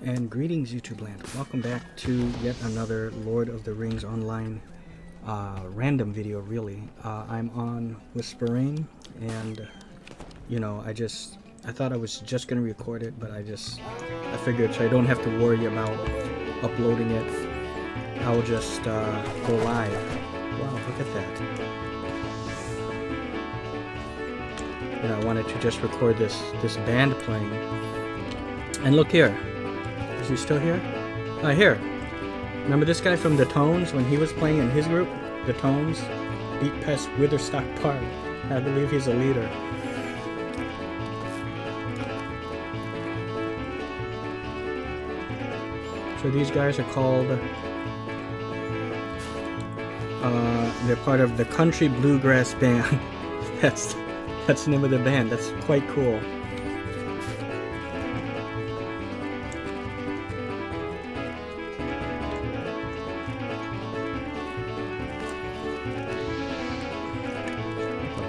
And greetings, YouTube land. Welcome back to yet another Lord of the Rings Online random video, really. I'm on Whisperian, and you know, I thought I was just gonna record it, but I figured so I don't have to worry about uploading it, I'll just go live. Wow, look at that. You know, I wanted to just record this band playing. And look here. Is he still here? Here. Remember this guy from the Tones when he was playing in his group? The Tones? Beat Pest Witherstock Park. I believe he's a leader. So these guys are called, they're part of the Country Bluegrass Band. That's the name of the band. That's quite cool.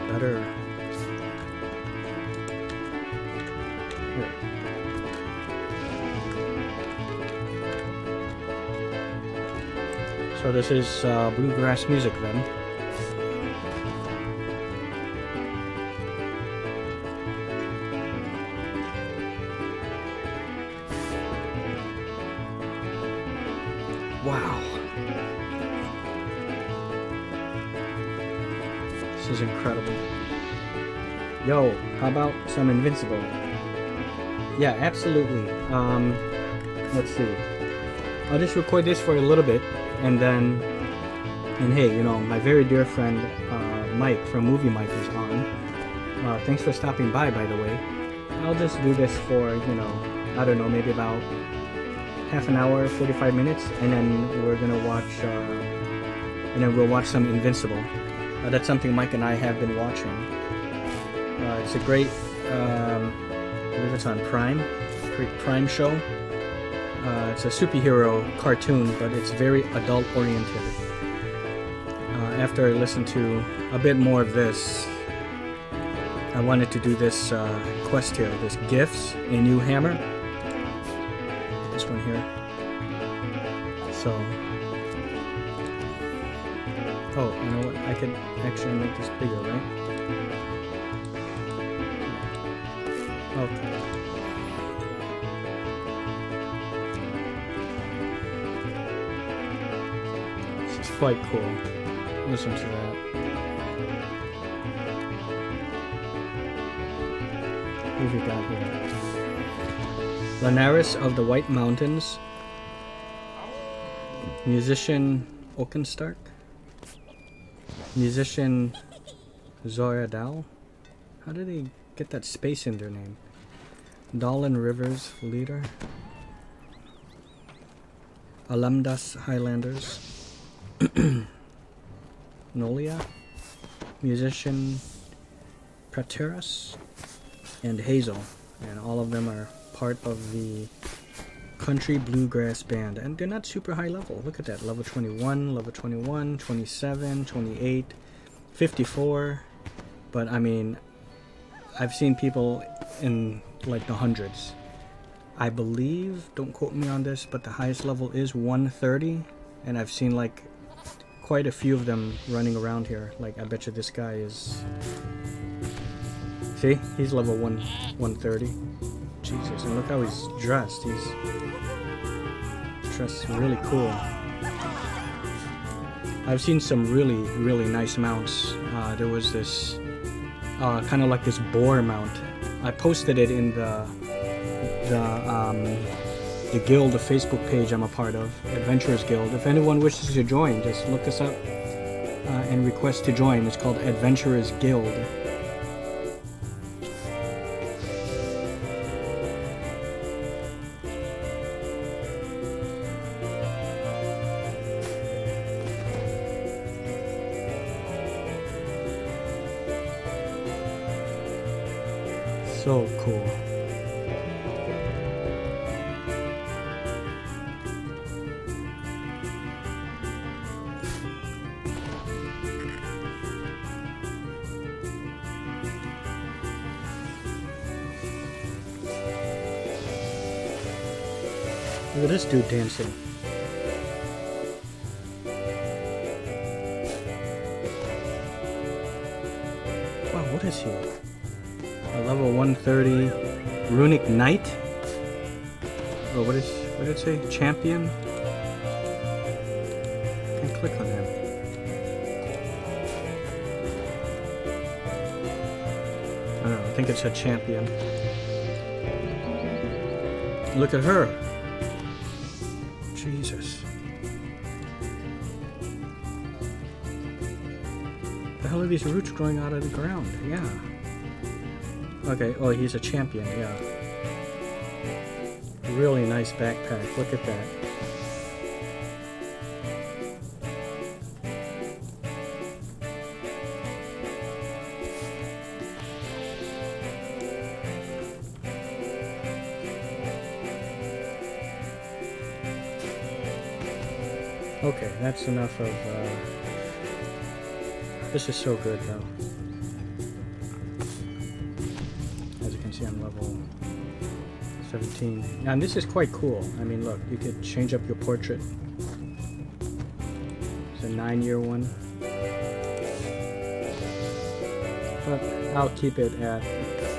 Better. Here. So this is bluegrass music then. Wow. This is incredible. Yo, how about some Invincible? Yeah, absolutely. Let's see. I'll just record this for a little bit, and hey, you know, my very dear friend Mike from Movie Mike is on. Thanks for stopping by the way. I'll just do this for, you know, I don't know, maybe about half an hour, 45 minutes, and then we're gonna watch, and then we'll watch some Invincible. That's something Mike and I have been watching. It's a great, I believe it's on Prime, great Prime show. It's a superhero cartoon, but it's very adult-oriented. After I listened to a bit more of this, I wanted to do this quest here, this Gifts, a New Hammer. This one here. So, oh, you know what? I could actually make this bigger, right? Okay. This is quite cool. Listen to that. Who have we got here? Lanaris of the White Mountains. Musician Oakenstark. Musician Zoradal. How did they get that space in their name? Dolan Rivers leader. Alamdas Highlanders. Nolia. Musician Prateras. And Hazel. And all of them are part of the Country Bluegrass Band, and they're not super high level. Look at that, level 21, level 21, 27, 28, 54. But I mean, I've seen people in like the hundreds. I believe, don't quote me on this, but the highest level is 130, and I've seen like quite a few of them running around here. Like I bet you this guy is, see, he's level 130. Jesus, and look how he's dressed. He's dressed really cool. I've seen some really nice mounts. There was this kind of like this boar mount. I posted it in the guild, the Facebook page I'm a part of, Adventurers Guild. If anyone wishes to join, just look us up and request to join. It's called Adventurers Guild. So cool. Look at this dude dancing. Wow, what is he? A level 130 Runic Knight? Oh, what did it say? Champion? Can't click on him. I don't know, I think it said champion. Look at her. Jesus. The hell are these roots growing out of the ground? Yeah. Okay, oh, he's a champion, yeah. Really nice backpack, look at that. Okay, that's enough of, this is so good though. As you can see, I'm level 17. Now, and this is quite cool. I mean, look, you could change up your portrait. It's a 9-year one. But I'll keep it at,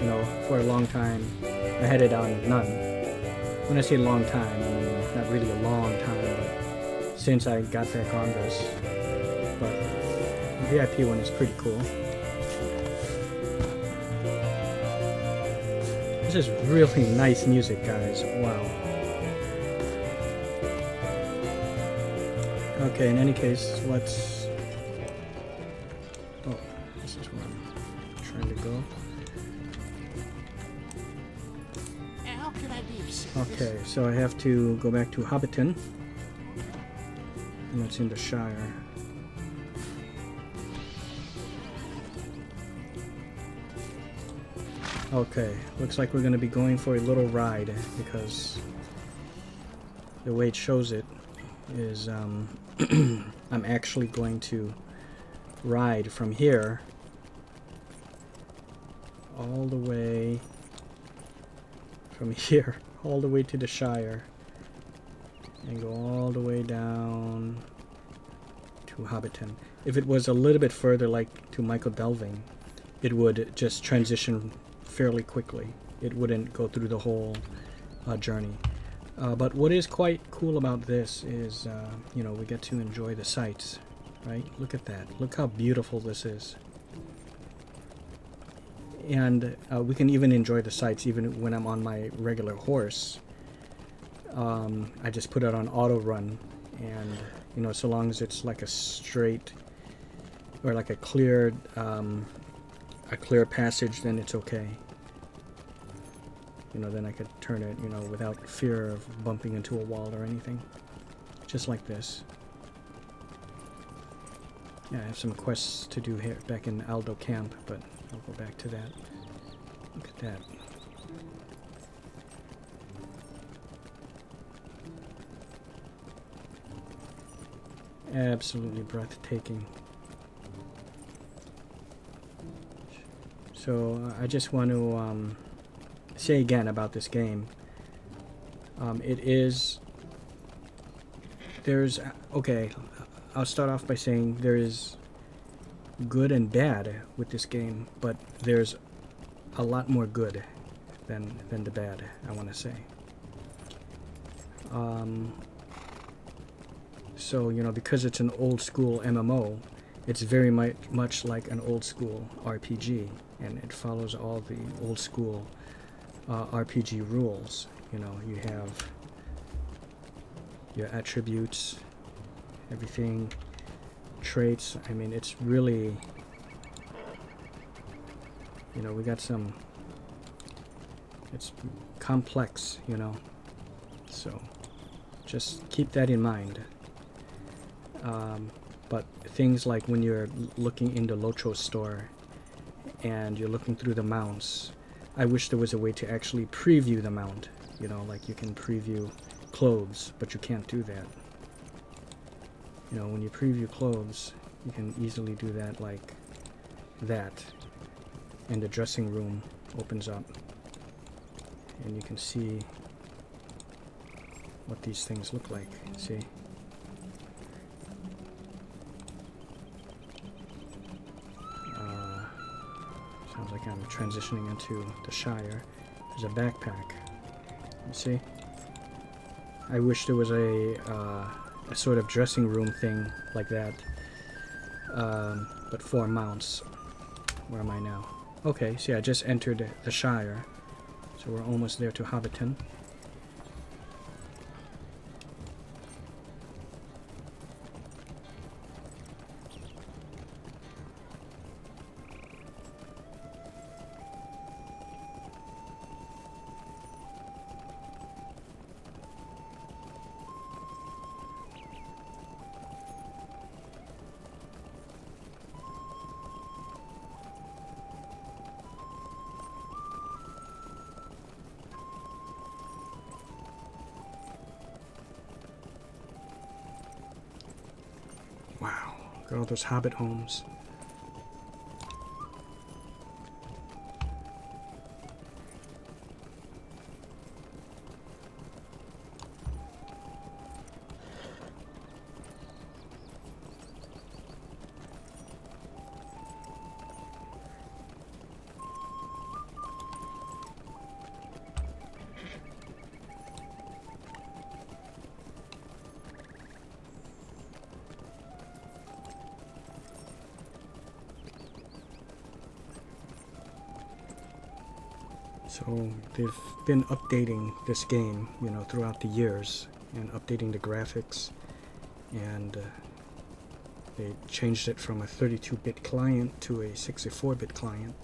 you know, for a long time. I had it on none. When I say long time, I mean, not really a long time, but since I got back on this. But the VIP one is pretty cool. This is really nice music, guys. Wow. Okay, in any case, let's... Oh, this is where I'm trying to go. How can I be of service? Okay, so I have to go back to Hobbiton. And that's in the Shire. Okay, looks like we're going to be going for a little ride because the way it shows it is I'm actually going to ride from here all the way from here all the way to the Shire and go all the way down to Hobbiton. If it was a little bit further, like to Michael Delving, it would just transition fairly quickly. It wouldn't go through the whole journey. But what is quite cool about this is, you know, we get to enjoy the sights, right? Look at that. Look how beautiful this is. And we can even enjoy the sights even when I'm on my regular horse. I just put it on auto run, and you know, so long as it's like a straight or like a clear passage, then it's okay. You know, then I could turn it, you know, without fear of bumping into a wall or anything. Just like this. Yeah, I have some quests to do here back in Aldo Camp, but I'll go back to that. Look at that. Absolutely breathtaking. So I just want to say again about this game. Okay, I'll start off by saying there is good and bad with this game, but there's a lot more good than the bad, I want to say. So, you know, because it's an old school MMO, it's very much like an old school RPG, and it follows all the old school RPG rules. You know, you have your attributes, everything, traits. I mean, it's really, you know, we got some, it's complex, you know, so just keep that in mind. But things like when you're looking in the LoTR store and you're looking through the mounts, I wish there was a way to actually preview the mount. You know, like you can preview clothes, but you can't do that. You know, when you preview clothes, you can easily do that like that. And the dressing room opens up. And you can see what these things look like. See? Sounds like I'm transitioning into the Shire. There's a backpack. You see? I wish there was a sort of dressing room thing like that. But for mounts. Where am I now? Okay, see, I just entered the Shire. So we're almost there to Hobbiton. Wow, look at all those Hobbit homes. So they've been updating this game, you know, throughout the years, and updating the graphics, and they changed it from a 32-bit client to a 64-bit client.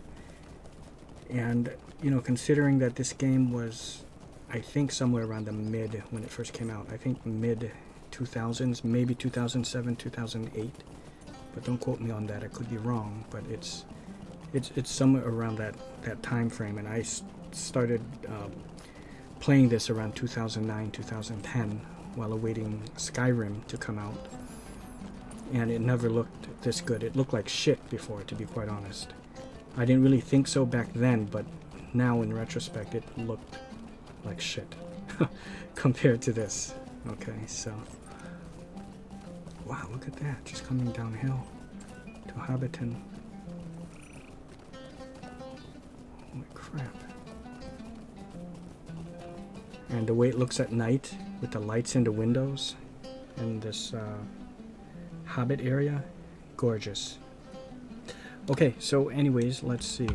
And, you know, considering that this game was, I think, somewhere around the mid when it first came out, I think mid 2000s, maybe 2007, 2008, but don't quote me on that, I could be wrong, but it's somewhere around that time frame, and I started playing this around 2009, 2010 while awaiting Skyrim to come out, and it never looked this good. It looked like shit before, to be quite honest. I didn't really think so back then, but now in retrospect it looked like shit compared to this. Okay, so wow, look at that, just coming downhill to Hobbiton. Holy crap. And the way it looks at night with the lights in the windows in this Hobbit area, gorgeous. Okay, so anyways, let's see.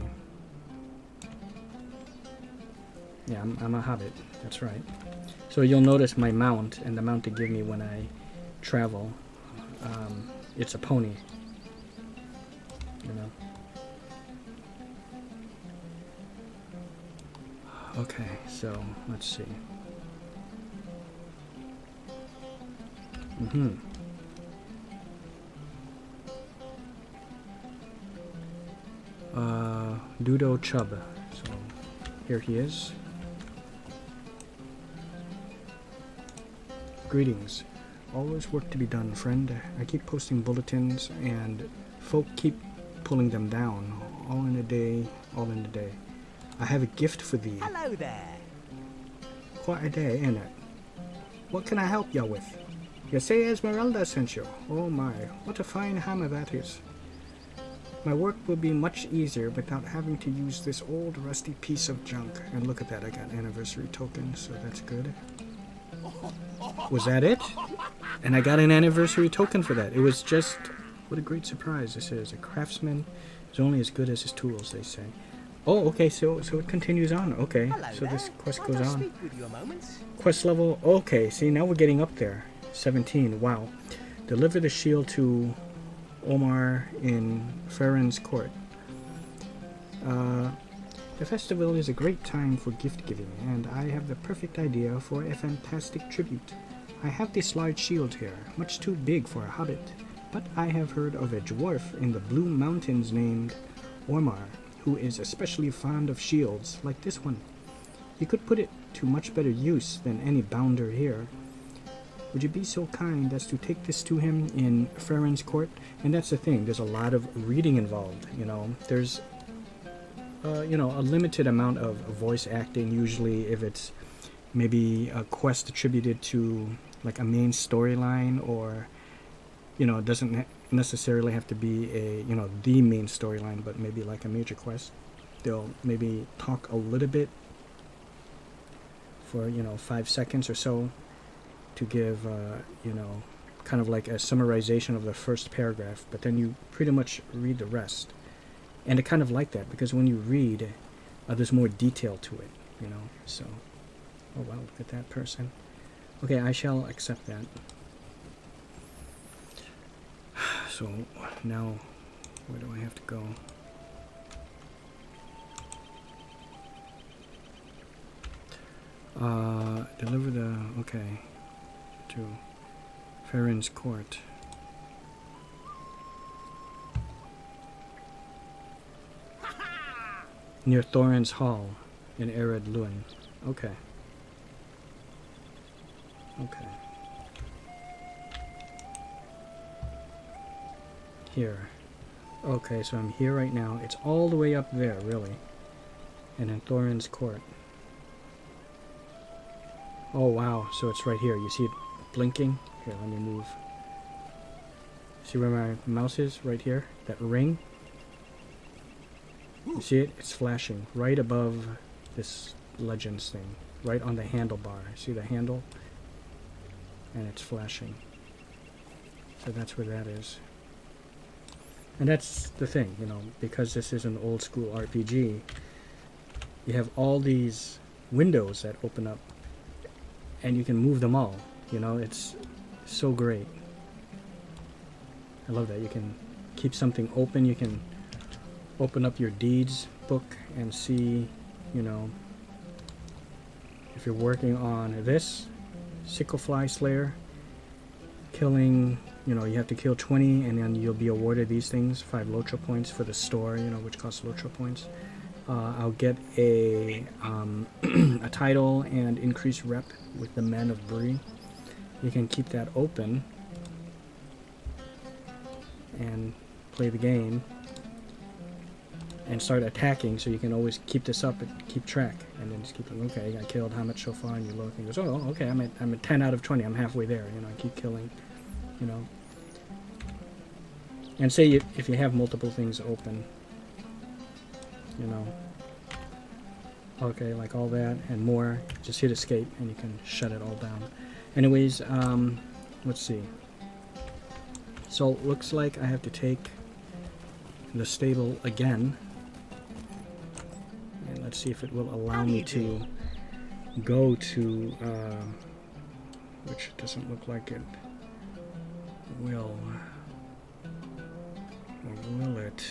Yeah, I'm a Hobbit, that's right. So you'll notice my mount, and the mount they give me when I travel, it's a pony, you know. Okay, so let's see. Dudo Chub. So here he is. Greetings. Always work to be done, friend. I keep posting bulletins and folk keep pulling them down. All in a day, all in a day. I have a gift for thee. Hello there. Quite a day, ain't it? What can I help you with? You say Esmeralda sent you. Oh my, what a fine hammer that is. My work will be much easier without having to use this old rusty piece of junk. And look at that, I got anniversary token, so that's good. Was that it? And I got an anniversary token for that. It was just, what a great surprise this is. A craftsman is only as good as his tools, they say. Oh, okay, so it continues on. Okay, Hello so there. this quest Might goes I on. speak with you a moment? Quest level, okay, see, now we're getting up there. 17, wow. Deliver the shield to Omar in Farron's court. The festival is a great time for gift giving, and I have the perfect idea for a fantastic tribute. I have this large shield here, much too big for a hobbit, but I have heard of a dwarf in the Blue Mountains named Ormar, who is especially fond of shields like this one. He could put it to much better use than any bounder here. Would you be so kind as to take this to him in Farron's court? And that's the thing, there's a lot of reading involved, you know. There's, you know, a limited amount of voice acting usually if it's maybe a quest attributed to like a main storyline, or you know, it doesn't necessarily have to be a, you know, the main storyline, but maybe like a major quest. They'll maybe talk a little bit for, you know, 5 seconds or so to give, you know, kind of like a summarization of the first paragraph, but then you pretty much read the rest. And I kind of like that, because when you read, there's more detail to it, you know, so. Oh wow, look at that person. Okay, I shall accept that. So now, where do I have to go? Deliver the, okay, to Farron's court. Near Thorin's Hall in Ered Luin. Okay. Okay. Here. Okay, so I'm here right now. It's all the way up there, really. And in Thorin's court. Oh wow, so it's right here. You see it blinking? Here, let me move. See where my mouse is? Right here? That ring? You see it? It's flashing right above this Legends thing. Right on the handlebar. See the handle? And it's flashing. So that's where that is. And that's the thing, you know, because this is an old school RPG, you have all these windows that open up and you can move them all, you know, it's so great. I love that. You can keep something open, you can open up your deeds book and see, you know, if you're working on this Sicklefly Slayer, killing, you know, you have to kill 20 and then you'll be awarded these things, 5 LoTR points for the store, you know, which costs LoTR points. I'll get a a title and increased rep with the Men of Bree. You can keep that open and play the game and start attacking, so you can always keep this up and keep track, and then just keep like, okay, I killed how much so far, and you look and goes, oh, okay, I'm at 10 out of 20, I'm halfway there, you know, I keep killing, you know. And say if you have multiple things open, you know, okay, like all that and more, just hit escape and you can shut it all down. Anyways, let's see. So it looks like I have to take the stable again. And let's see if it will allow me to go to, which doesn't look like it will. Or will it?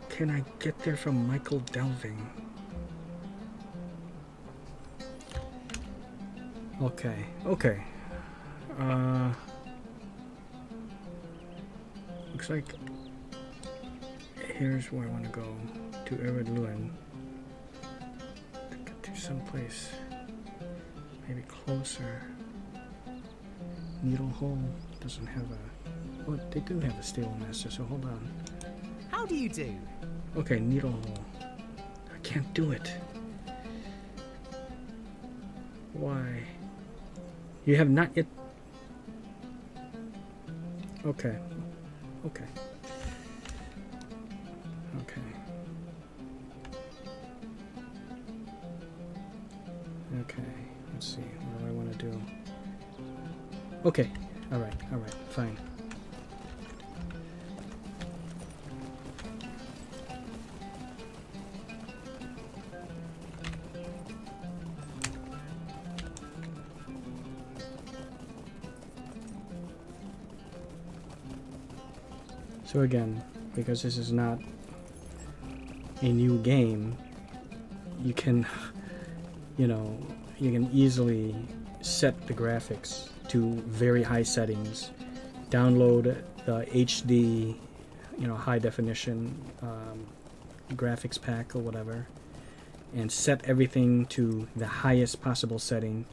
Can I get there from Michael Delving? Okay, okay. Looks like here's where I want to go, to Ered Luin. To get to someplace maybe closer. Needle Hole doesn't have a... Well, they do have a stable master, so hold on. How do you do? Okay, Needle Hole. I can't do it. Why? You have not yet... Okay. Okay. Okay. Okay. Let's see. What do I want to do? Okay. Alright. Alright. Fine. So again, because this is not a new game, you can, you know, you can easily set the graphics to very high settings, download the HD, you know, high definition graphics pack or whatever, and set everything to the highest possible setting,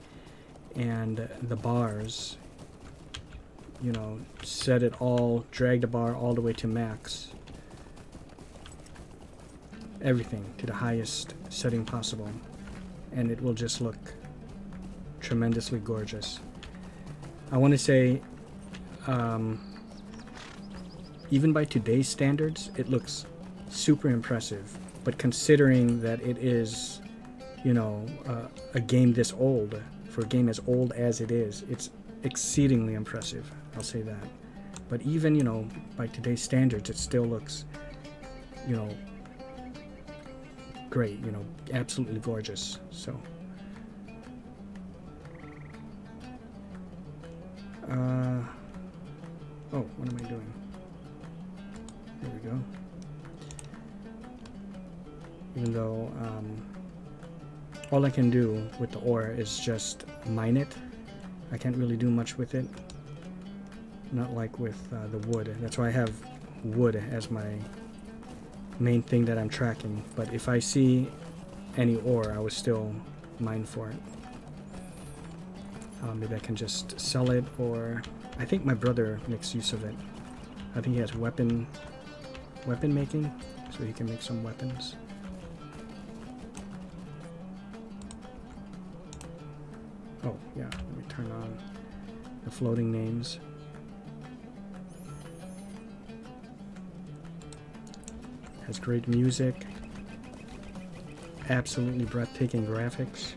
and the bars, you know, set it all, drag the bar all the way to max, everything to the highest setting possible, and it will just look tremendously gorgeous. I want to say, even by today's standards, it looks super impressive. But considering that it is, you know, a game this old, for a game as old as it is, it's exceedingly impressive. I'll say that. But even, you know, by today's standards, it still looks, you know, great, you know, absolutely gorgeous. So oh, what am I doing? There we go. Even though all I can do with the ore is just mine it, I can't really do much with it. Not like with the wood. That's why I have wood as my main thing that I'm tracking. But if I see any ore, I would still mine for it. Maybe I can just sell it, or I think my brother makes use of it. I think he has weapon making, so he can make some weapons. Oh yeah, let me turn on the floating names. Has great music, absolutely breathtaking graphics,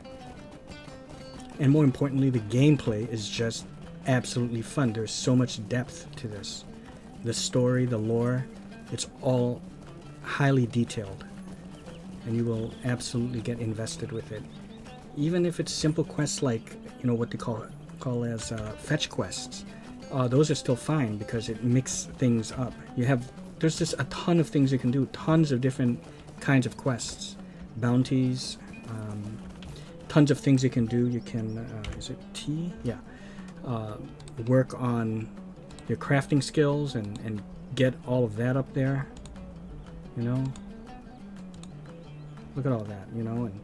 and more importantly, the gameplay is just absolutely fun. There's so much depth to this. The story, the lore, it's all highly detailed, and you will absolutely get invested with it. Even if it's simple quests like, you know, what they call as fetch quests, those are still fine because it mixes things up. There's just a ton of things you can do, tons of different kinds of quests, bounties, tons of things you can do. You can, is it T? Yeah. Work on your crafting skills and get all of that up there, you know. Look at all that, you know, and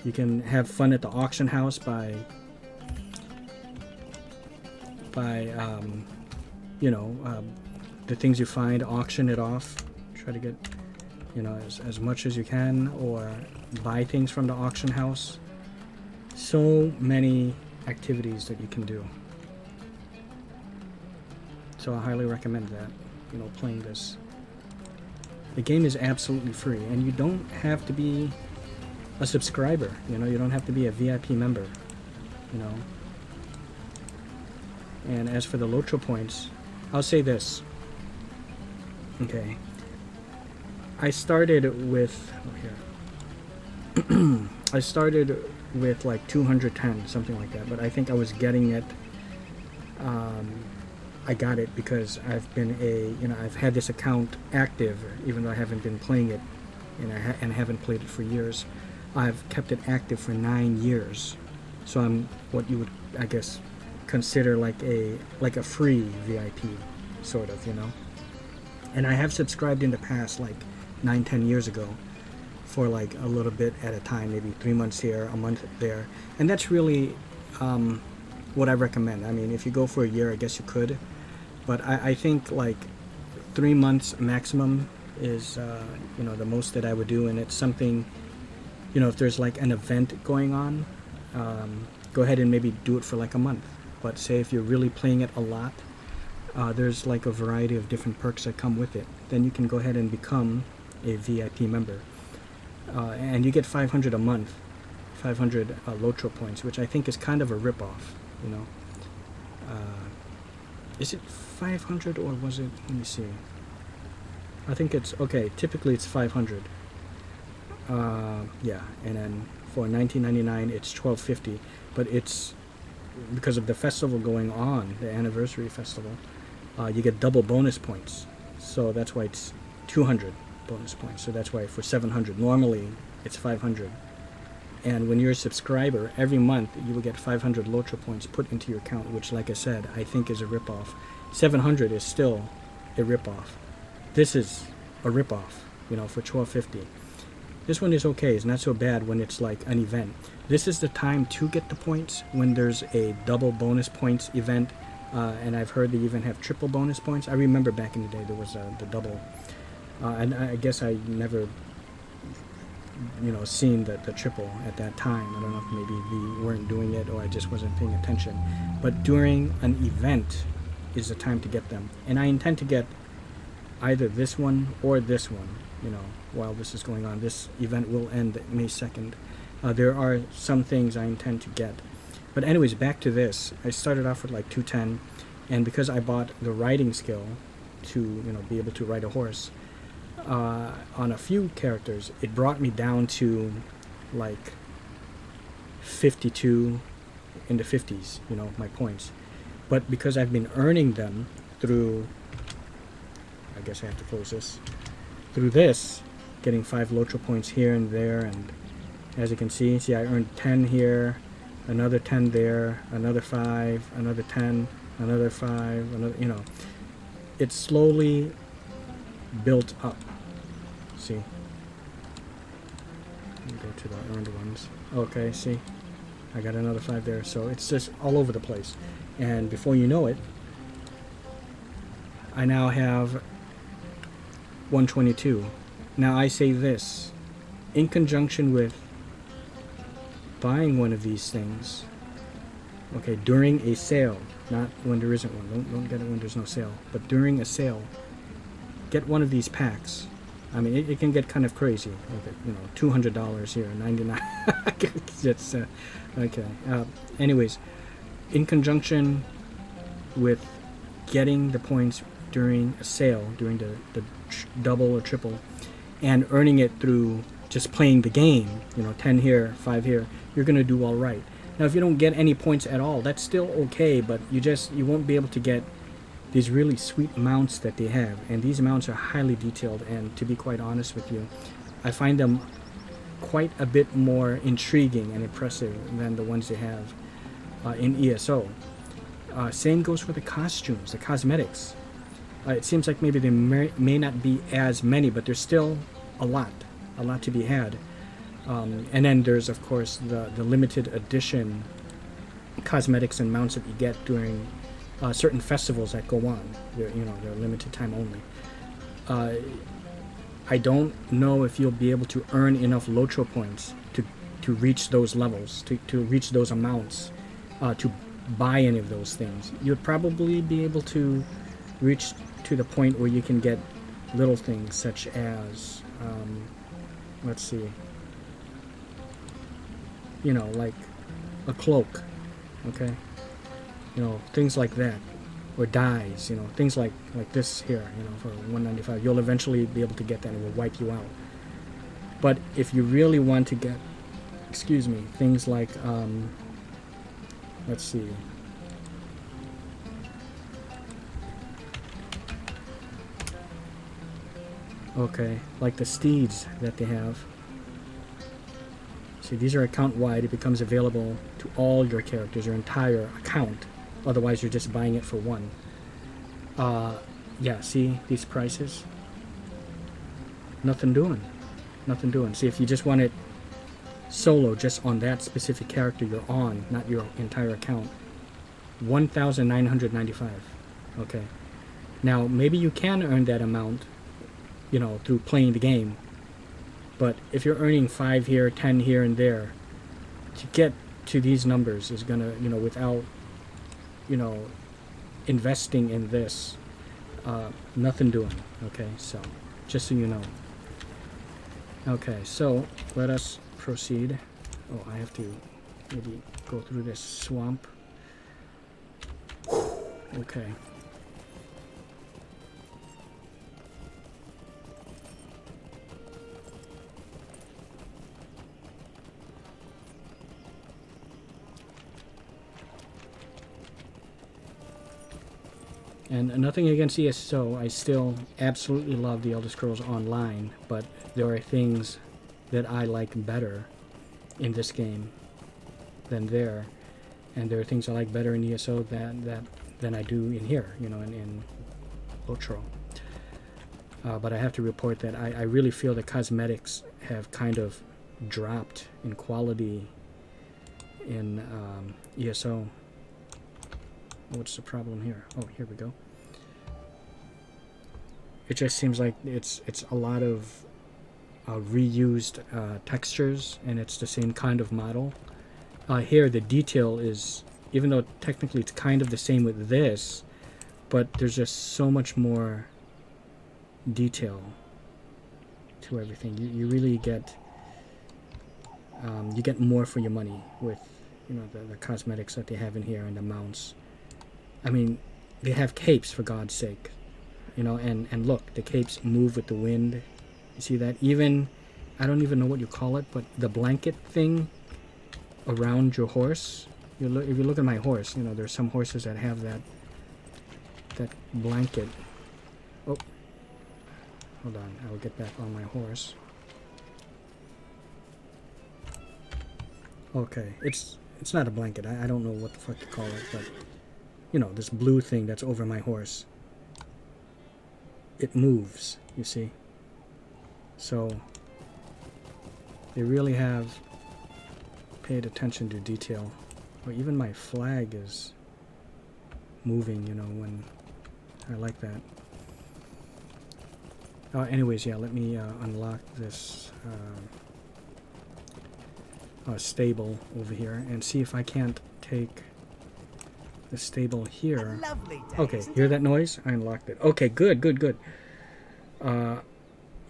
you can have fun at the auction house by you know, the things you find, auction it off, try to get, you know, as much as you can, or buy things from the auction house. So many activities that you can do. So I highly recommend that, you know, playing this. The game is absolutely free, and you don't have to be a subscriber, you know, you don't have to be a VIP member, you know. And as for the LoTR points, I'll say this. Okay. I started with, oh here. I started with like 210, something like that, but I think I was getting it, I got it because I've been I've had this account active, even though I haven't been playing it, and I haven't played it for years. I've kept it active for 9 years, so I'm what you would, I guess, consider like a free VIP, sort of, you know. And I have subscribed in the past, like 9-10 years ago, for like a little bit at a time, maybe 3 months here, a month there, and that's really what I recommend. I mean, if you go for a year, I guess you could, but I think like 3 months maximum is you know, the most that I would do. And it's something, you know, if there's like an event going on, go ahead and maybe do it for like a month. But say if you're really playing it a lot, there's like a variety of different perks that come with it. Then you can go ahead and become a VIP member, and you get 500 a month, 500 LoTR points, which I think is kind of a rip-off, you know. Is it 500 or was it, let me see, I think it's, okay, typically it's 500. Yeah, and then for $19.99 it's $12.50, but it's because of the festival going on, the anniversary festival, you get double bonus points, so that's why it's 200 bonus points. So that's why for 700, normally it's 500, and when you're a subscriber, every month you will get 500 LoTR points put into your account, which, like I said, I think is a rip-off. 700 is still a rip-off. This is a rip-off, you know, for $12.50. This one is okay. It's not so bad when it's like an event. This is the time to get the points, when there's a double bonus points event, and I've heard they even have triple bonus points. I remember back in the day there was the double, and I guess I never you know, seen the triple at that time. I don't know if maybe we weren't doing it or I just wasn't paying attention. But during an event is the time to get them. And I intend to get either this one or this one, you know, while this is going on. This event will end May 2nd. There are some things I intend to get. But anyways, back to this. I started off with like 210, and because I bought the riding skill to, you know, be able to ride a horse, on a few characters, it brought me down to like 52 in the 50s, you know, my points. But because I've been earning them through, I guess I have to close this, through this, getting 5 LoTR points here and there, and as you can see, I earned 10 here, another 10 there, another 5, another 10, another 5, another, you know, it's slowly built up. See, let me go to the earned ones. Okay, see, I got another 5 there, so it's just all over the place. And before you know it, I now have 122. Now I say this, in conjunction with buying one of these things, okay, during a sale, not when there isn't one, don't get it when there's no sale, but during a sale, get one of these packs. I mean, it can get kind of crazy. Okay, you know, $200 here, 99. It's okay. Anyways, in conjunction with getting the points during a sale, during the double or triple, and earning it through just playing the game, you know, 10 here, 5 here, you're gonna do all right. Now, if you don't get any points at all, that's still okay, but you won't be able to get these really sweet mounts that they have, and these mounts are highly detailed, and to be quite honest with you, I find them quite a bit more intriguing and impressive than the ones they have in ESO. Same goes for the costumes, the cosmetics. It seems like maybe there may not be as many, but there's still a lot to be had. And then there's, of course, the limited edition cosmetics and mounts that you get during certain festivals that go on. They're limited time only. I don't know if you'll be able to earn enough LoTR points to reach those levels, to reach those amounts, to buy any of those things. You'd probably be able to reach to the point where you can get little things such as, let's see, you know, like a cloak, okay? You know, things like that, or dyes, you know, things like this here, you know, for 195. You'll eventually be able to get that, and it will wipe you out. But if you really want to get, excuse me, things like, let's see, okay, like the steeds that they have. See, these are account-wide. It becomes available to all your characters, your entire account. Otherwise, you're just buying it for one. Yeah, see these prices? Nothing doing. Nothing doing. See, if you just want it solo, just on that specific character you're on, not your entire account, 1,995. Okay. Now, maybe you can earn that amount, you know, through playing the game. But if you're earning 5 here, 10 here and there, to get to these numbers is gonna, you know, without, you know, investing in this, nothing doing. Okay, so just so you know. Okay, so let us proceed. Oh, I have to maybe go through this swamp. Okay. And nothing against ESO, I still absolutely love the Elder Scrolls Online, but there are things that I like better in this game than there, and there are things I like better in ESO than I do in here, you know, in LoTR. But I have to report that I really feel the cosmetics have kind of dropped in quality in ESO. What's the problem here? Oh, here we go. It just seems like it's a lot of reused textures, and it's the same kind of model. Here the detail is, even though technically it's kind of the same with this, but there's just so much more detail to everything. You really get you get more for your money with, you know, the cosmetics that they have in here and the mounts. I mean, they have capes, for God's sake, you know, and look, the capes move with the wind. You see that? Even, I don't even know what you call it, but the blanket thing around your horse. If you look at my horse, you know, there's some horses that have that blanket. Oh, hold on, I will get back on my horse. Okay, it's not a blanket. I don't know what the fuck to call it, but you know, this blue thing that's over my horse. It moves, you see. So they really have paid attention to detail. Or even my flag is moving, you know, when I like that. Anyways, yeah, let me unlock this stable over here and see if I can't take the stable here. Okay, hear that noise? I unlocked it. Okay, good.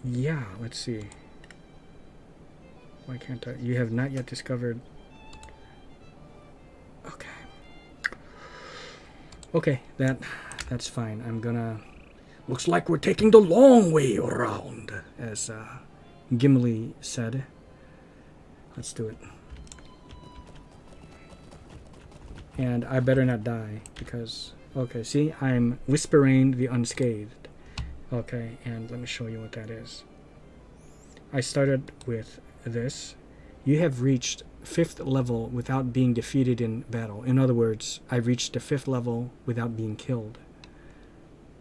Yeah, let's see. Why can't I? You have not yet discovered. Okay, that's fine. I'm gonna. Looks like we're taking the long way around, as Gimli said. Let's do it. And I better not die, because, okay, see, I'm Whisperian the Unscathed. Okay, and let me show you what that is. I started with this. You have reached 5th level without being defeated in battle. In other words, I reached the 5th level without being killed.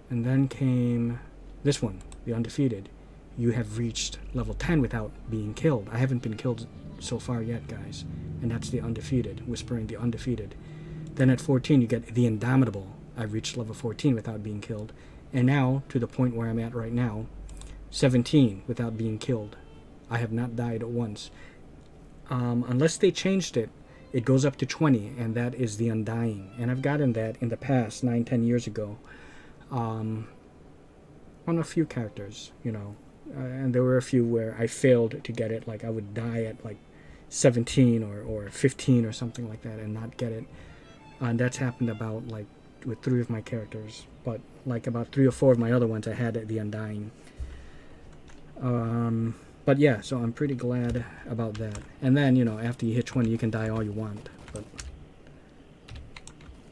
And then came this one, the Undefeated. You have reached level 10 without being killed. I haven't been killed so far yet, guys. And that's the Undefeated, Whispering the Undefeated. Then at 14, you get the Indomitable. I reached level 14 without being killed. And now, to the point where I'm at right now, 17 without being killed. I have not died once. Unless they changed it, it goes up to 20, and that is the Undying. And I've gotten that in the past, 9-10 years ago, on a few characters, you know. And there were a few where I failed to get it, like I would die at like 17 or 15 or something like that and not get it. And that's happened about like with 3 of my characters, but like about 3 or 4 of my other ones I had the Undying. But yeah, so I'm pretty glad about that. And then, you know, after you hit 20, you can die all you want. But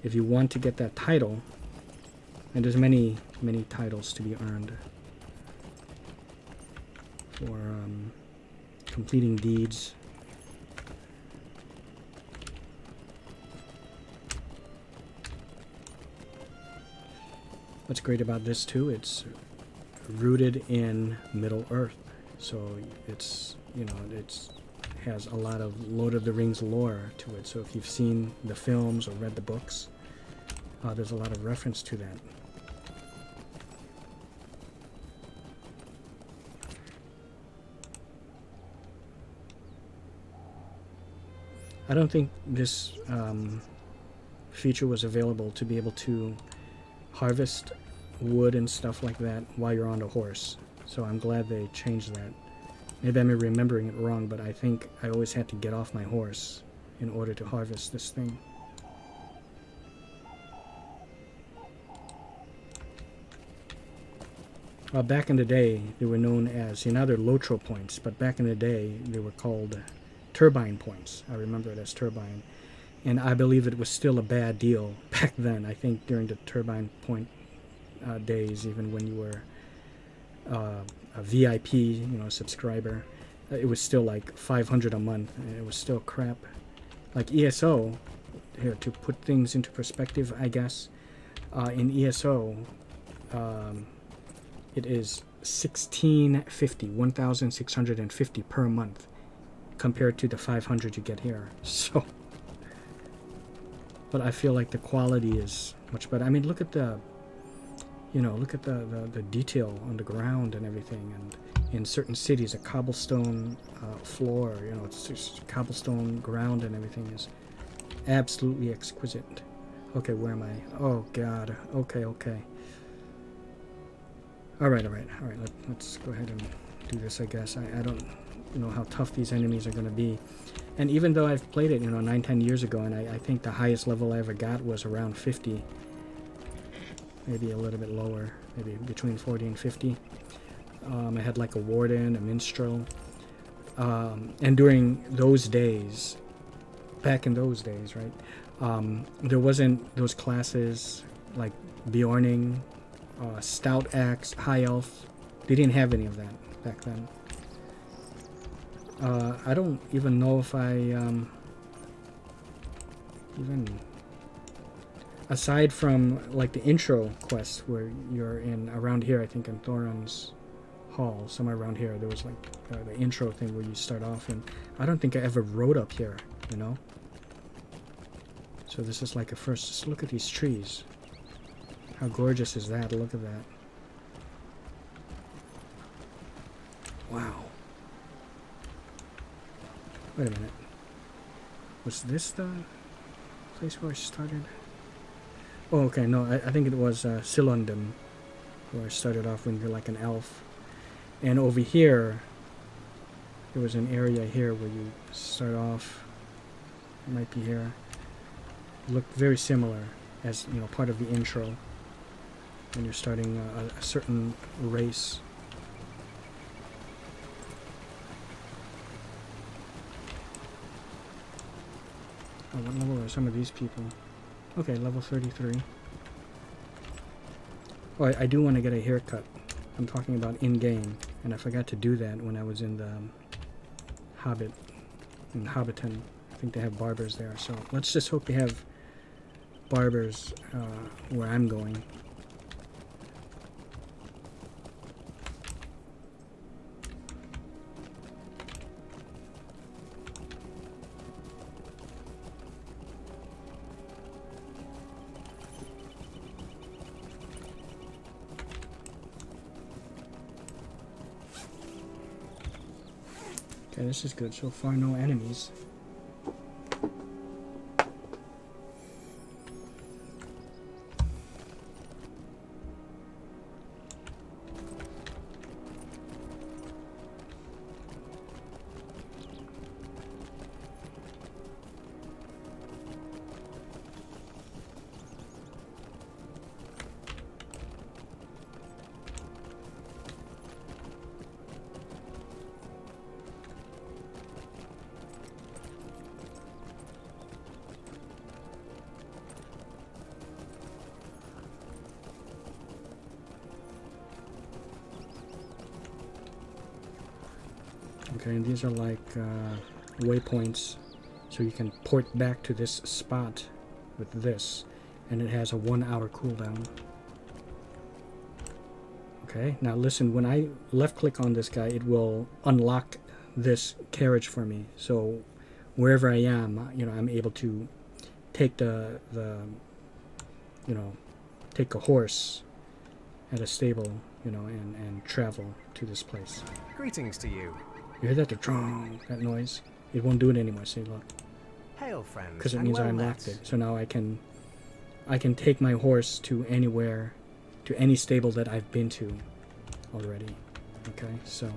if you want to get that title, and there's many titles to be earned for completing deeds. What's great about this too, it's rooted in Middle Earth. So it's, you know, it's has a lot of Lord of the Rings lore to it. So if you've seen the films or read the books, there's a lot of reference to that. I don't think this feature was available to be able to harvest wood and stuff like that while you're on the horse. So I'm glad they changed that. Maybe I'm remembering it wrong, but I think I always had to get off my horse in order to harvest this thing. Back in the day, they were known as, you know, they're LoTR points, but back in the day, they were called turbine points. I remember it as turbine. And I believe it was still a bad deal back then. I think during the turbine point days, even when you were a VIP, you know, subscriber, it was still like 500 a month, and it was still crap. Like ESO, here to put things into perspective, I guess, in ESO, it is $1,650 per month compared to the 500 you get here. So, but I feel like the quality is much better. I mean, look at the, you know, look at the detail on the ground and everything, and in certain cities, a cobblestone floor, you know, it's just cobblestone ground and everything is absolutely exquisite. Okay, where am I? Oh God. Okay. All right. Let's go ahead and do this. I guess I don't know how tough these enemies are going to be. And even though I've played it, you know, 9-10 years ago, and I think the highest level I ever got was around 50, maybe a little bit lower, maybe between 40 and 50. I had like a warden, a minstrel, and during those days, back in those days, right, there wasn't those classes like Bjorning, Stout Axe, High Elf. They didn't have any of that back then. I don't even know if I even, aside from like the intro quest where you're in around here, I think in THRU's hall, somewhere around here, there was like the intro thing where you start off, and I don't think I ever rode up here, you know. So this is like a first. Just look at these trees. How gorgeous is that? Look at that. Wow. Wait a minute. Was this the place where I started? Oh, okay. No, I think it was Silundum, where I started off when you're like an elf. And over here, there was an area here where you start off. It might be here. It looked very similar as, you know, part of the intro when you're starting a certain race. Oh, what level are some of these people? Okay, level 33. Oh, I do want to get a haircut. I'm talking about in-game, and I forgot to do that when I was in the Hobbit, in Hobbiton. I think they have barbers there, so let's just hope they have barbers where I'm going. Okay, this is good. So far, no enemies. Okay, and these are like waypoints, so you can port back to this spot with this, and it has a 1-hour cooldown. Okay, now listen, when I left click on this guy, it will unlock this carriage for me, so wherever I am, you know, I'm able to take the you know, take a horse at a stable, you know, and travel to this place. Greetings to you. You hear that? That noise? It won't do it anymore. See, look. Hail, friends. Because it means I unlocked it. So now I can take my horse to anywhere, to any stable that I've been to already. Okay, so,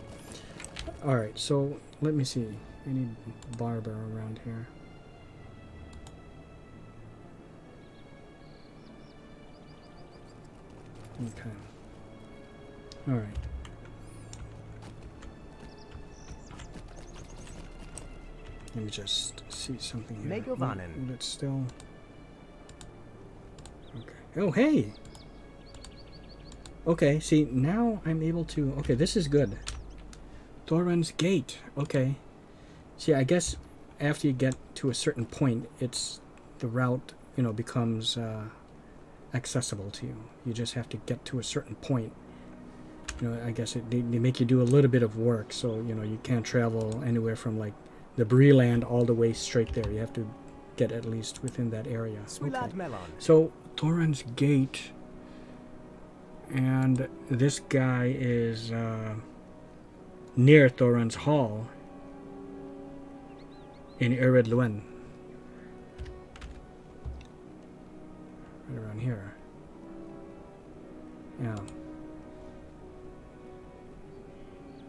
all right. So let me see. Any barber around here? Okay. All right. Let me just see something here. Megovanen. It's still... Okay. Oh, hey! Okay, see, now I'm able to... Okay, this is good. THRU's Gate. Okay. See, I guess after you get to a certain point, it's... The route, you know, becomes accessible to you. You just have to get to a certain point. You know, I guess they make you do a little bit of work, so, you know, you can't travel anywhere from, like, the Breland all the way straight there. You have to get at least within that area. Okay. So THRU's Gate, and this guy is near Thorin's Hall in Ered Luen. Right around here. Yeah.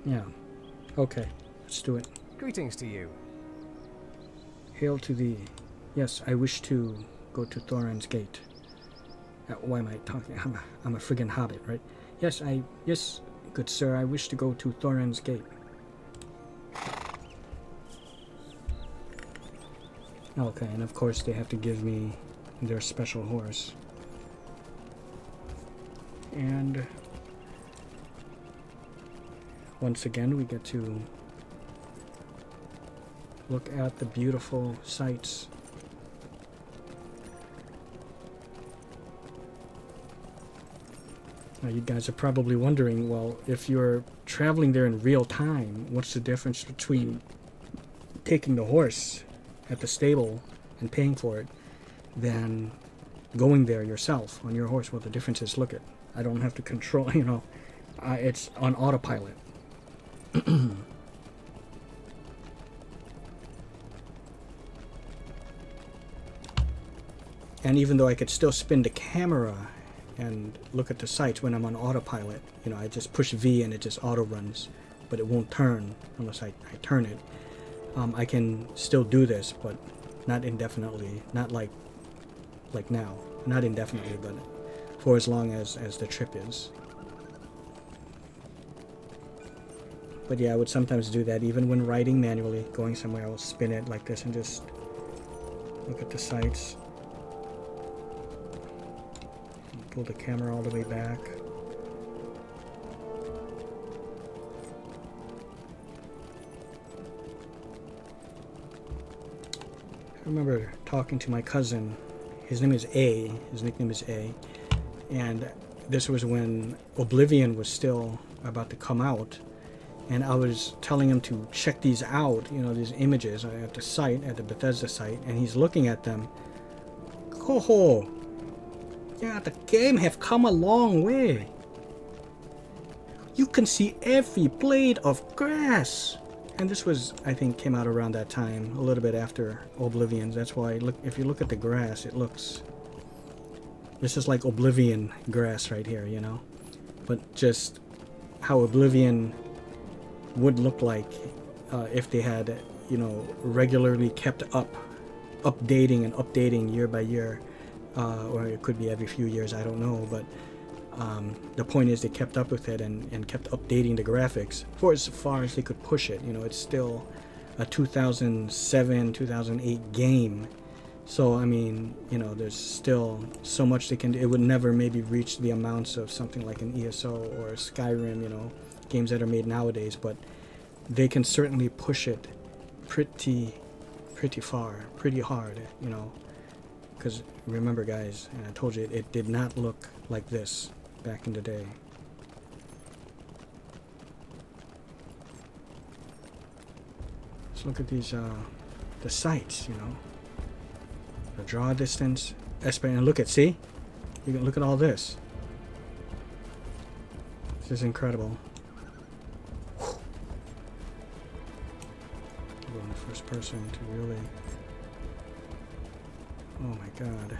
Yeah. Okay, let's do it. Greetings to you. Hail to thee. Yes, I wish to go to Thorin's Gate. Why am I talking? I'm a friggin' hobbit, right? Yes, yes, good sir, I wish to go to Thorin's Gate. Okay, and of course they have to give me their special horse. And once again we get to look at the beautiful sights. Now you guys are probably wondering, well, if you're traveling there in real time, what's the difference between taking the horse at the stable and paying for it than going there yourself on your horse? Well, the difference is, look at, I don't have to control, you know, it's on autopilot. And even though I could still spin the camera and look at the sights when I'm on autopilot, you know, I just push V and it just auto runs, but it won't turn unless I turn it. I can still do this, but not indefinitely, not like now, not indefinitely, but for as long as the trip is. But yeah, I would sometimes do that even when riding manually, going somewhere. I'll spin it like this and just look at the sights. Pull the camera all the way back. I remember talking to my cousin. His name is A. His nickname is A. And this was when Oblivion was still about to come out. And I was telling him to check these out, you know, these images at the site, at the Bethesda site. And he's looking at them. Ho! Yeah, the game have come a long way. You can see every blade of grass. And this was, I think, came out around that time, a little bit after Oblivion. That's why, look, if you look at the grass, it looks... This is like Oblivion grass right here, you know? But just how Oblivion would look like if they had, you know, regularly kept updating and updating year by year. Or it could be every few years, I don't know, but the point is they kept up with it and kept updating the graphics for as far as they could push it. You know, it's still a 2007, 2008 game, so I mean, you know, there's still so much they can do. It would never maybe reach the amounts of something like an ESO or Skyrim, you know, games that are made nowadays, but they can certainly push it pretty far, pretty hard, you know. Because remember, guys, and I told you, it did not look like this back in the day. Let's look at these, the sights, you know. The draw distance, escapade, and look at, see? You can look at all this. This is incredible. Whew. Go in the first person to really... Oh my god.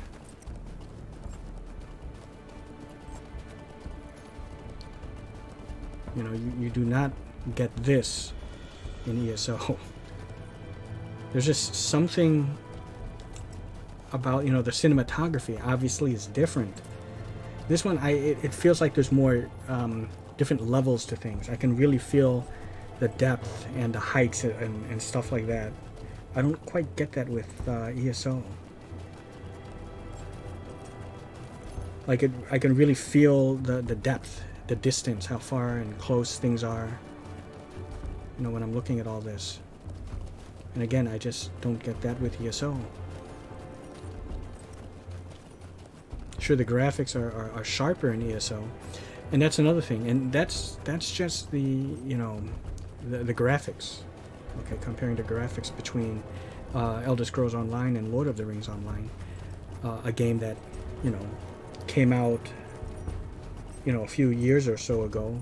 You know, you do not get this in ESO. There's just something about, you know, the cinematography obviously is different. This one, it feels like there's more different levels to things. I can really feel the depth and the heights and stuff like that. I don't quite get that with ESO. Like I can really feel the depth, the distance, how far and close things are, you know, when I'm looking at all this. And again, I just don't get that with ESO. Sure, the graphics are sharper in ESO, and that's another thing. And that's just the, you know, the graphics. Okay, comparing the graphics between Elder Scrolls Online and Lord of the Rings Online, a game that, you know, came out, you know, a few years or so ago,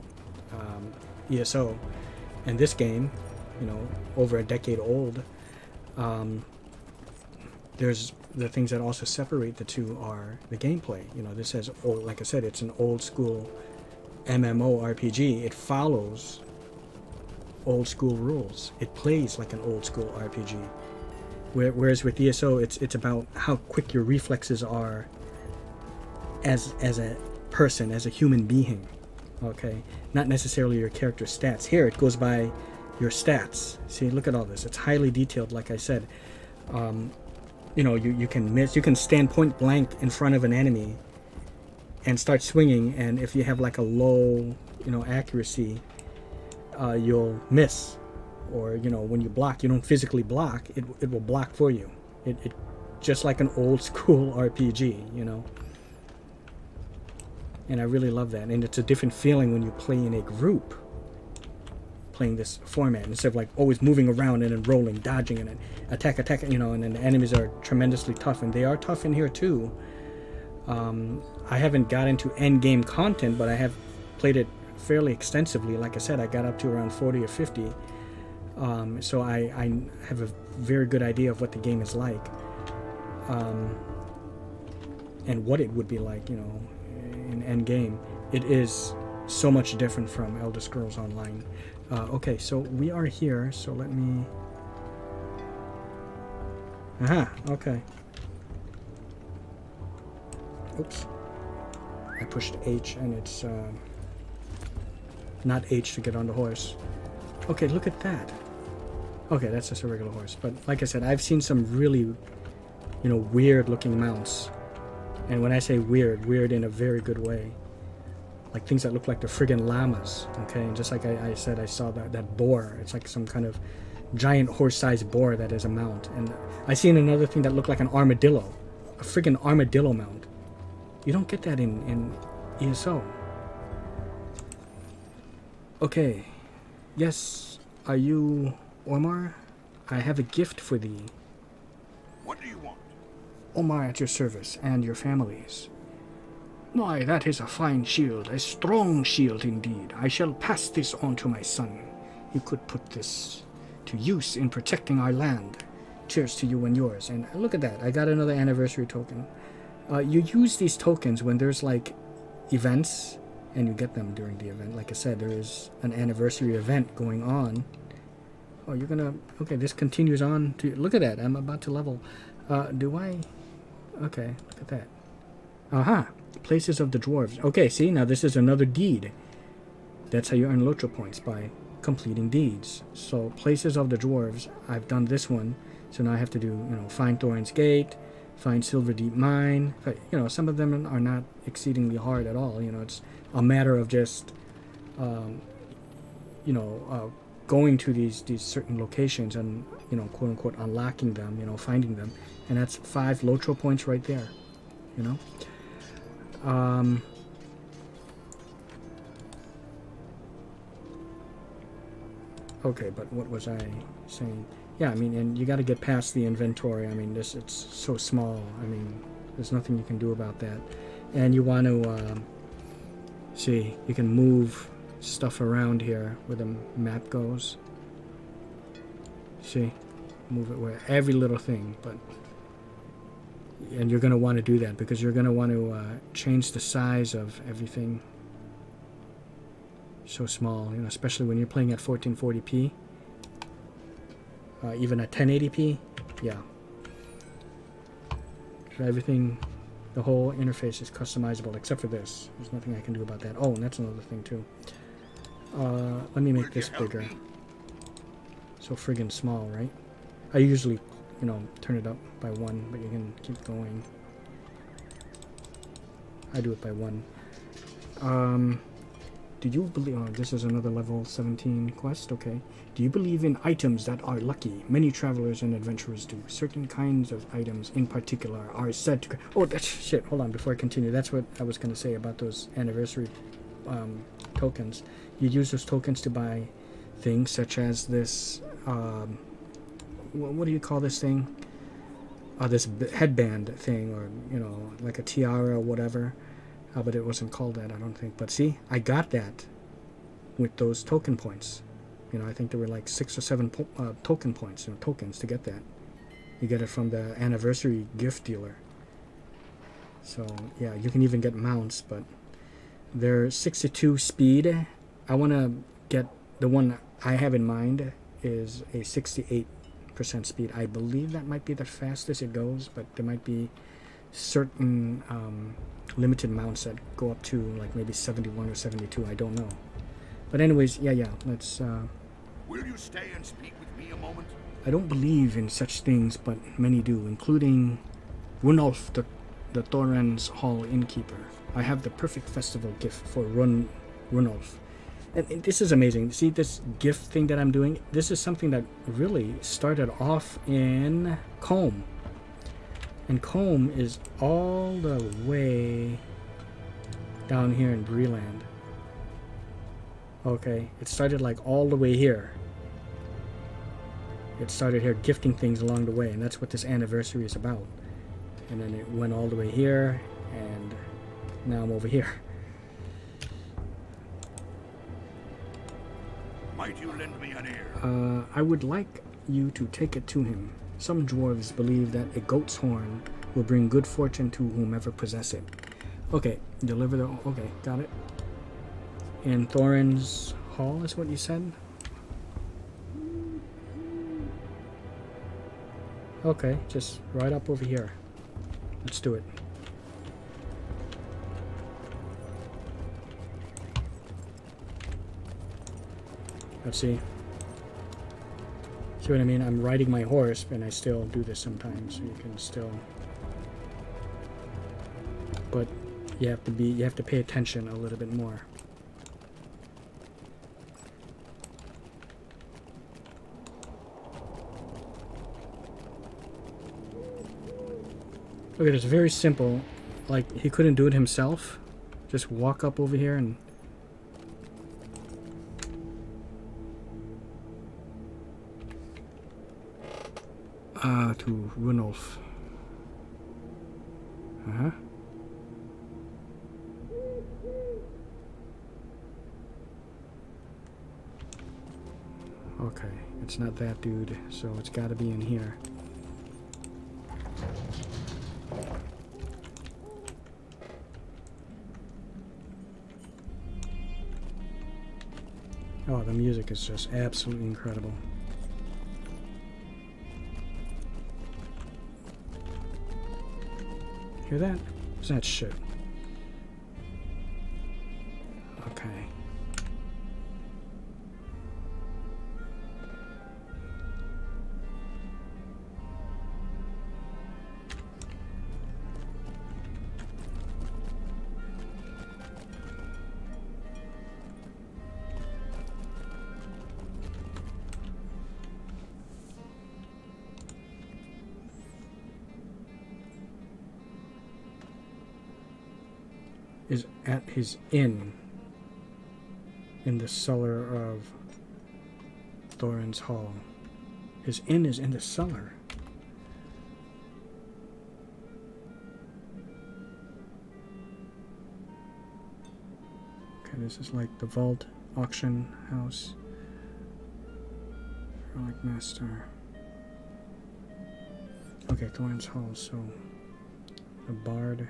ESO, And this game, you know, over a decade old, there's the things that also separate the two are the gameplay. You know, this has old, like I said, it's an old school MMORPG. It follows old school rules. It plays like an old school RPG. Whereas with ESO, it's about how quick your reflexes are as a person, as a human being. Okay, not necessarily your character stats. Here it goes by your stats. See, look at all this. It's highly detailed, like I said. You know, you can miss. You can stand point blank in front of an enemy and start swinging, and if you have like a low, you know, accuracy, you'll miss. Or, you know, when you block, you don't physically block. It will block for you. It just like an old school RPG, you know. And I really love that. And it's a different feeling when you play in a group, playing this format, instead of like always moving around and then rolling, dodging, and then attack, you know. And then the enemies are tremendously tough, and they are tough in here too. I haven't got into end game content, but I have played it fairly extensively. Like I said, I got up to around 40 or 50. So I have a very good idea of what the game is like, and what it would be like, you know, in end game. It is so much different from Elder Scrolls Online. Okay, so we are here, so let me... Aha, okay. Oops. I pushed H and it's not H to get on the horse. Okay, look at that. Okay, that's just a regular horse. But like I said, I've seen some really, you know, weird looking mounts. And when I say weird, weird in a very good way. Like things that look like the friggin' llamas. Okay, and just like I said, I saw that boar. It's like some kind of giant horse-sized boar that is a mount. And I seen another thing that looked like an armadillo. A friggin' armadillo mount. You don't get that in ESO. Okay. Yes, are you Omar? I have a gift for thee. What do you want? Omar at your service, and your families. Why, that is a fine shield, a strong shield indeed. I shall pass this on to my son. He could put this to use in protecting our land. Cheers to you and yours. And look at that, I got another anniversary token. You use these tokens when there's like events, and you get them during the event. Like I said, there is an anniversary event going on. Oh, you're gonna... Okay, this continues on to... Look at that, I'm about to level. Do I... Okay, look at that. Aha! Places of the Dwarves. Okay, see, now this is another deed. That's how you earn LoTR points, by completing deeds. So, Places of the Dwarves, I've done this one. So now I have to do, you know, find Thorin's Gate, find Silver Deep Mine. But, you know, some of them are not exceedingly hard at all. You know, it's a matter of just, you know, going to these certain locations and, you know, quote unquote unlocking them, you know, finding them. And that's 5 LoTR points right there, you know. Okay, but what was I saying? Yeah, I mean, and you got to get past the inventory. I mean, it's so small. I mean, there's nothing you can do about that. And you want to see, you can move stuff around here where the map goes. See, move it where every little thing, but and you're going to want to do that because you're going to want to change the size of everything. So small, you know, especially when you're playing at 1440p, even at 1080p. Yeah, so everything, the whole interface is customizable except for this. There's nothing I can do about that. Oh, and that's another thing too. Let me make this bigger. So friggin' small, right? I usually, you know, turn it up by 1, but you can keep going. I do it by 1. Do you believe... Oh, this is another level 17 quest, okay. Do you believe in items that are lucky? Many travelers and adventurers do. Certain kinds of items in particular are said to... Oh, that's... Shit, hold on, before I continue. That's what I was going to say about those anniversary tokens. You use those tokens to buy things such as this... what do you call this thing? This headband thing, or, you know, like a tiara or whatever. But it wasn't called that, I don't think. But see, I got that with those token points. You know, I think there were like 6 or 7 token points, you know, tokens to get that. You get it from the anniversary gift dealer. So yeah, you can even get mounts, but they're 62 speed. I want to get the one I have in mind is a 68% speed. I believe that might be the fastest it goes, but there might be certain limited mounts that go up to like maybe 71 or 72. I don't know. But anyways, yeah, let's... Will you stay and speak with me a moment? I don't believe in such things, but many do, including Runolf, the Thorin's Hall innkeeper. I have the perfect festival gift for Runolf. And this is amazing. See this gift thing that I'm doing? This is something that really started off in Combe. And Combe is all the way down here in Breland. Okay, it started like all the way here. It started here gifting things along the way, and that's what this anniversary is about. And then it went all the way here, and now I'm over here. Might you lend me an ear? I would like you to take it to him. Some dwarves believe that a goat's horn will bring good fortune to whomever possess it. Okay, deliver the... Okay, got it. In Thorin's Hall is what you said? Okay, just right up over here. Let's do it. Let's see. See what I mean? I'm riding my horse, and I still do this sometimes, so you can still... But you have to pay attention a little bit more. Look at it, it's very simple. Like, he couldn't do it himself. Just walk up over here and... to Runolf. Okay, it's not that dude, so it's gotta be in here. Oh, the music is just absolutely incredible. Hear that? What's that shit? Okay. Is at his inn in the cellar of Thorin's Hall. His inn is in the cellar. Okay, this is like the vault auction house. Relic master. Okay, Thorin's Hall, so a bard.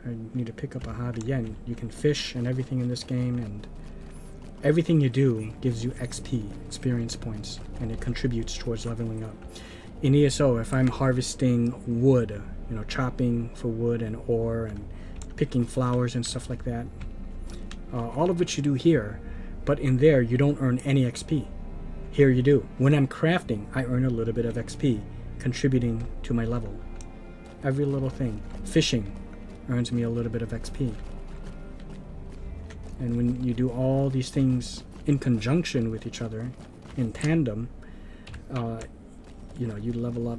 I need to pick up a hobby. Yeah, you can fish and everything in this game, and everything you do gives you XP, experience points, and it contributes towards leveling up. In ESO, if I'm harvesting wood, you know, chopping for wood and ore and picking flowers and stuff like that, all of which you do here, but in there you don't earn any XP. Here you do. When I'm crafting, I earn a little bit of XP, contributing to my level. Every little thing. Fishing earns me a little bit of XP. And when you do all these things in conjunction with each other, in tandem, you know, you level up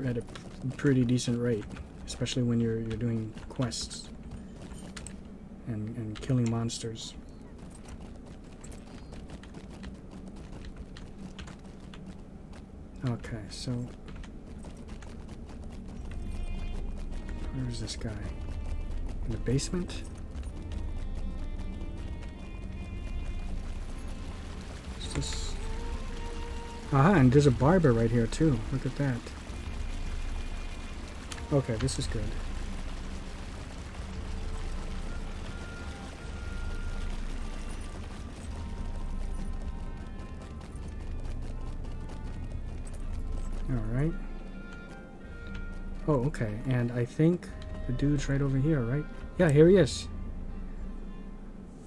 at a pretty decent rate, especially when you're doing quests and killing monsters. Okay, so where's this guy? In the basement? this? Aha, and there's a barber right here too. Look at that. Okay, this is good. Alright. Oh, okay. And I think the dude's right over here, right? Yeah, here he is.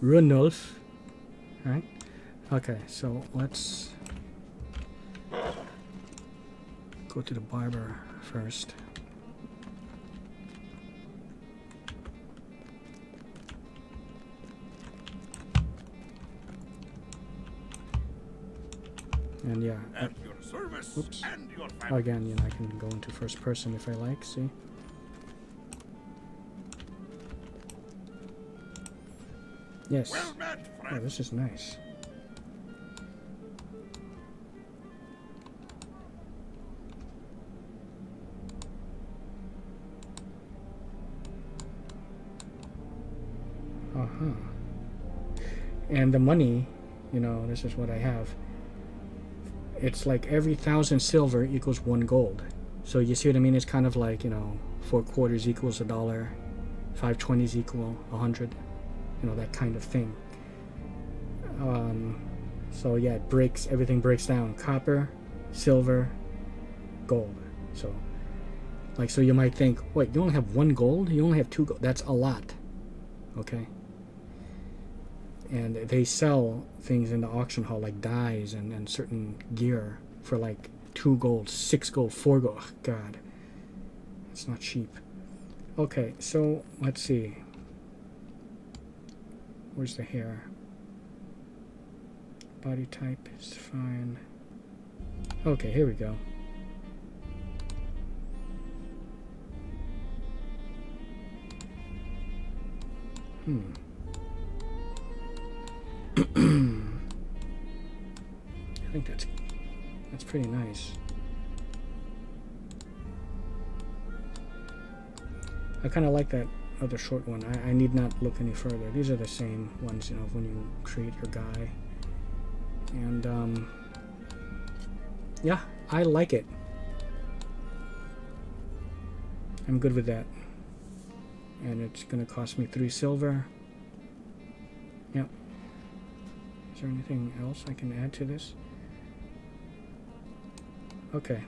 Runolf. Alright. Okay, so let's go to the barber first. And yeah. At your service Oops. and your family. Again, you know, I can go into first person if I like, see? Yes. Well met, Oh, friend. this is nice. Uh-huh. And the money, you know, this is what I have. It's like every 1,000 silver equals 1 gold. So you see what I mean? It's kind of like, you know, 4 quarters equals $1, 5 20s equal 100. You know, that kind of thing. So yeah, it breaks, everything breaks down. Copper, silver, gold. So, like, so you might think, wait, you only have 1 gold? You only have 2 gold. That's a lot. Okay? And they sell things in the auction hall, like dyes and certain gear for like 2 gold, 6 gold, 4 gold. Oh, God. It's not cheap. Okay, so let's see. Where's the hair? Body type is fine. Okay, here we go. I think that's pretty nice. I kind of like that other short one. I need not look any further. These are the same ones, you know, when you create your guy. And yeah, I like it. I'm good with that. And it's gonna cost me 3 silver. Yep. Is there anything else I can add to this? Okay.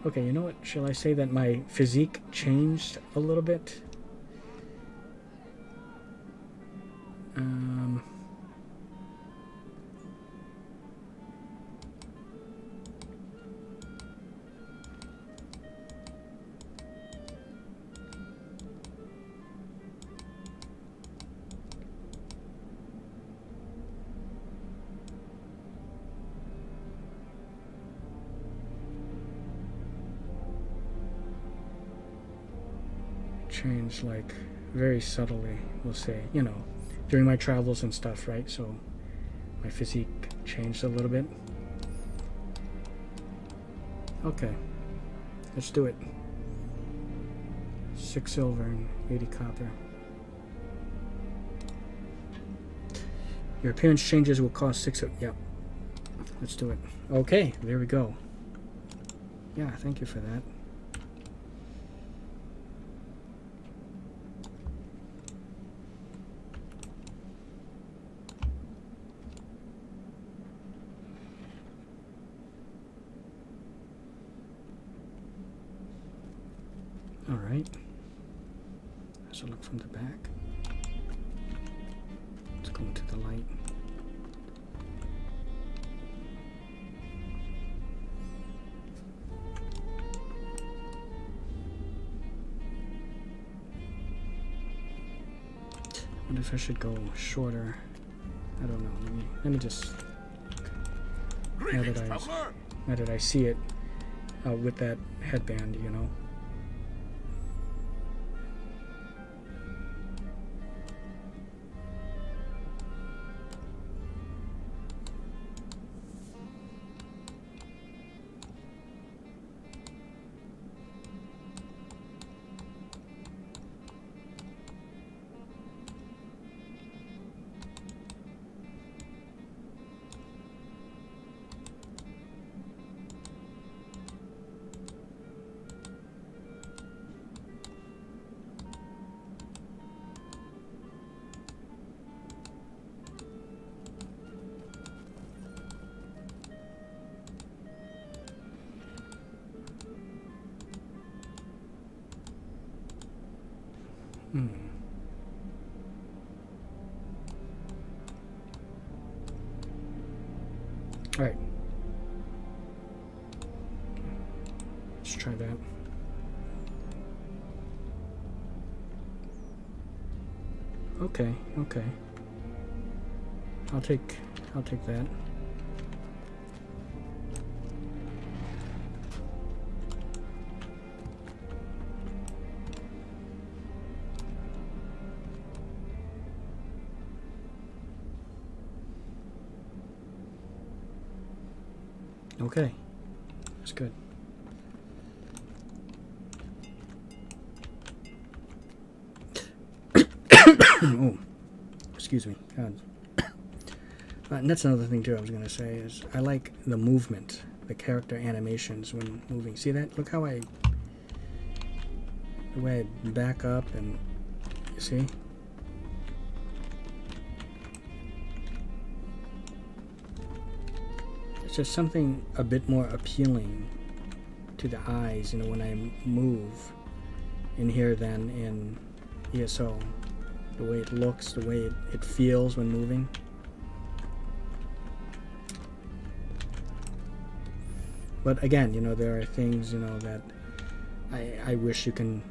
Okay, you know what? Shall I say that my physique changed a little bit? Change, like, very subtly, we'll say, you know, during my travels and stuff, right? So my physique changed a little bit. Okay, let's do it. 6 silver and 80 copper. Your appearance changes will cost 6. Yep, let's do it. Okay, there we go. Yeah, thank you for that. Alright, let's look from the back. Let's go into the light. I wonder if I should go shorter. I don't know. Let me just. Greetings, traveler. Now that I see it with that headband, you know. Alright. Let's try that. Okay, okay. I'll take that. Okay, that's good. Oh, excuse me. God. And that's another thing too I was going to say is I like the movement, the character animations when moving. See that? Look how the way I back up and, you see? It's just something a bit more appealing to the eyes, you know, when I move in here than in ESO. The way it looks, the way it feels when moving. But again, you know, there are things, you know, that I wish you can,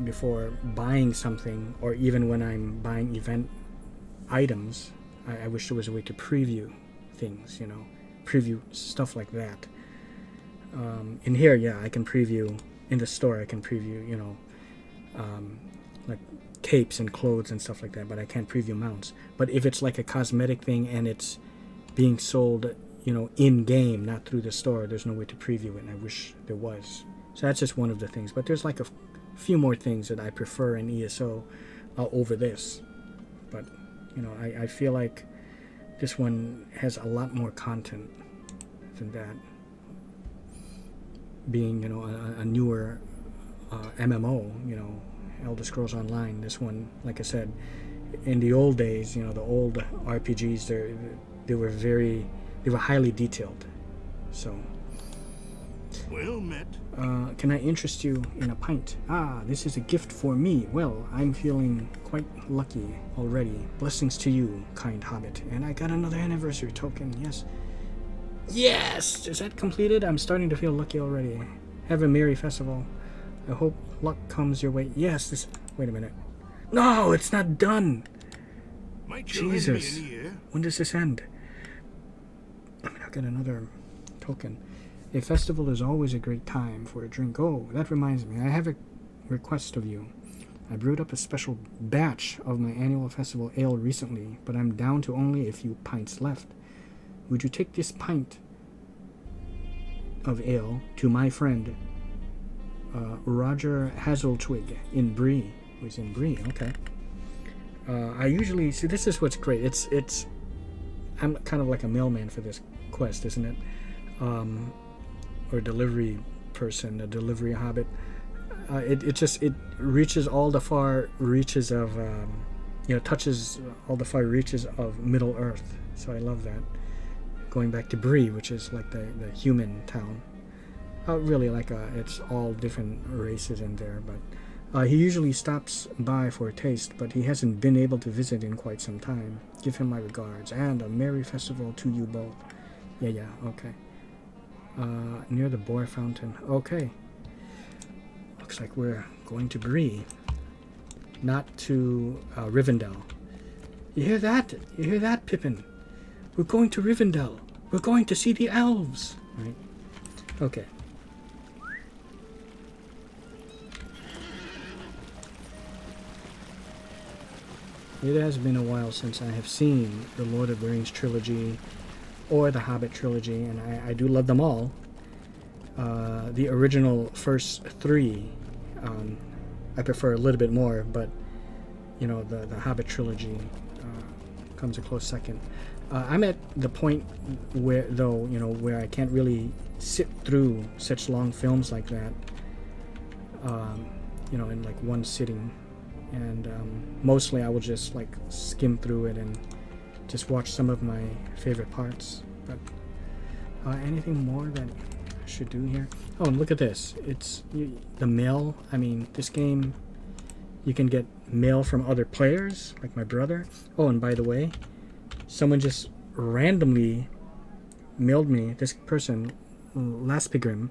before buying something, or even when I'm buying event items, I wish there was a way to preview things, you know, preview stuff like that. In here, yeah, I can preview, in the store I can preview, you know, like capes and clothes and stuff like that, but I can't preview mounts. But if it's like a cosmetic thing and it's being sold, you know, in-game, not through the store, there's no way to preview it, and I wish there was. So that's just one of the things. But there's like a few more things that I prefer in ESO over this. But, you know, I feel like this one has a lot more content than that. Being, you know, a newer MMO, you know, Elder Scrolls Online, this one, like I said, in the old days, you know, the old RPGs, they were highly detailed. So, Well met. can I interest you in a pint? Ah, this is a gift for me. Well, I'm feeling quite lucky already. Blessings to you, kind Hobbit. And I got another anniversary token. Yes. Yes! Is that completed? I'm starting to feel lucky already. Have a merry festival. I hope luck comes your way. Yes, this... Wait a minute. No, it's not done! Might you lend me Jesus. an ear? When does this end? I mean, I'll get another token. A festival is always a great time for a drink. Oh, that reminds me. I have a request of you. I brewed up a special batch of my annual festival ale recently, but I'm down to only a few pints left. Would you take this pint of ale to my friend Roger Hazeltwig in Bree? Who's in Bree? Okay. I usually see. This is what's great. It's. I'm kind of like a mailman for this quest, isn't it? Or a delivery person, a delivery hobbit. It reaches all the far reaches of, you know, touches all the far reaches of Middle Earth. So I love that. Going back to Bree, which is like the human town. Really, like it's all different races in there, but he usually stops by for a taste, but he hasn't been able to visit in quite some time. Give him my regards, and a merry festival to you both. Yeah, okay. Near the Boar Fountain. Okay. Looks like we're going to Bree, not to Rivendell. You hear that? You hear that, Pippin? We're going to Rivendell. We're going to see the elves. Right? Okay. It has been a while since I have seen the Lord of the Rings trilogy or the Hobbit trilogy, and I do love them all. The original first three I prefer a little bit more, but you know, the Hobbit trilogy comes a close second. I'm at the point where, though, you know, where I can't really sit through such long films like that, you know, in like one sitting. And mostly I will just like skim through it and just watch some of my favorite parts. But anything more that I should do here? Oh, and look at this. It's the mail. I mean, this game You can get mail from other players, like my brother. Oh, and by the way, someone just randomly mailed me, this person, Last Pigrim,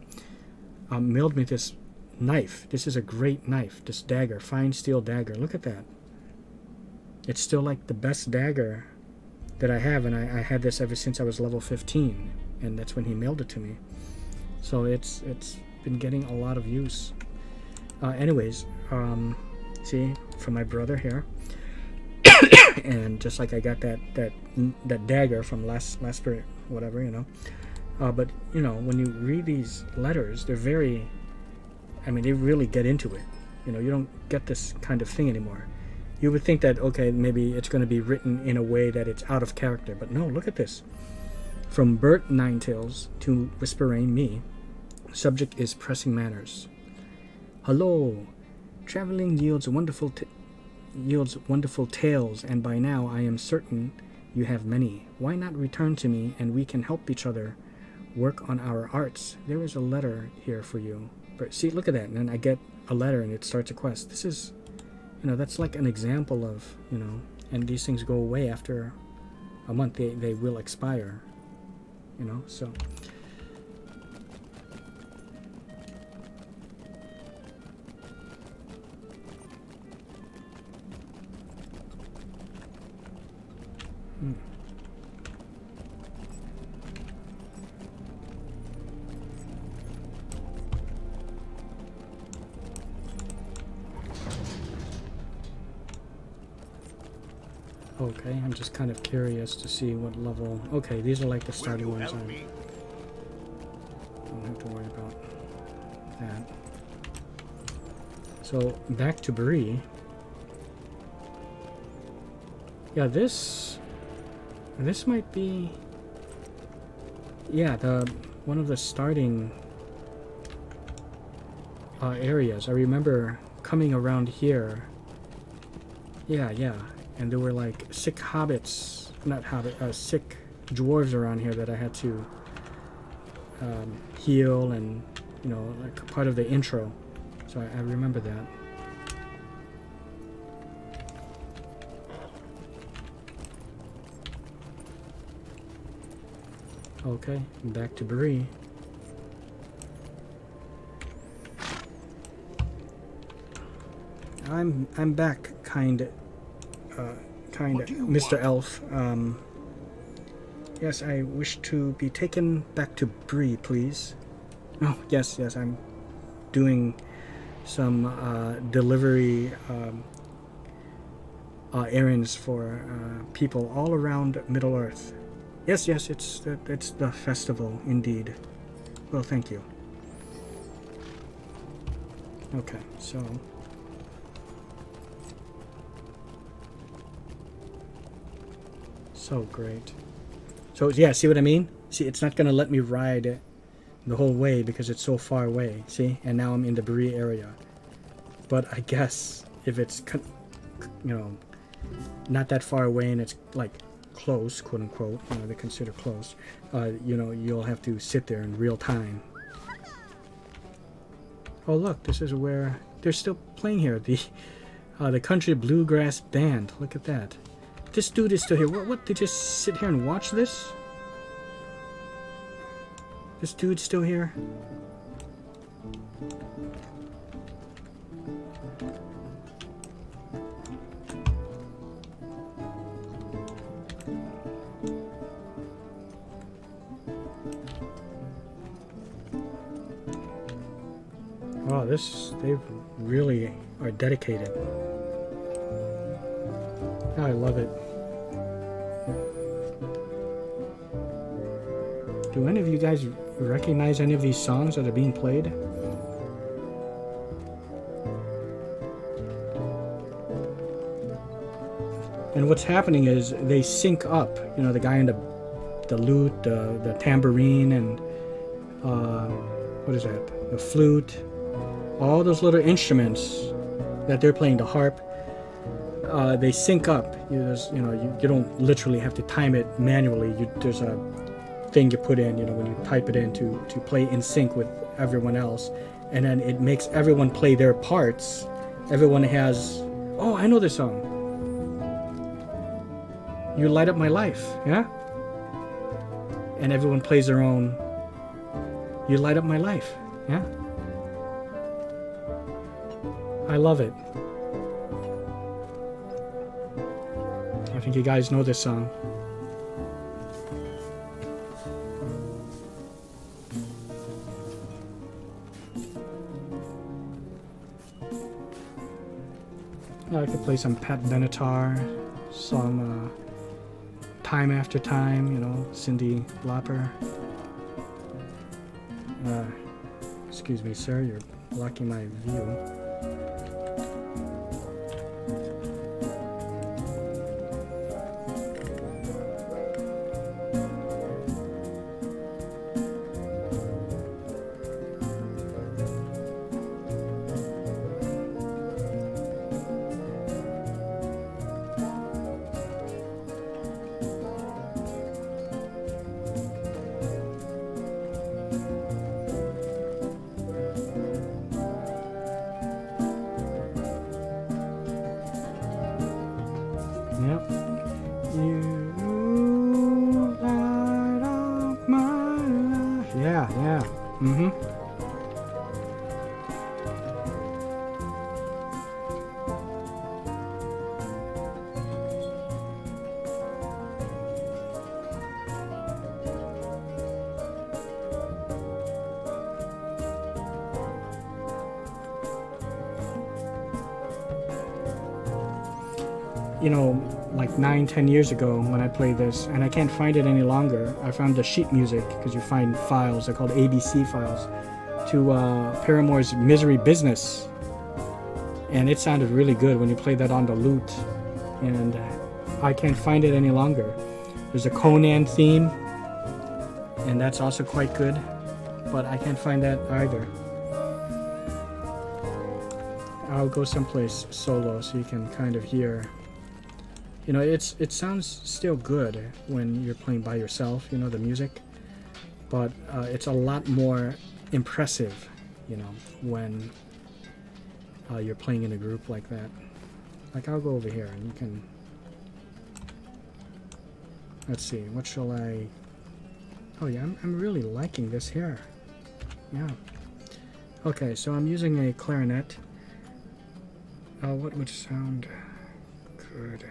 mailed me this knife. This is a great knife, this dagger, fine steel dagger. Look at that. It's still like the best dagger that I have, and I had this ever since I was level 15, and that's when he mailed it to me. So it's been getting a lot of use. Anyways, see, from my brother here, and just like I got that dagger from last spirit, whatever, you know. But you know, when you read these letters, they're very, I mean, they really get into it. You know, you don't get this kind of thing anymore. You would think that, okay, maybe it's going to be written in a way that it's out of character, but no, look at this. From Bert Ninetails to Whisperian me, subject is pressing manners. Hello, traveling yields wonderful tales, and by now I am certain you have many. Why not return to me, and we can help each other work on our arts? There is a letter here for you. But see, look at that, and then I get a letter and it starts a quest. This is, you know, that's like an example of, you know, and these things go away after a month. They will expire, you know, so. Okay, I'm just kind of curious to see what level. Okay, these are like the starting ones. I don't have to worry about that. So back to Bree. Yeah, this might be, yeah, the one of the starting areas. I remember coming around here. Yeah. And there were like sick hobbits, sick dwarves around here that I had to heal, and, you know, like part of the intro. So I remember that. Okay, back to Bree. I'm back, kind of, Mr. Elf. Yes, I wish to be taken back to Bree, please. Oh, yes, I'm doing some delivery errands for people all around Middle Earth. Yes, it's the festival, indeed. Well, thank you. Okay, so... So great. So yeah, see what I mean? See, it's not gonna let me ride the whole way because it's so far away. See, and now I'm in the Bree area. But I guess if it's, you know, not that far away and it's like close, quote unquote, you know, they consider close. You know, you'll have to sit there in real time. Oh look, this is where they're still playing here. The country bluegrass band. Look at that. This dude is still here. What? They just sit here and watch this? This dude's still here? Wow, they really are dedicated. I love it. Do any of you guys recognize any of these songs that are being played? And what's happening is they sync up. You know, the guy in the lute, the tambourine, and what is that? The flute. All those little instruments that they're playing, the harp. They sync up. You don't literally have to time it manually. There's a thing you put in, you know, when you type it in to play in sync with everyone else, and then it makes everyone play their parts. Everyone has Oh, I know this song. You light up my life, yeah? And everyone plays their own. You light up my life, yeah? I love it. I think you guys know this song. I could play some Pat Benatar, some Time After Time, you know, Cyndi Lauper. Excuse me, sir, you're blocking my view. Yep. You light up my life. Yeah. Mm-hmm. You know, like 9-10 years ago when I played this, and I can't find it any longer. I found the sheet music, because you find files, they're called ABC files, to Paramore's Misery Business. And it sounded really good when you played that on the lute. And I can't find it any longer. There's a Conan theme, and that's also quite good, but I can't find that either. I'll go someplace solo so you can kind of hear. You know, it sounds still good when you're playing by yourself, you know, the music, but it's a lot more impressive, you know, when you're playing in a group like that. Like, I'll go over here and you can, let's see, what shall I, oh yeah, I'm really liking this here, yeah. Okay, so I'm using a clarinet. What would sound good?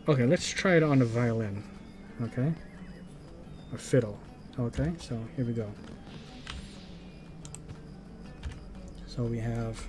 Okay, let's try it on the violin, okay? Or fiddle, okay? So here we go. So we have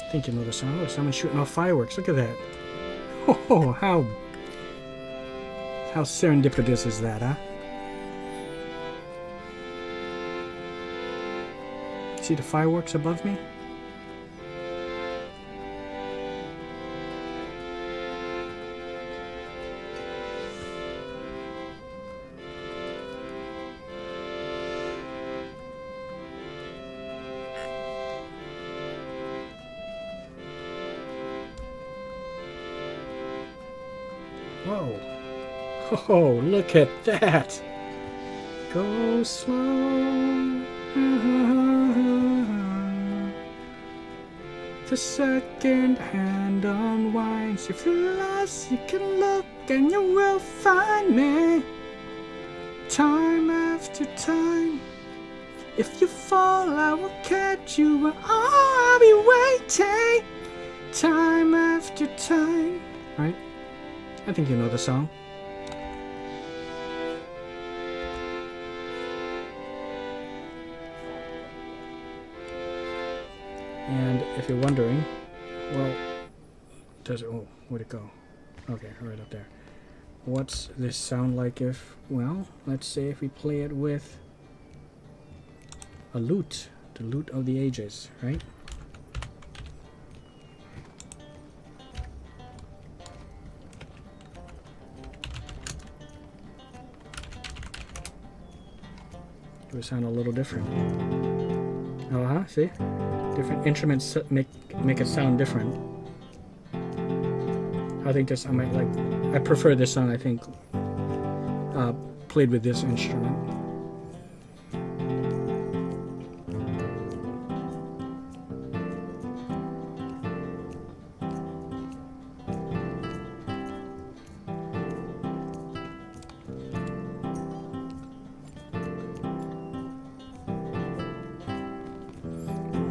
I think you know the sound. Oh, someone's shooting off fireworks. Look at that. Oh, how serendipitous is that, huh? See the fireworks above me? Whoa. Oh, look at that. Go slow. The second hand unwinds. If you're lost, you can look and you will find me. Time after time. If you fall, I will catch you and I'll be waiting. Time after time. Right? I think you know the song. And if you're wondering, well, does it, oh, where'd it go? Okay, right up there. What's this sound like if, well, let's say if we play it with a lute, the lute of the ages, right? It would sound a little different. See? Different instruments make it sound different. I think this, I prefer this song, I think, played with this instrument.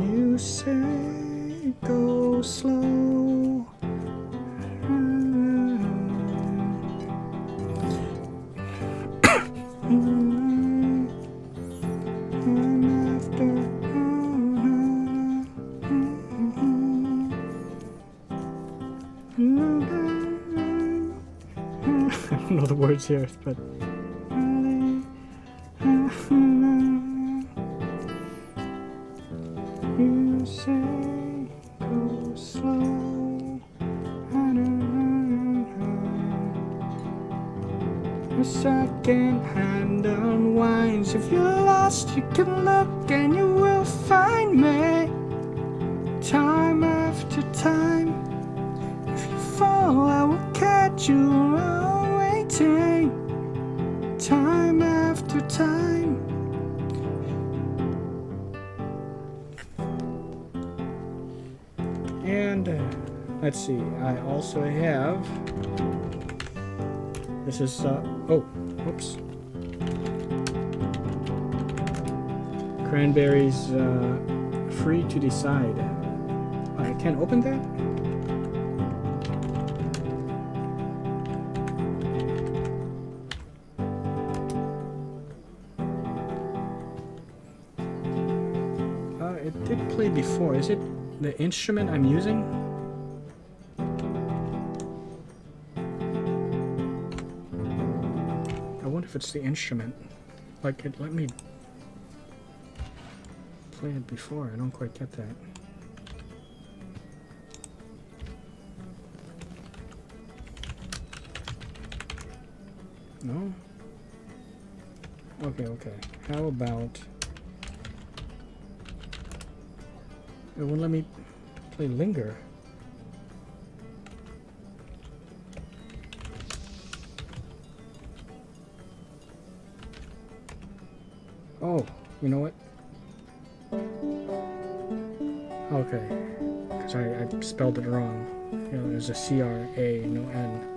You say go slow. I don't know the words here, but you say go slow. A second hand unwinds. If you're lost, you can look and you will find me. Time after time. If you fall, I will catch you waiting. Time after time. And let's see, I also have, this is, oh, whoops. Cranberries, Free to Decide. I can't open that? It did play before. Is it the instrument I'm using? I wonder if it's the instrument. Like, it let me play it before. I don't quite get that. No? Okay. How about... It won't let me play Linger. Oh, you know what? Okay, because I spelled it wrong. You know, there's a C-R-A, no N.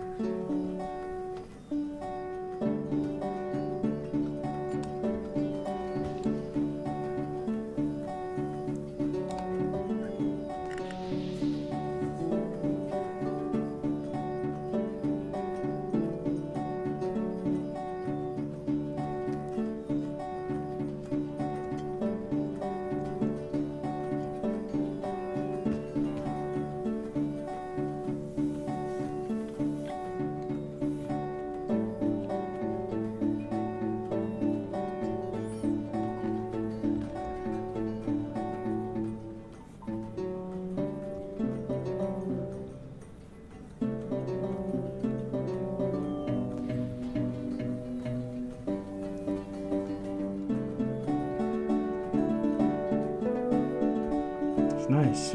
Nice.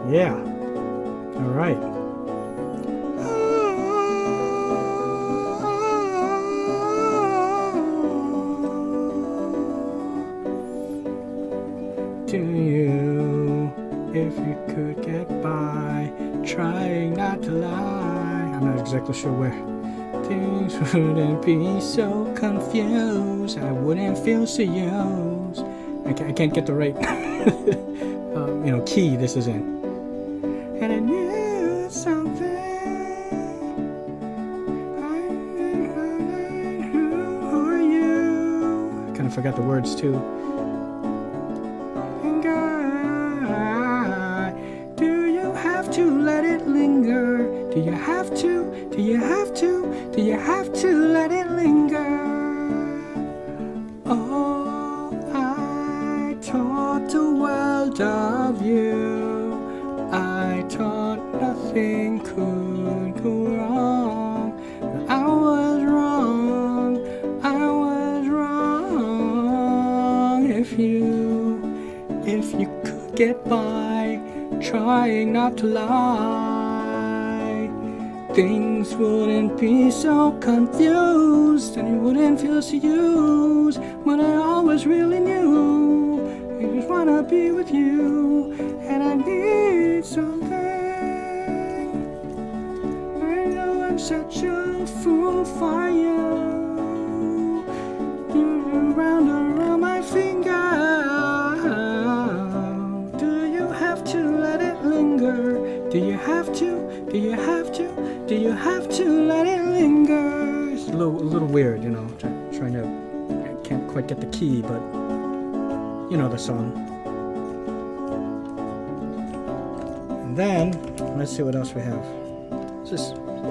Yeah. All right. To you, if you could get by, trying not to lie. I'm not exactly sure where. Things wouldn't be so confused. I wouldn't feel so used. I can't get the right, key this is in. And I knew something. Who are you? I kind of forgot the words too. And God, do you have to let it linger? Do you have to? Do you have to? Do you have to let it linger? Oh. you. I thought nothing could go wrong. But I was wrong. I was wrong. If you could get by, trying not to lie, things wouldn't be so confused, and you wouldn't feel so used. When I always really knew I just wanna be with you, and I need something. I know I'm such a fool for you. You're around my finger. Do you have to let it linger? Do you have to? Do you have to? Do you have to let it linger? It's a little weird, you know, trying to, I can't quite get the key, but you know the song. And then, let's see what else we have.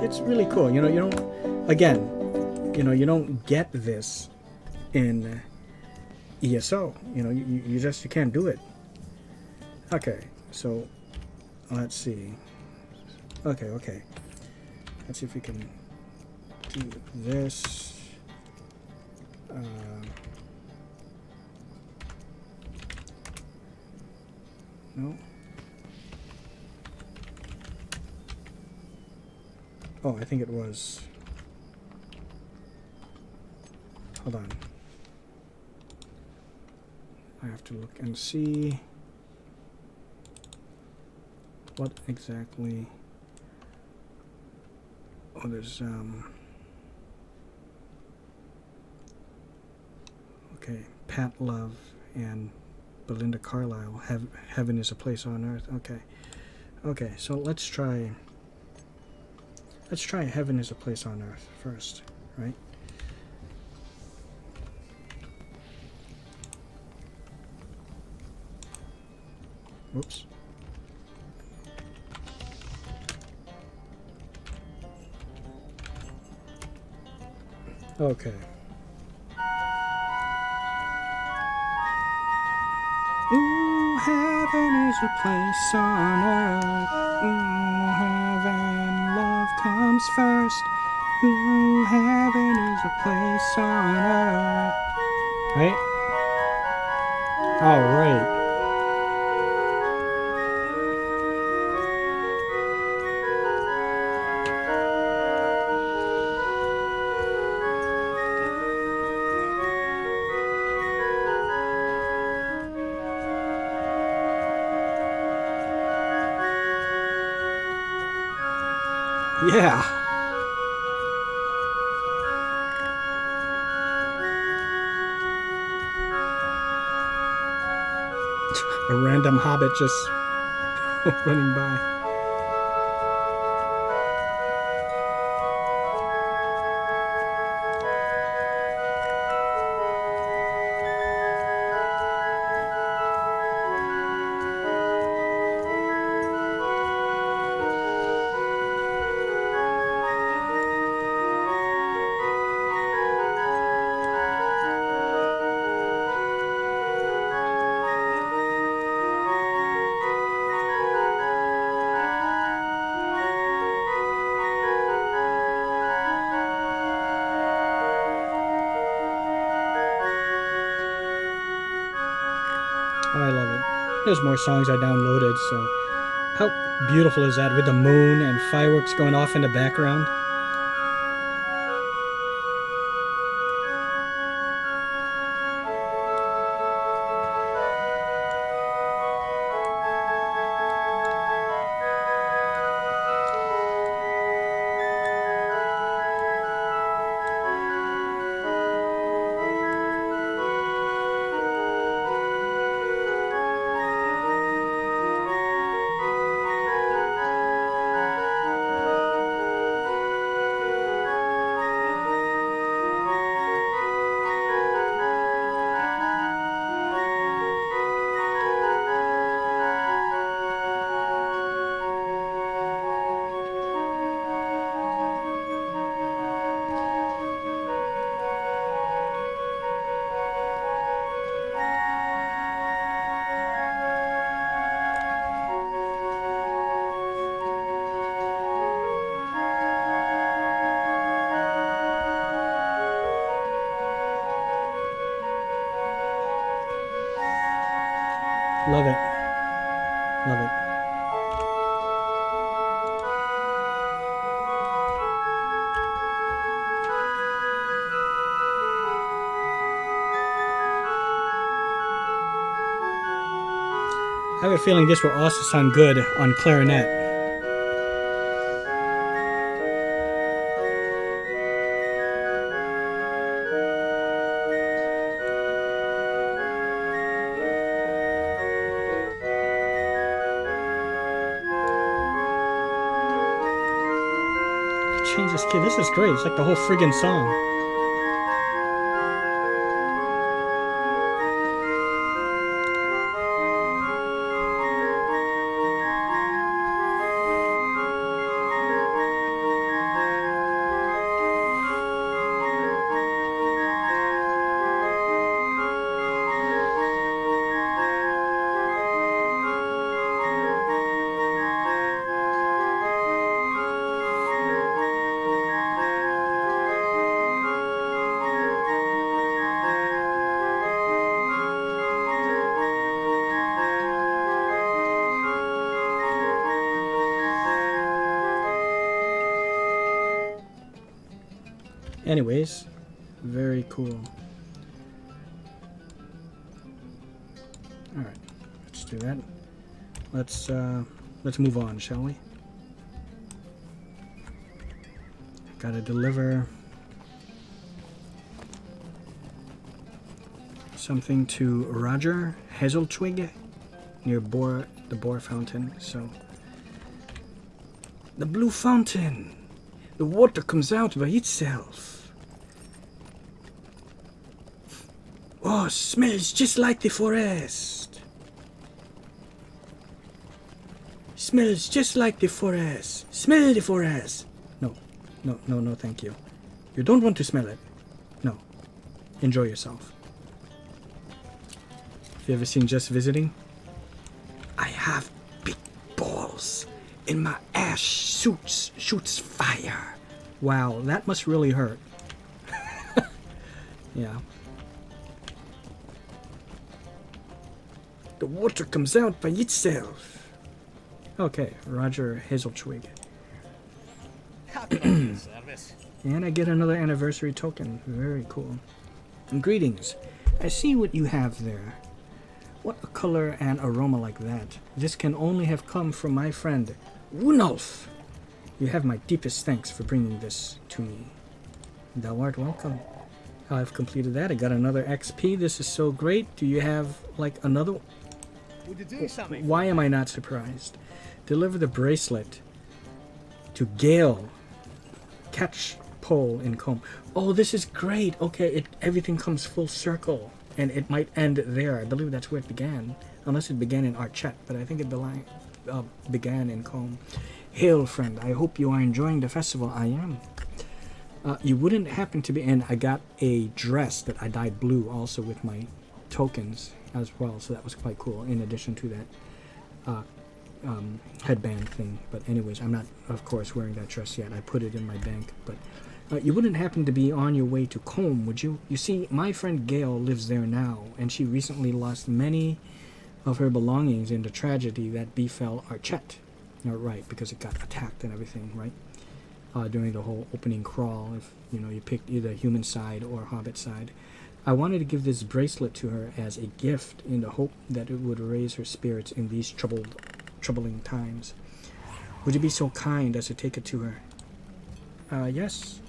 It's really cool, you know, you don't, again, you know, you don't get this in ESO, you know, you can't do it. Okay, so, let's see. Okay. Let's see if we can do this. No. Oh, I think it was. Hold on. I have to look and see what exactly. Oh, there's okay, Pat Love and Belinda Carlisle. Heaven is a Place on Earth. Okay, so let's try Heaven is a Place on Earth first, right? Whoops. Okay. Ooh, heaven is a place on earth. Ooh, heaven, love comes first. Ooh, heaven is a place on earth. Right? All right. Yeah. A random hobbit just running by. I love it. There's more songs I downloaded, so how beautiful is that with the moon and fireworks going off in the background? Love it. Love it. I have a feeling this will also sound good on clarinet. Change this key. This is great. It's like the whole friggin' song. Anyways, very cool. All right, let's do that. Let's move on, shall we? Gotta deliver something to Roger Hazeltwig near the Boar Fountain. So, the Blue Fountain. The water comes out by itself. Oh, smells just like the forest. Smells just like the forest. Smell the forest. No, thank you. You don't want to smell it. No. Enjoy yourself. Have you ever seen Just Visiting? I have big balls, and my ass shoots fire. Wow, that must really hurt. Yeah. The water comes out by itself. Okay, Roger Hazeltwig. And I get another anniversary token. Very cool. And greetings. I see what you have there. What a color and aroma like that. This can only have come from my friend, Runolf. You have my deepest thanks for bringing this to me. Thou art welcome. I've completed that. I got another XP. This is so great. Do you have, like, another... Would you do something? Why am I not surprised? Deliver the bracelet to Gale. Catch pole in comb. Oh, this is great. Okay, everything comes full circle. And it might end there. I believe that's where it began. Unless it began in our chat. But I think it began in comb. Hail, friend. I hope you are enjoying the festival. I am. You wouldn't happen to be... And I got a dress that I dyed blue also with my tokens as well. So that was quite cool. In addition to that headband thing. But anyways, I'm not, of course, wearing that dress yet. I put it in my bank. But you wouldn't happen to be on your way to Combe, would you? You see, my friend Gail lives there now. And she recently lost many of her belongings in the tragedy that befell Archet. Right, because it got attacked and everything, right? During the whole opening crawl, if you picked either human side or Hobbit side. I wanted to give this bracelet to her as a gift in the hope that it would raise her spirits in these troubling times. Would you be so kind as to take it to her? Yes.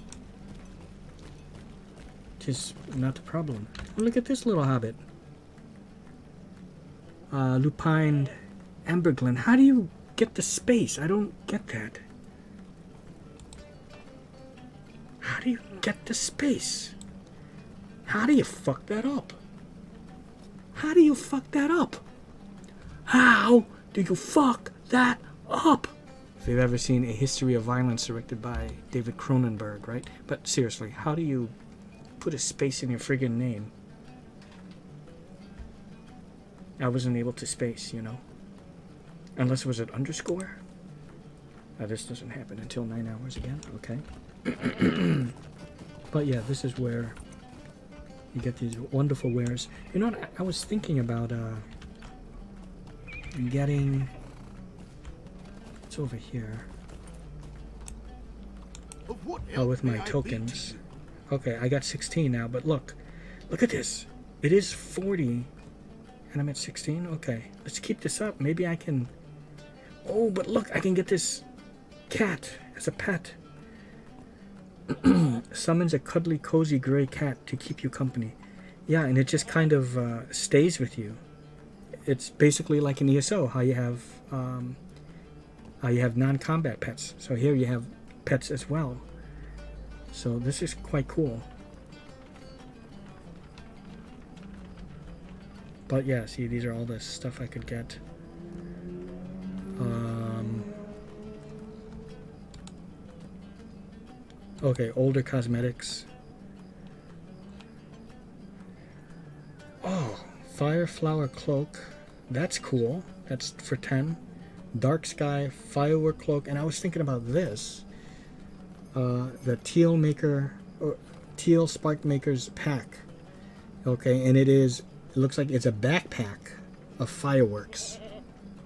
'Tis not a problem. Oh, look at this little hobbit. Lupine Amberglen. How do you get the space? I don't get that. How do you get the space? How do you fuck that up? How do you fuck that up? How do you fuck that up? If you've ever seen A History of Violence directed by David Cronenberg, right? But seriously, how do you put a space in your friggin' name? I wasn't able to space, Unless it was an underscore. This doesn't happen until 9 hours again, okay? But yeah, this is where you get these wonderful wares. You know what, I was thinking about getting... It's over here. Of what Oh, help with may my I be to tokens. you? Okay, I got 16 now, but look. Look at this. It is 40. And I'm at 16? Okay, let's keep this up. Maybe I can... Oh, but look, I can get this cat as a pet. Summons a cuddly, cozy gray cat to keep you company. Yeah, and it just kind of stays with you. It's basically like an ESO, how you have non-combat pets. So here you have pets as well. So this is quite cool. But yeah, see, these are all the stuff I could get. Okay, older cosmetics. Oh, fire flower cloak. That's cool. That's for 10. Dark sky firework cloak. And I was thinking about this. The teal maker, or teal spark maker's pack. Okay, and it looks like it's a backpack of fireworks.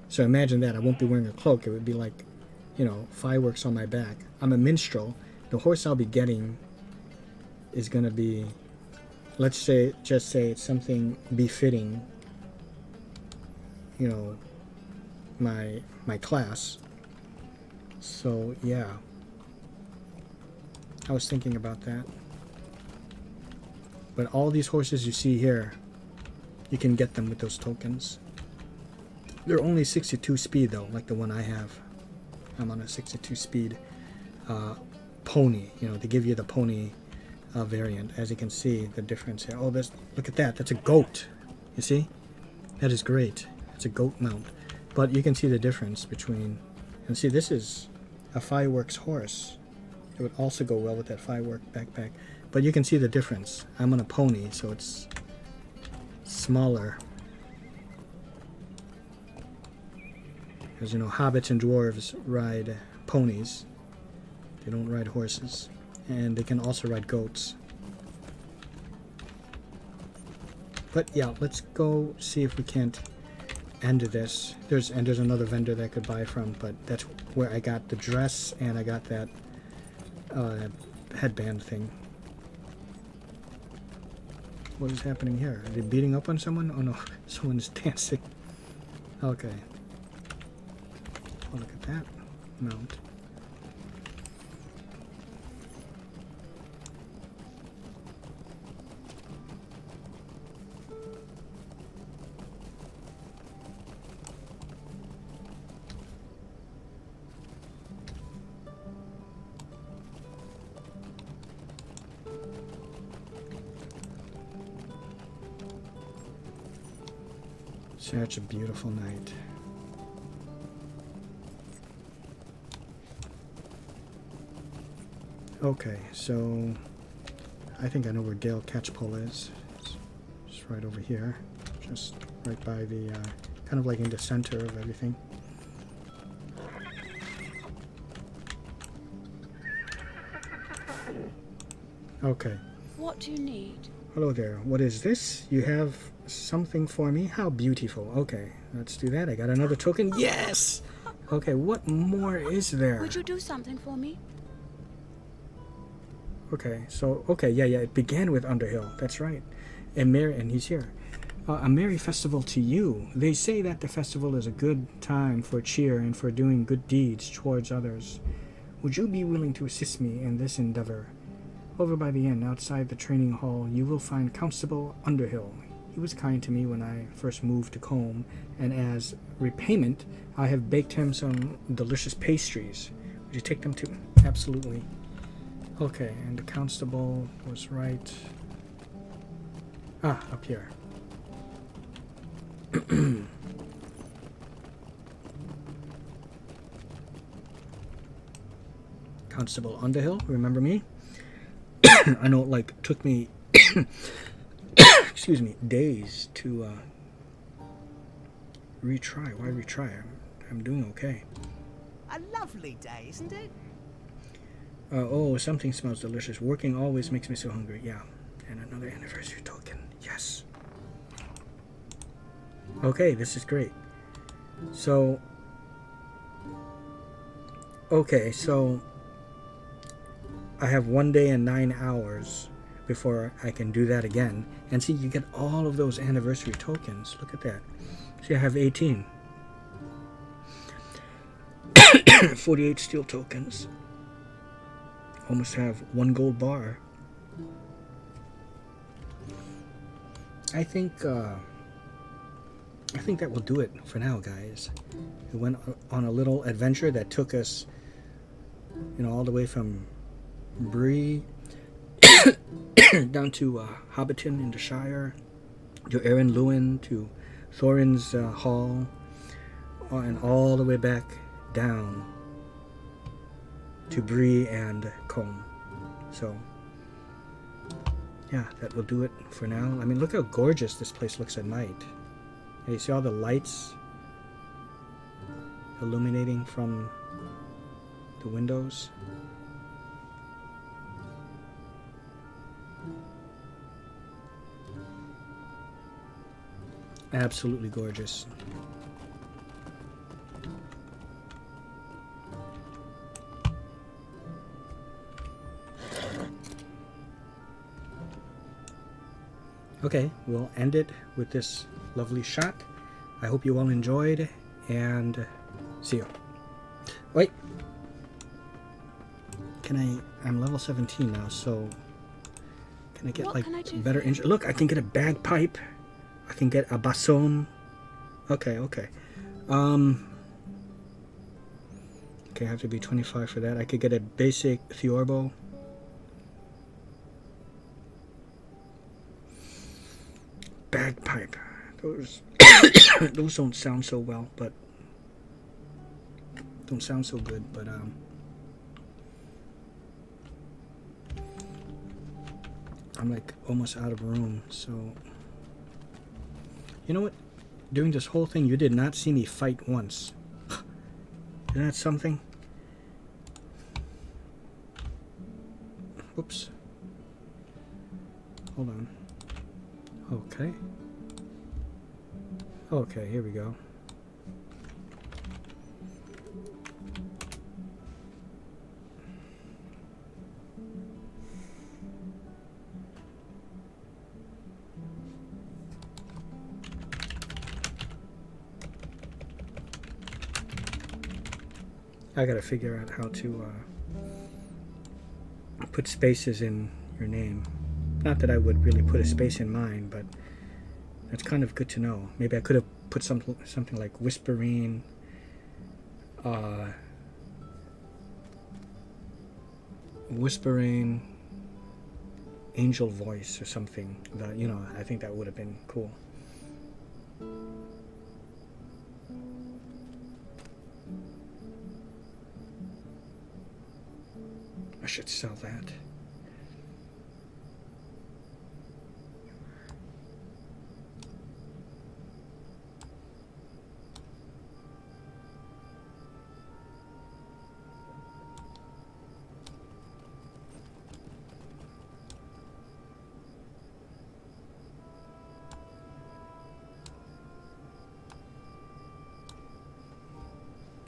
So imagine that. I won't be wearing a cloak. It would be like, you know, fireworks on my back. I'm a minstrel. The horse I'll be getting is going to be, let's say, just say it's something befitting, you know, my class. So yeah, I was thinking about that. But all these horses you see here, you can get them with those tokens. They're only 62 speed though, like the one I have. I'm on a 62 speed pony. You know, they give you the pony variant. As you can see, the difference here. Oh, look at that. That's a goat. You see? That is great. It's a goat mount. But you can see the difference between... And see, this is a fireworks horse. It would also go well with that firework backpack. But you can see the difference. I'm on a pony, so it's smaller. Because, you know, hobbits and dwarves ride ponies. They don't ride horses. And they can also ride goats. But yeah, let's go see if we can't end this. There's another vendor that I could buy from, but that's where I got the dress and I got that headband thing. What is happening here? Are they beating up on someone? Oh no, someone is dancing. Okay. Oh, look at that mount. Such a beautiful night. Okay, so I think I know where Gale Catchpole is. It's just right over here. Just right by the, kind of like in the center of everything. Okay. What do you need? Hello there. What is this? You have something for me? How beautiful. Okay, let's do that. I got another token. Yes! Okay, what more is there? Would you do something for me? Okay, so, okay, yeah, it began with Underhill. That's right. And he's here. A merry festival to you. They say that the festival is a good time for cheer and for doing good deeds towards others. Would you be willing to assist me in this endeavor? Over by the inn, outside the training hall, you will find Constable Underhill. He was kind to me when I first moved to Combe, and as repayment, I have baked him some delicious pastries. Would you take them too? Absolutely. Okay, and the constable was right... up here. Constable Underhill, remember me? I know it like took me excuse me, days to retry. Why retry? I'm doing okay. A lovely day, isn't it? Oh, something smells delicious. Working always makes me so hungry. Yeah. And another anniversary token. Yes. Okay, this is great. So, okay, so I have 1 day and 9 hours before I can do that again. And see, you get all of those anniversary tokens. Look at that. See, I have 18. 48 steel tokens. Almost have 1 gold bar. I think that will do it for now, guys. We went on a little adventure that took us, you know, all the way from Bree down to Hobbiton in the Shire, to Erin Lewin, to Thorin's Hall, and all the way back down to Bree and Combe. So, yeah, that will do it for now. I mean, look how gorgeous this place looks at night. And you see all the lights illuminating from the windows. Absolutely gorgeous. Okay, we'll end it with this lovely shot. I hope you all enjoyed, and see you. Wait. I'm level 17 now, so can I get What like can I do better for you? Look, I can get a bagpipe. I can get a basson. Okay. Okay, I have to be 25 for that. I could get a basic theorbo. Bagpipe. Those those don't sound so well, but don't sound so good, but I'm like almost out of room, so you know what? During this whole thing you did not see me fight once. Isn't that something? Oops. Hold on. Okay. Okay, here we go. I gotta figure out how to put spaces in your name. Not that I would really put a space in mine, but that's kind of good to know. Maybe I could have put something like Whisperian, Whisperian angel voice or something. That, you know, I think that would have been cool. I should sell that.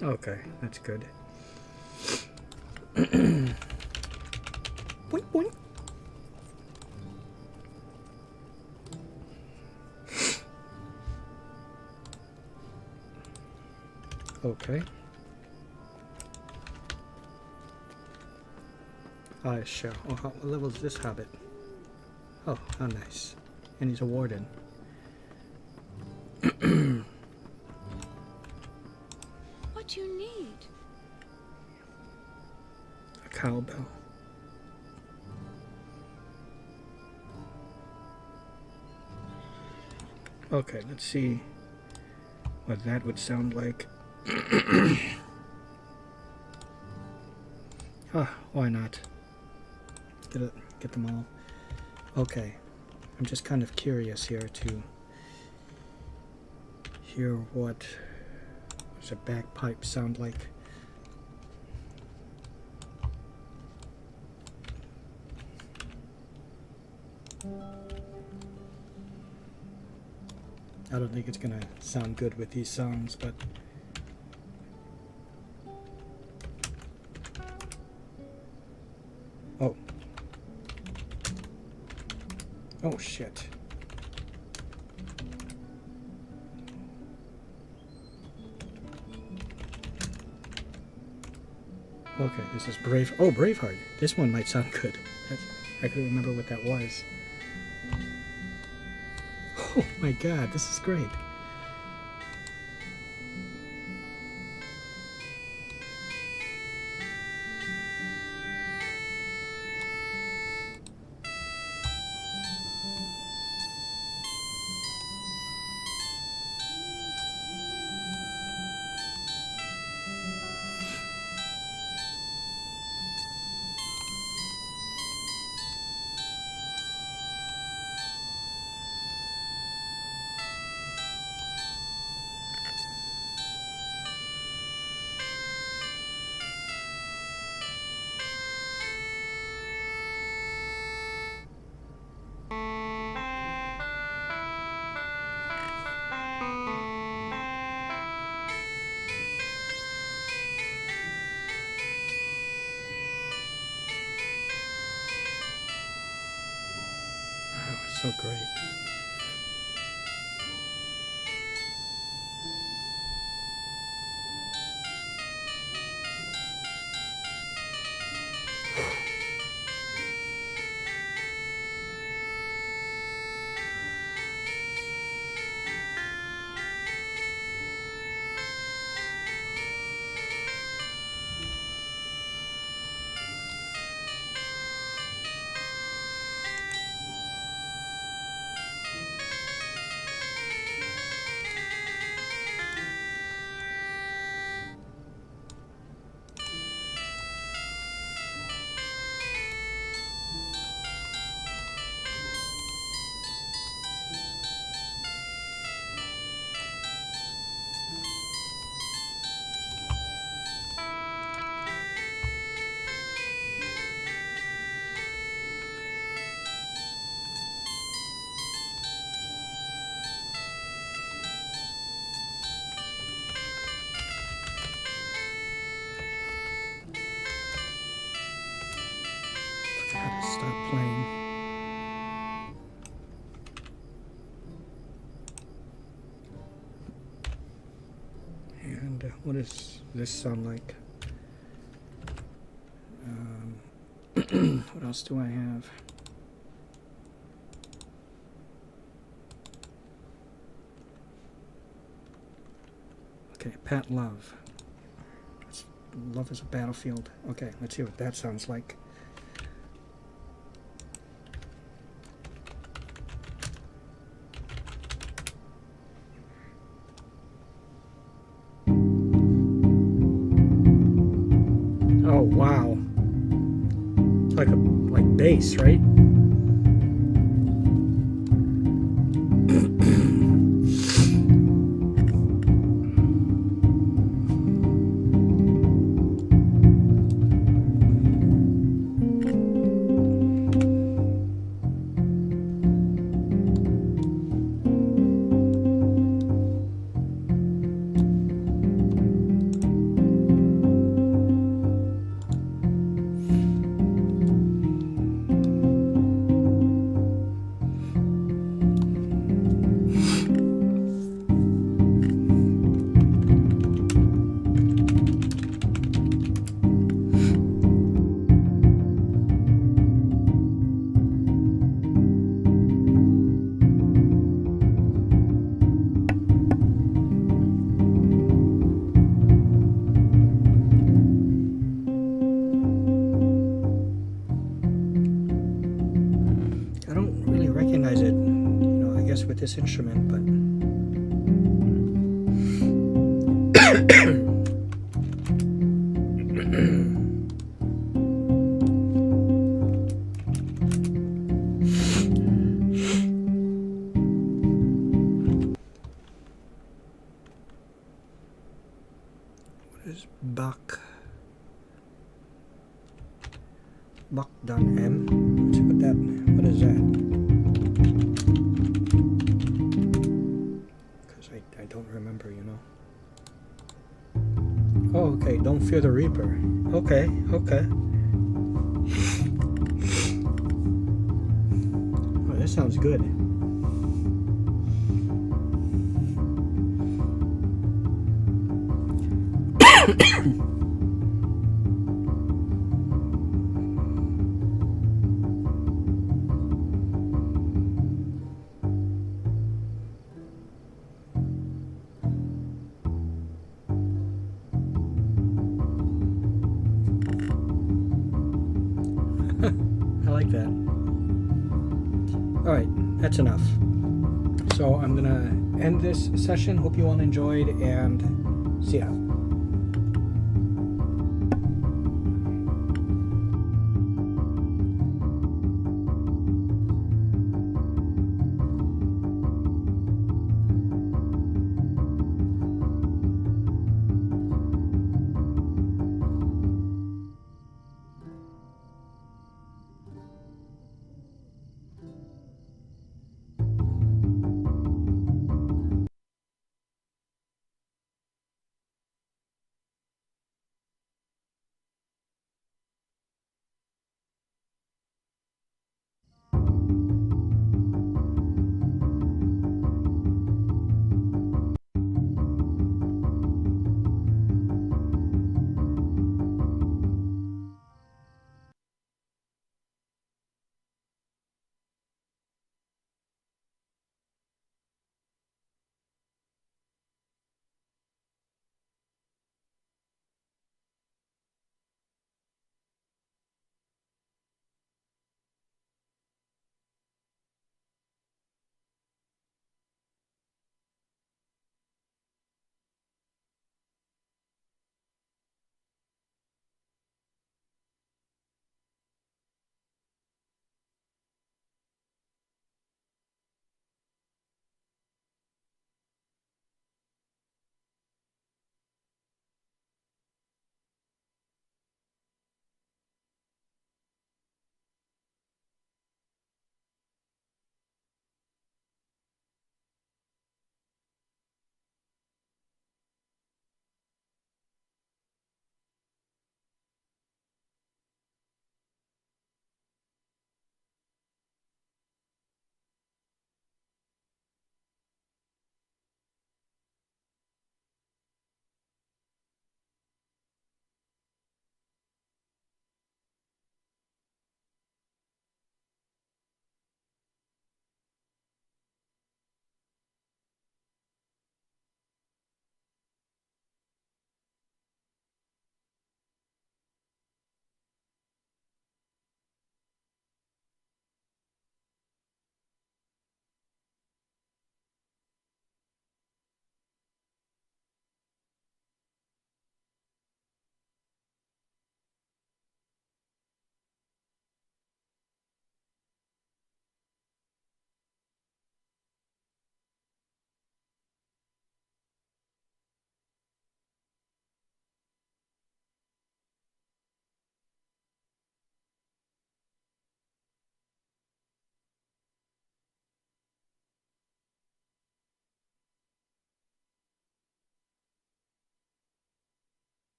Okay, that's good. Boink, boink. Okay. I shall. Oh, what level is this Hobbit? Oh, how nice. And he's a warden. What do you need? A cowbell. Okay, let's see what that would sound like. Why not? Get them all. Okay, I'm just kind of curious here to hear what does a bagpipe sound like. I don't think it's gonna sound good with these songs, but oh. Oh shit. Okay, this is Braveheart. This one might sound good. I couldn't remember what that was. Oh my god, this is great. So great. Forgot to stop playing. And what does this sound like? What else do I have? Okay, Pat Love. Love is a Battlefield. Okay, let's see what that sounds like. Oh wow. It's like bass, right? With this instrument, but what is Bach done M? Let's see what is that? Okay, don't fear the Reaper. Okay, okay. Oh, this sounds good. I like that. Alright, that's enough. So I'm gonna end this session. Hope you all enjoyed, and see ya.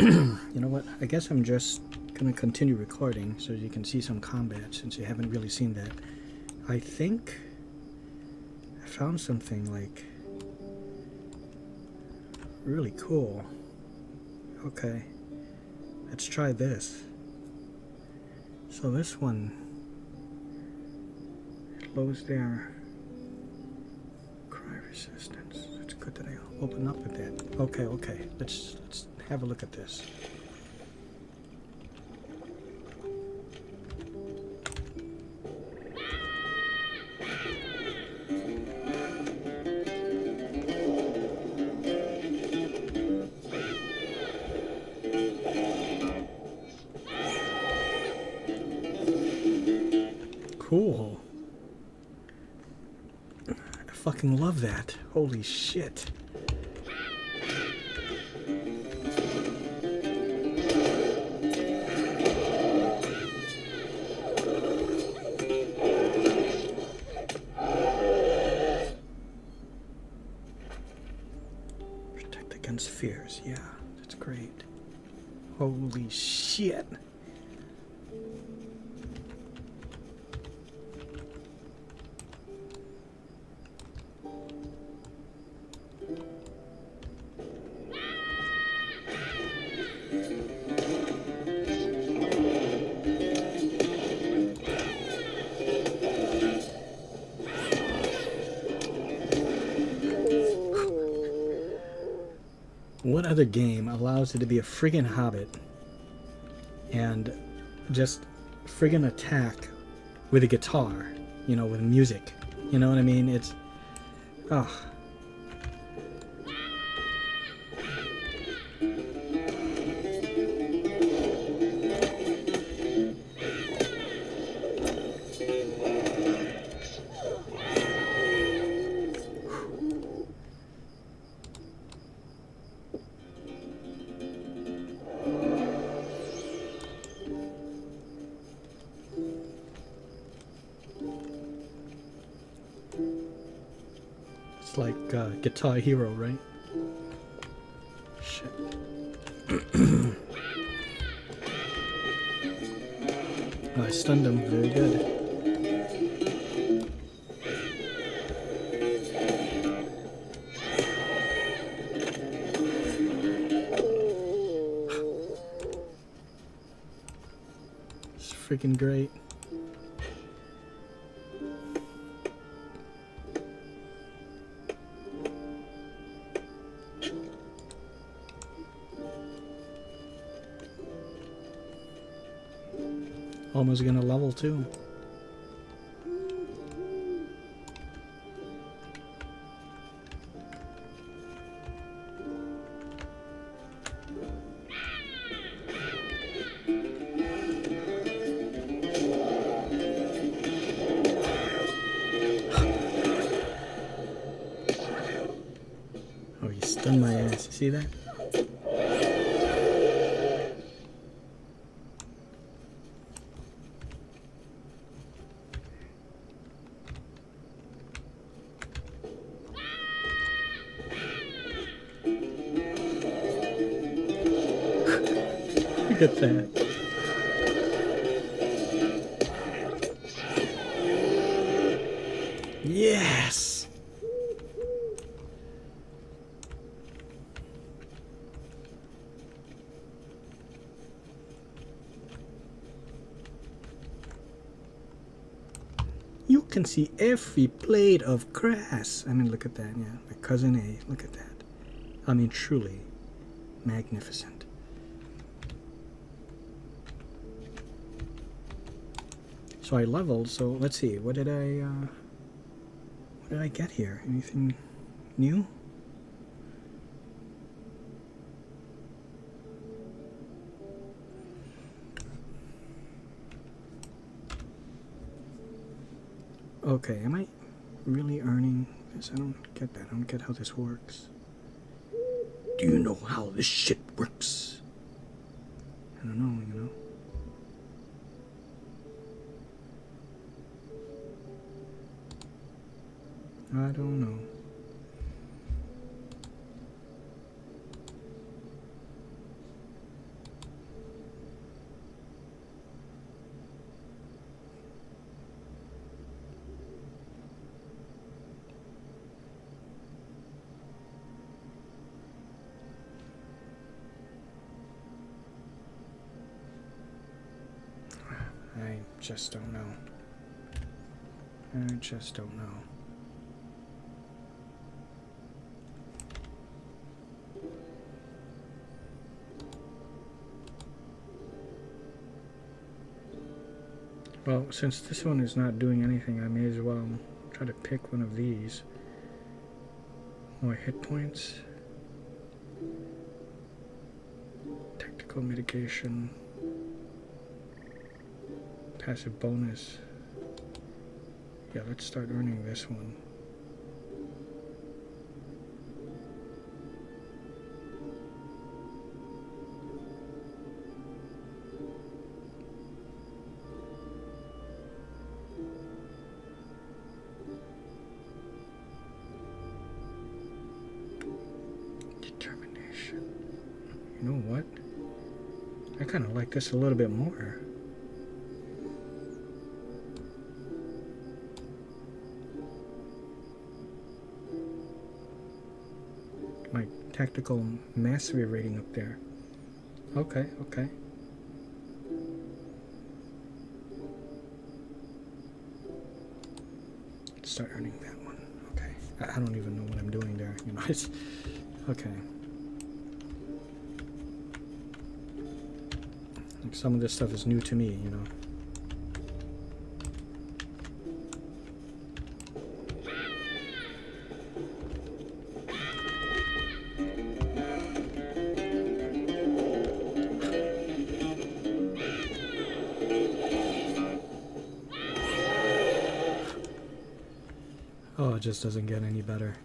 You know what? I guess I'm just gonna continue recording so you can see some combat since you haven't really seen that. I think I found something like really cool. Okay, let's try this. So this one lows their cry resistance. It's good that I open up with that. Okay. Let's have a look at this. Cool. I fucking love that. Holy shit. Protect against fears. Yeah, that's great. Holy shit. What other game allows it to be a friggin' Hobbit and just friggin' attack with a guitar, you know, with music? You know what I mean? It's... oh. It's like Guitar Hero, right? Shit. Oh, I stunned him. Very good. It's freaking great. Almost gonna level 2. Oh, you stunned my ass. You see that? Look at that. Yes! You can see every blade of grass. I mean, look at that, yeah. My cousin A, look at that. I mean, truly magnificent. So I leveled, so let's see, what did I get here? Anything new? Okay, am I really earning this? I don't get that. I don't get how this works. Do you know how this shit works? I don't know, you know? I don't know. I just don't know. I just don't know. Well, since this one is not doing anything, I may as well try to pick one of these. More hit points. Tactical mitigation. Passive bonus. Yeah, let's start earning this one. Determination. You know what? I kind of like this a little bit more. My tactical mastery rating up there. Okay, okay. Let's start earning that one. Okay. I don't even know what I'm doing there. You know, it's okay. Like some of this stuff is new to me, you know. Oh, it just doesn't get any better.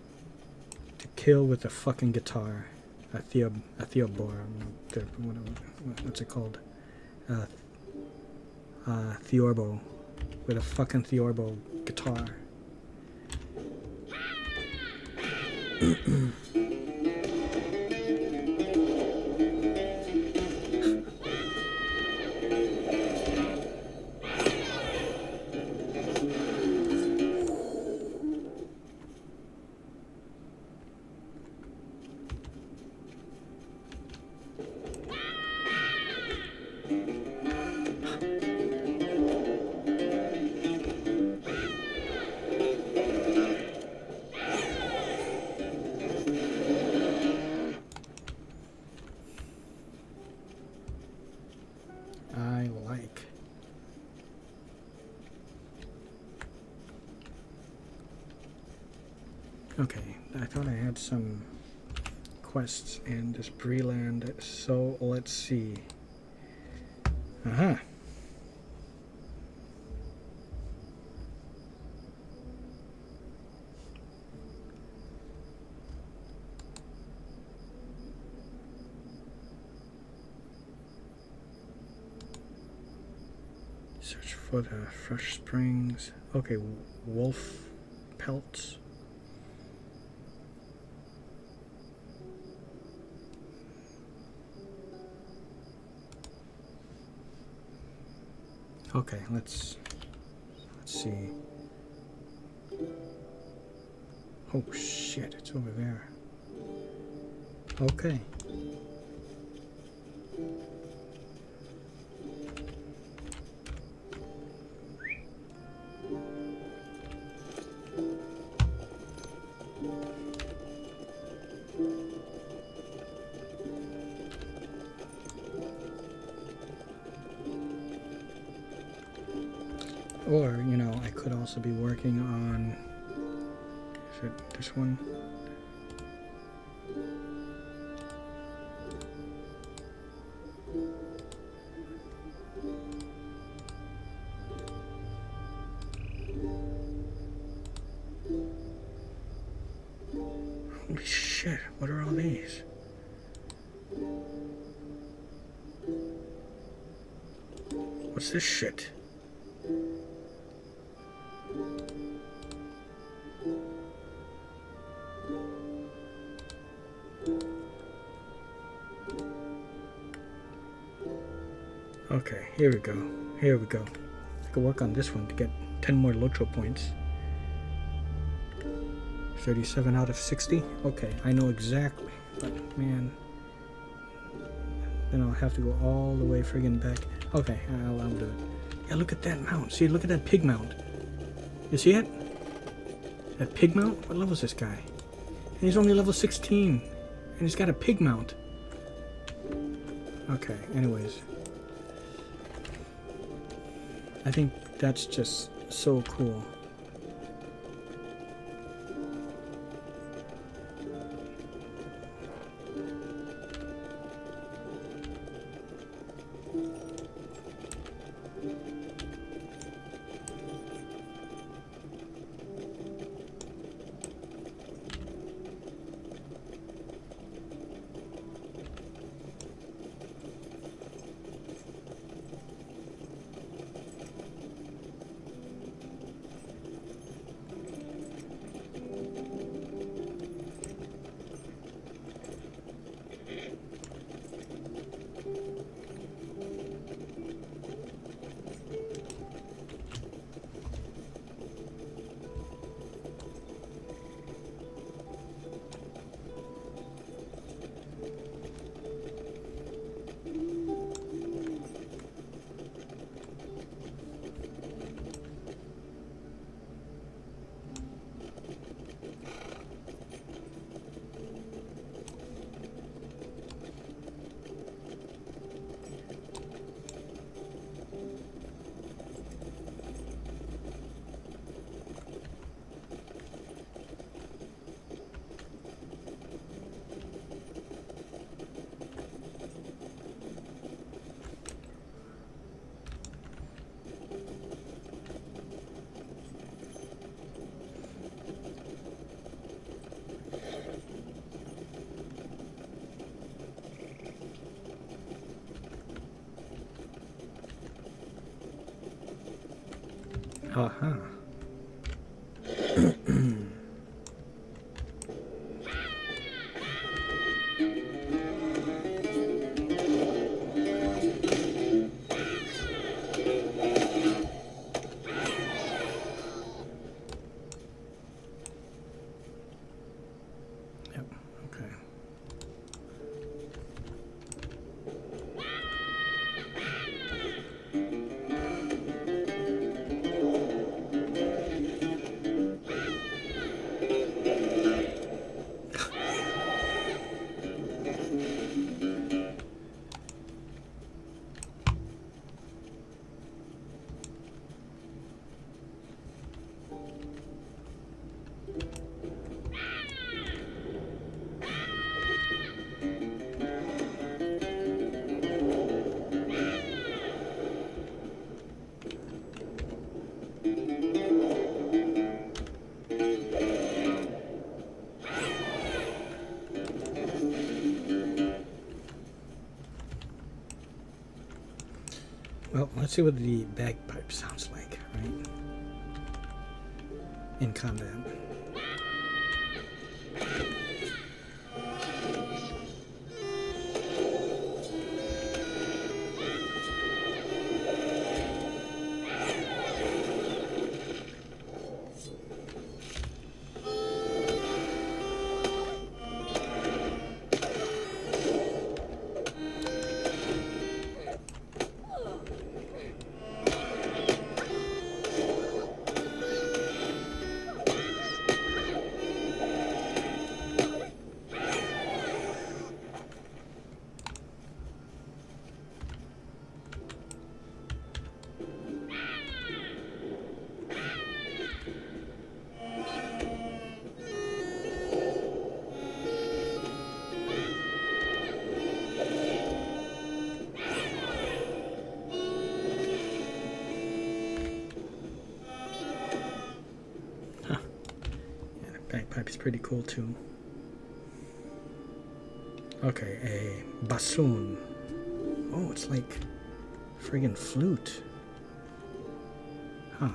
To kill with a fucking guitar. A theobor. What's it called? Theorbo. With a fucking theorbo guitar. Okay, I thought I had some quests in this Breland, so let's see. Search for the fresh springs. Okay, wolf pelts. Okay, let's see. Oh shit, it's over there. Okay. Or, you know, I could also be working on, is it this one? Holy shit, what are all these? What's this shit? Okay, here we go. Here we go. I can work on this one to get 10 more LoTR points. 37 out of 60. Okay, I know exactly. But man, then I'll have to go all the way friggin' back. Okay, I'll do it. Yeah, look at that mount. See, look at that pig mount. You see it? That pig mount? What level is this guy? And he's only level 16. And he's got a pig mount. Okay, anyways. I think that's just so cool. Uh-huh. Yep, okay. Well, let's see what the bagpipe sounds like, right? In combat. Bagpipe is pretty cool too. Okay, a bassoon. Oh, it's like friggin' flute. Huh.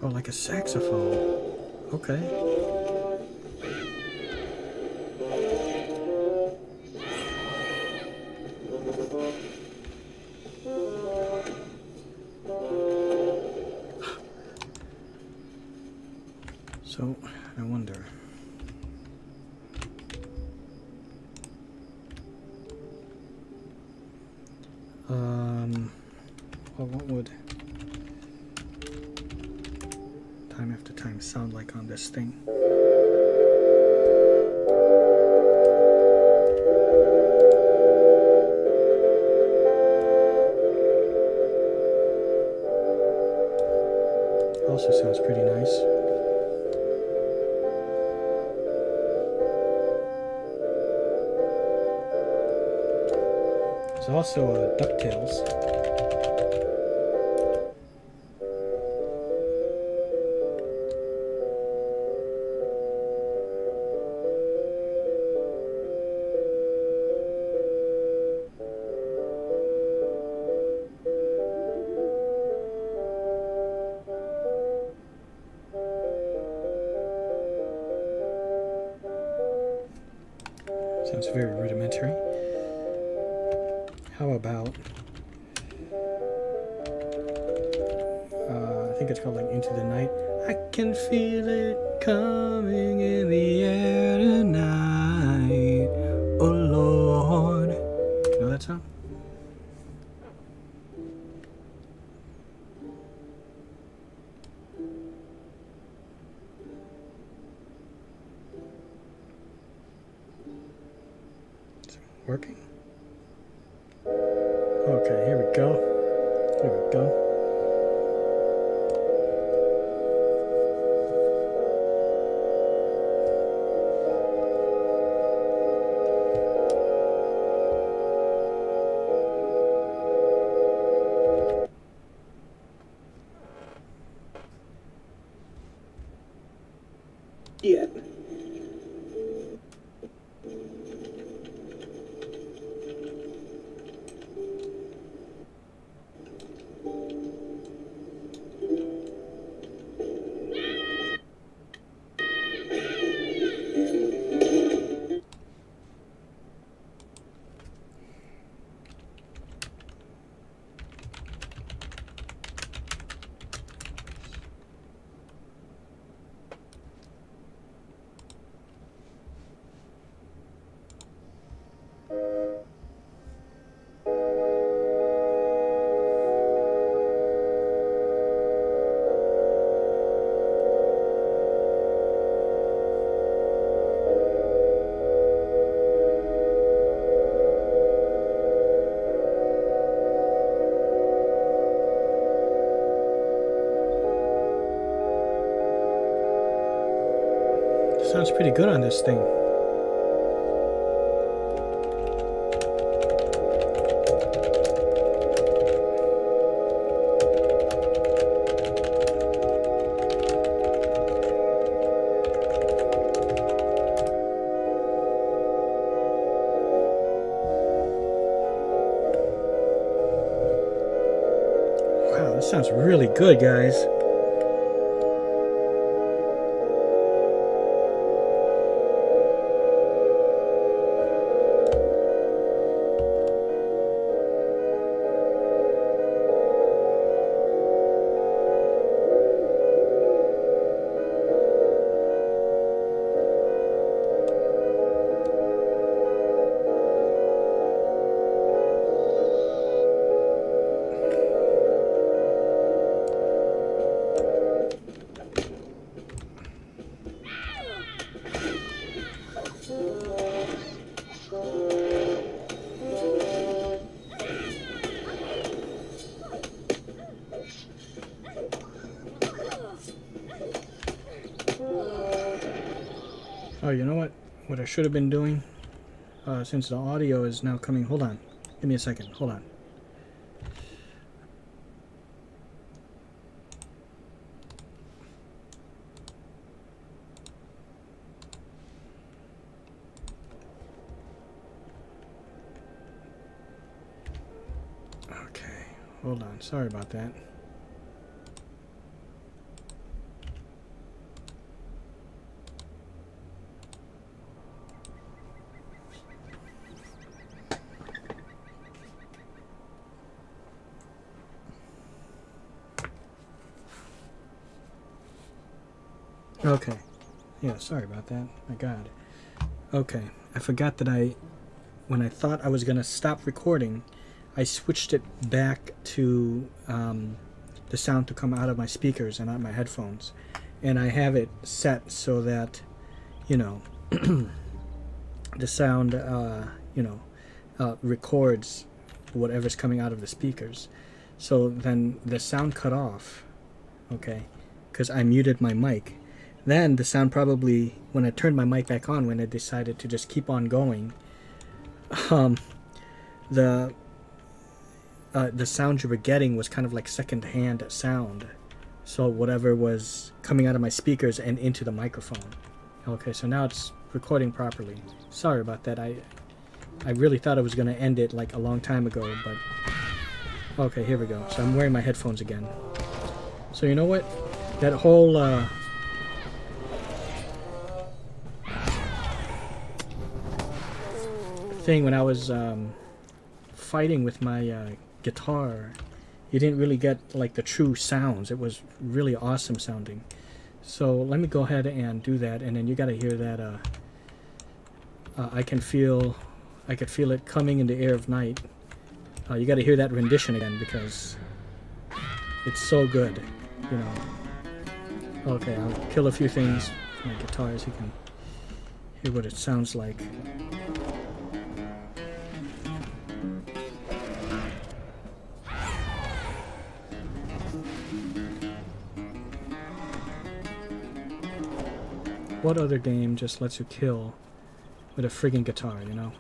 Oh, like a saxophone. Okay. So, I wonder. Well, what would time after time sound like on this thing? Also sounds pretty nice. There's also DuckTales. Sounds very rudimentary. How about, I think it's called like Into the Night. I can feel it coming in the air tonight. Oh Lord. You know that song? Working? Okay, here we go. Here we go. Yeah. Sounds pretty good on this thing. Wow, this sounds really good, guys. Oh, you know what? What I should have been doing, since the audio is now coming. Hold on. Give me a second. Hold on. Okay. Hold on. Sorry about that. Okay. Yeah, sorry about that. My God. Okay. I forgot that when I thought I was going to stop recording, I switched it back to the sound to come out of my speakers and not my headphones, and I have it set so that, you know, the sound, records whatever's coming out of the speakers. So then the sound cut off, okay, because I muted my mic. Then the sound probably, when I turned my mic back on, when I decided to just keep on going, the sound you were getting was kind of like second-hand sound. So whatever was coming out of my speakers and into the microphone. Okay, so now it's recording properly. Sorry about that. I really thought I was going to end it like a long time ago, but... Okay, here we go. So I'm wearing my headphones again. So you know what? That whole... thing when I was fighting with my guitar, you didn't really get like the true sounds. It was really awesome sounding. So let me go ahead and do that, and then you got to hear that. I could feel it coming in the air of night. You got to hear that rendition again because it's so good, you know. Okay, I'll kill a few things with my guitar so you can hear what it sounds like. What other game just lets you kill with a friggin' guitar, you know?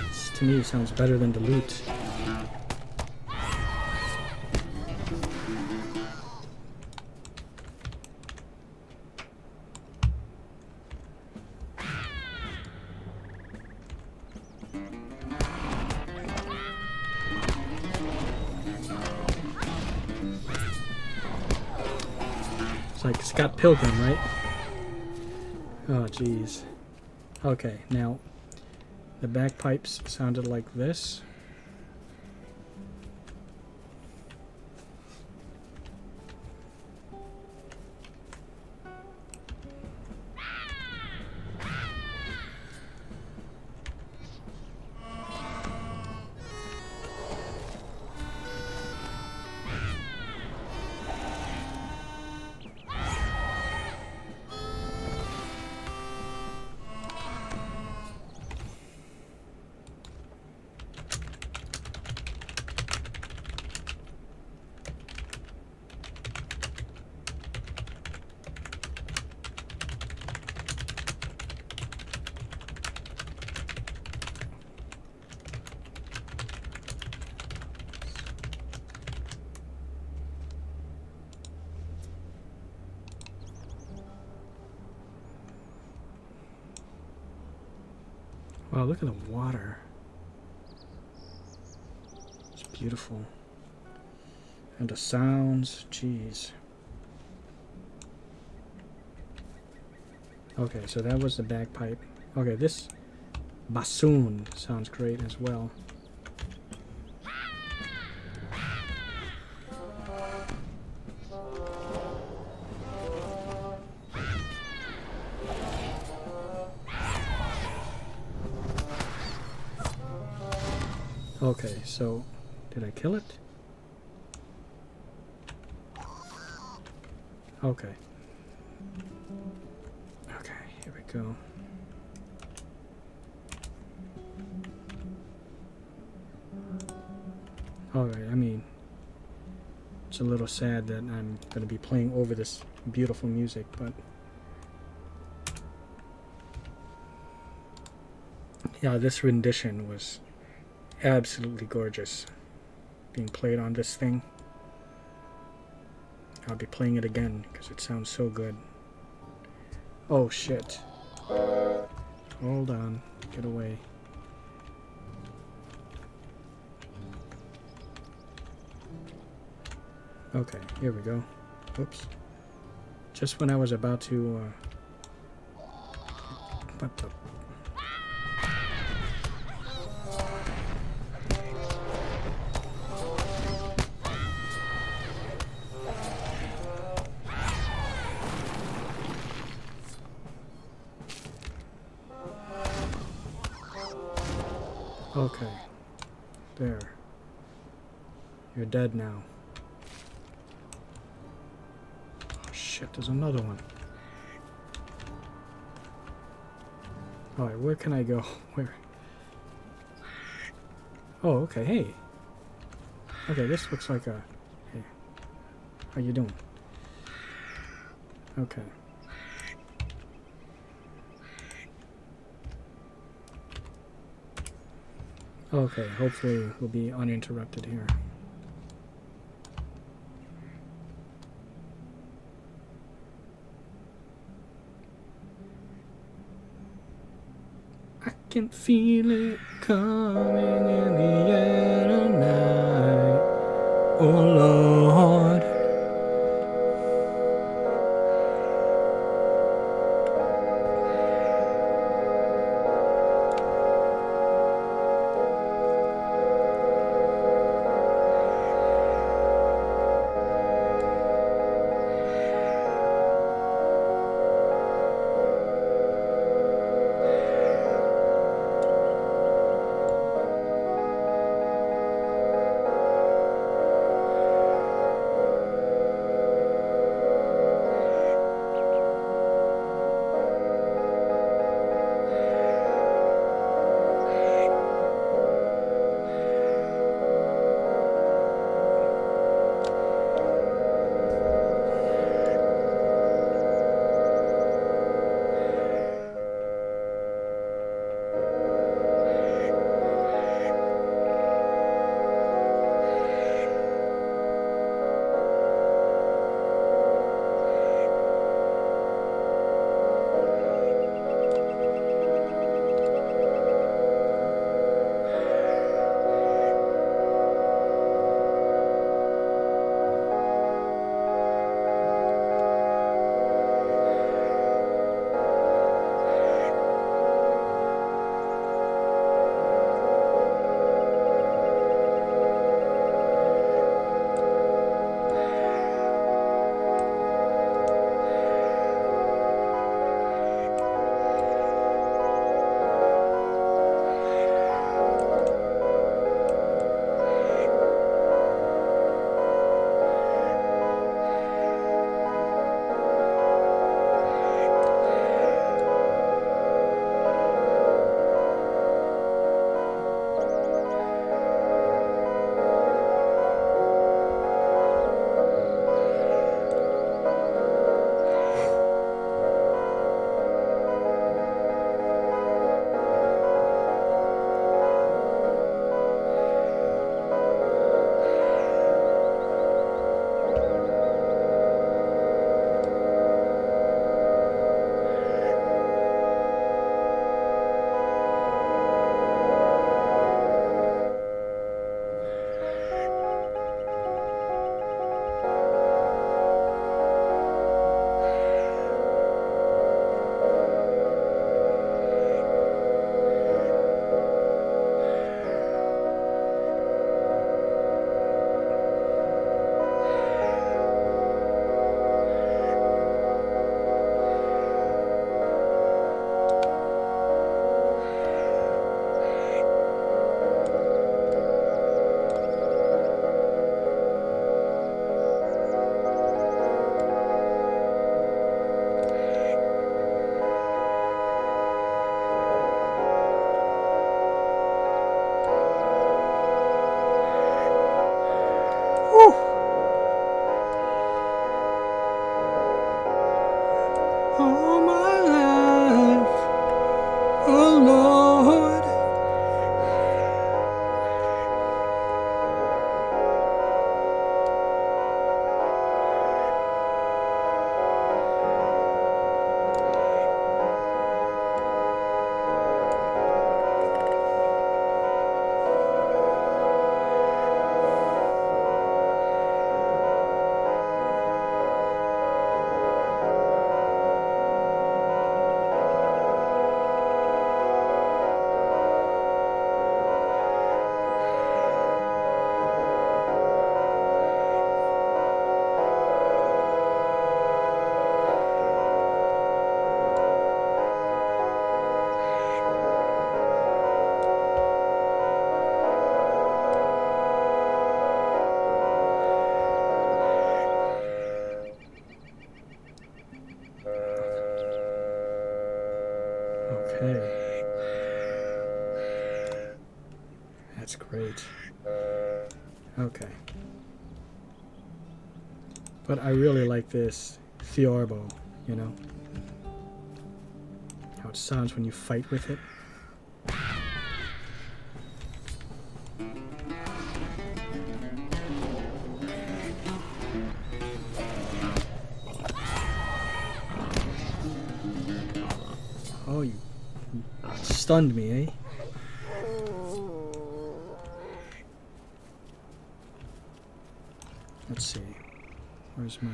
This, to me, sounds better than the lute. Like Scott Pilgrim, right? Oh, jeez. Okay, now the bagpipes sounded like this. Wow, look at the water. It's beautiful. And the sounds, jeez. Okay, so that was the bagpipe. Okay, this bassoon sounds great as well. Okay, so did I kill it? Okay. Okay, here we go. Alright, I mean, it's a little sad that I'm going to be playing over this beautiful music, but yeah, this rendition was absolutely gorgeous being played on this thing. I'll be playing it again because it sounds so good. Oh shit. Hold on. Get away. Okay, here we go. Oops. Just when I was about to what the... Okay. There. You're dead now. Oh shit, there's another one. Alright, where can I go? Where? Oh, okay, hey. Okay, this looks like a... Hey. How you doing? Okay. Okay, hopefully we'll be uninterrupted here. I can feel it coming in the air tonight. Oh Lord. That's great. Okay. But I really like this theorbo, you know? How it sounds when you fight with it. Oh, you stunned me, eh? Let's see. Where's my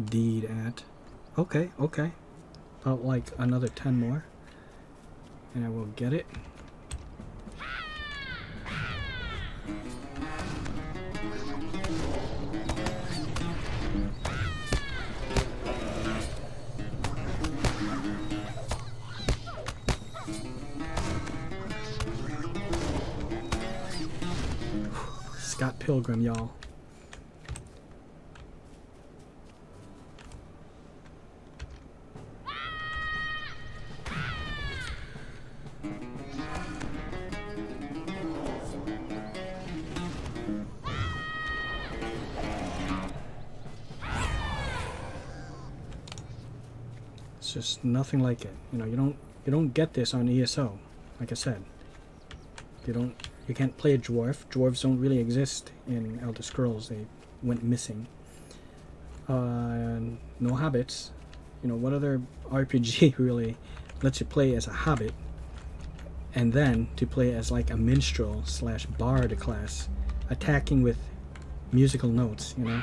deed at? Okay, okay. About like another 10 more. And I will get it. Scott Pilgrim, y'all. It's just nothing like it. You know, you don't get this on ESO. Like I said, you can't play a dwarf. Dwarves don't really exist in Elder Scrolls. They went missing. No hobbits. You know, what other RPG really lets you play as a hobbit and then to play as like a minstrel / bard class, attacking with musical notes, you know?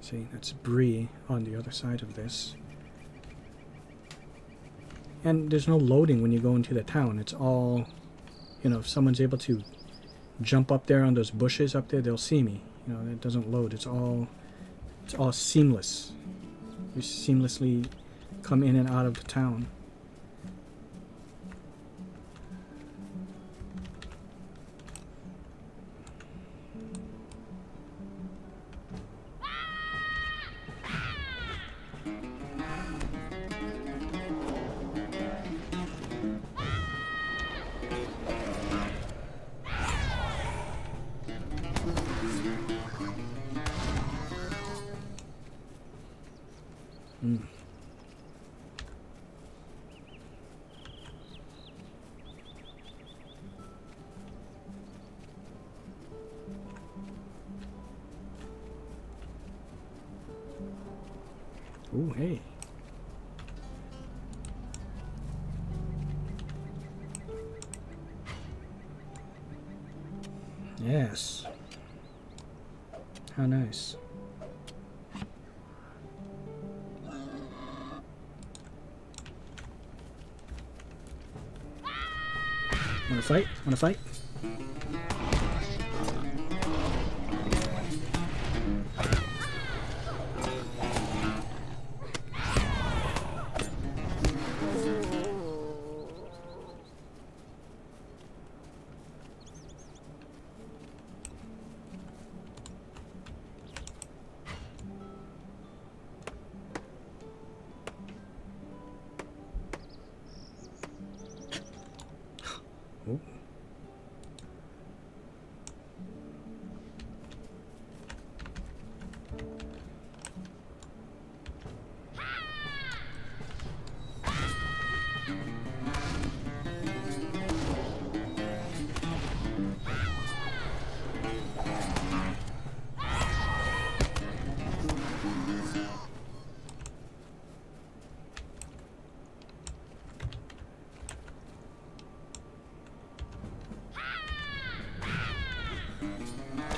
See, that's Bree on the other side of this. And there's no loading when you go into the town. It's all, you know, if someone's able to jump up there on those bushes up there, they'll see me. You know, it doesn't load. It's all seamless. You seamlessly come in and out of the town. Ooh, hey. Yes. How nice. Wanna fight? Wanna fight? Oh.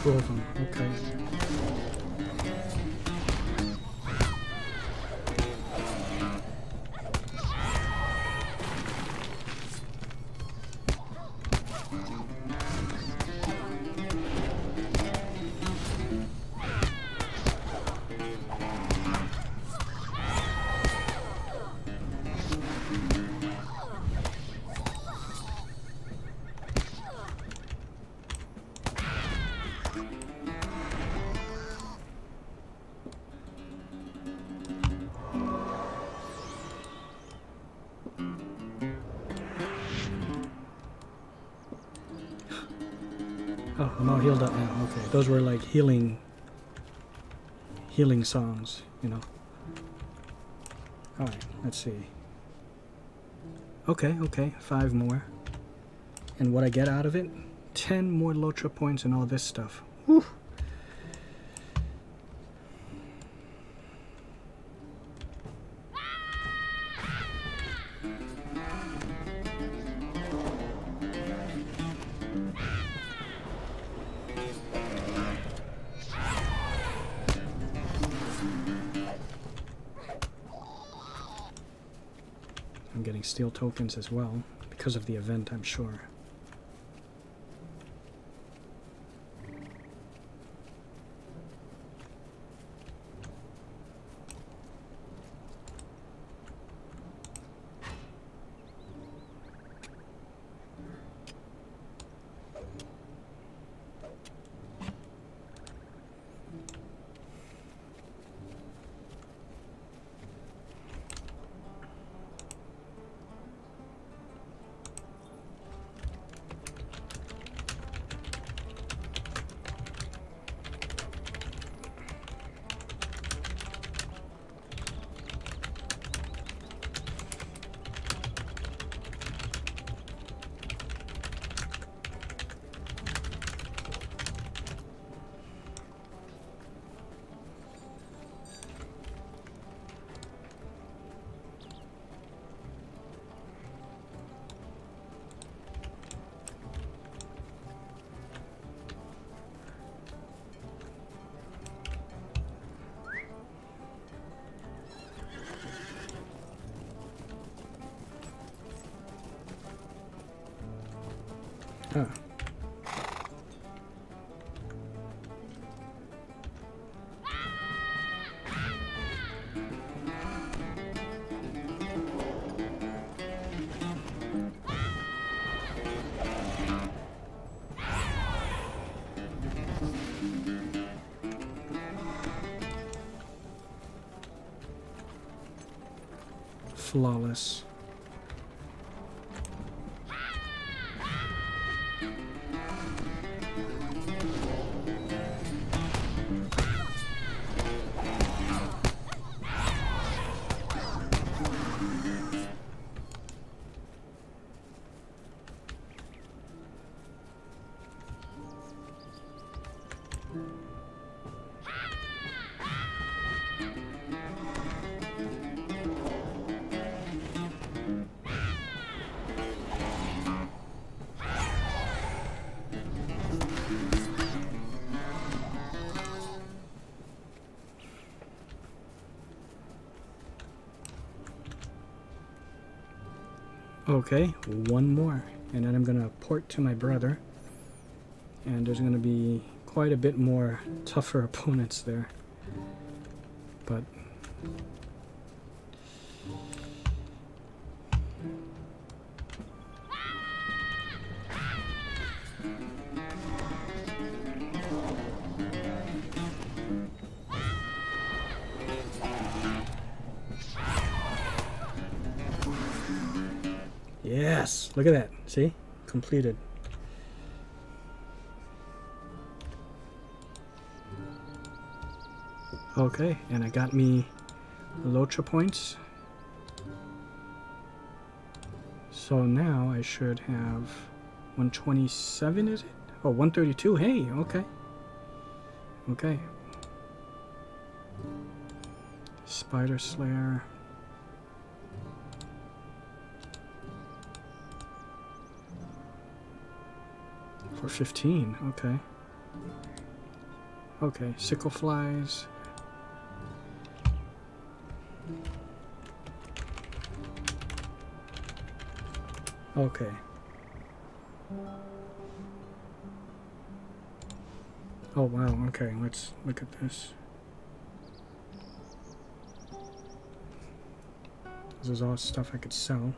Two of them, okay. I'm all healed up now. Okay, those were like healing songs, you know. Alright, let's see. Okay, 5 more. And what I get out of it? 10 more LoTR points and all this stuff. Whew. I'm getting steel tokens as well because of the event, I'm sure. Huh. Flawless. Okay, one more, and then I'm gonna port to my brother, and there's gonna be quite a bit more tougher opponents there, but yes, look at that, see, completed. Okay, and I got me LoTR points. So now I should have 127, is it? Oh, 132, hey, okay. Okay. Spider Slayer. For 15, okay. Okay, sickle flies. Okay. Oh wow, okay, let's look at this. This is all stuff I could sell.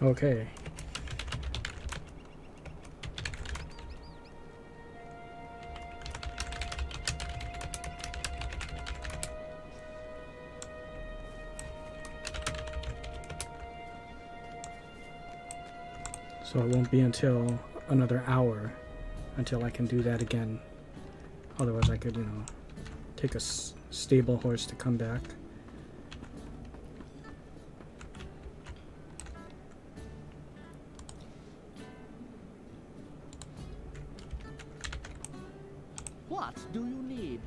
Okay. So it won't be until another hour until I can do that again. Otherwise I could, you know, take a stable horse to come back. What do you need?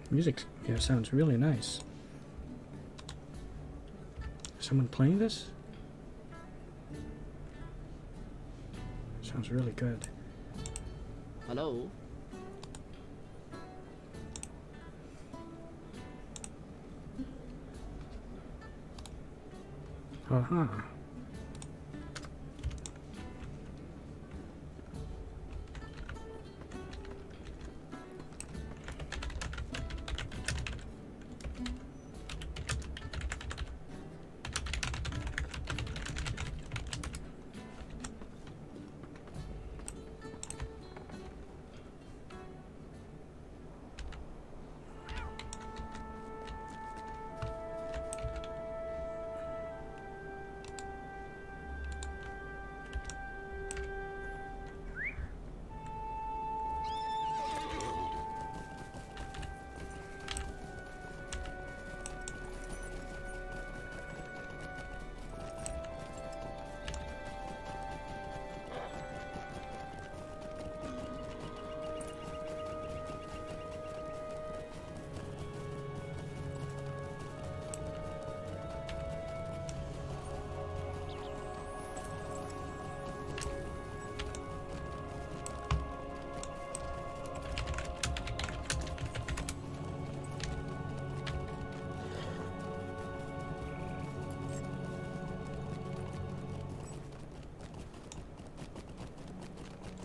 Music, yeah, sounds really nice. Is someone playing this? Sounds really good. Hello? Uh-huh.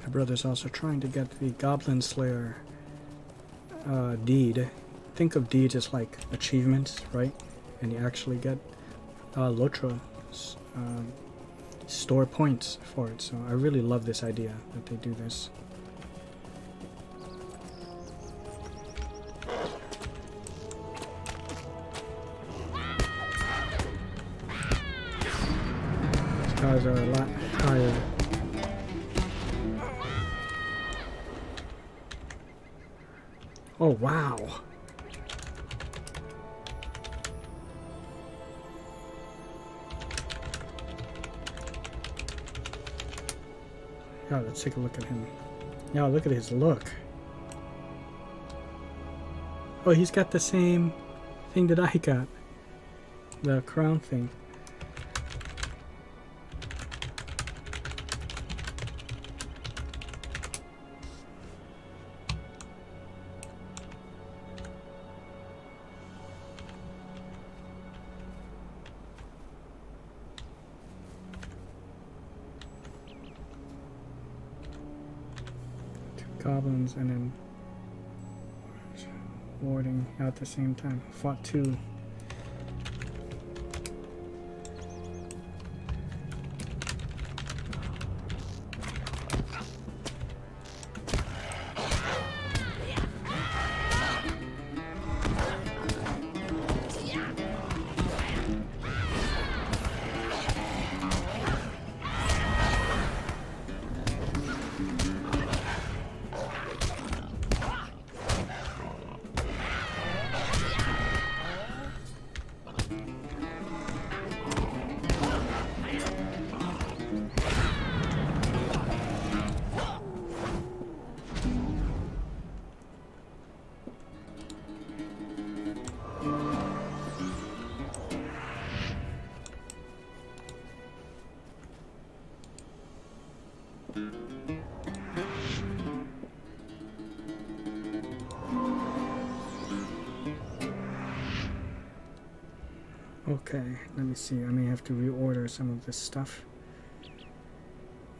My brother's also trying to get the Goblin Slayer deed. Think of deeds as like achievements, right? And you actually get LoTR store points for it. So I really love this idea that they do this. These guys are a lot higher. Oh, wow. Yeah, let's take a look at him. Yeah, look at his look. Oh, he's got the same thing that I got. The crown thing. Goblins and then warding at the same time. Fought two. Okay, let me see. I may have to reorder some of this stuff.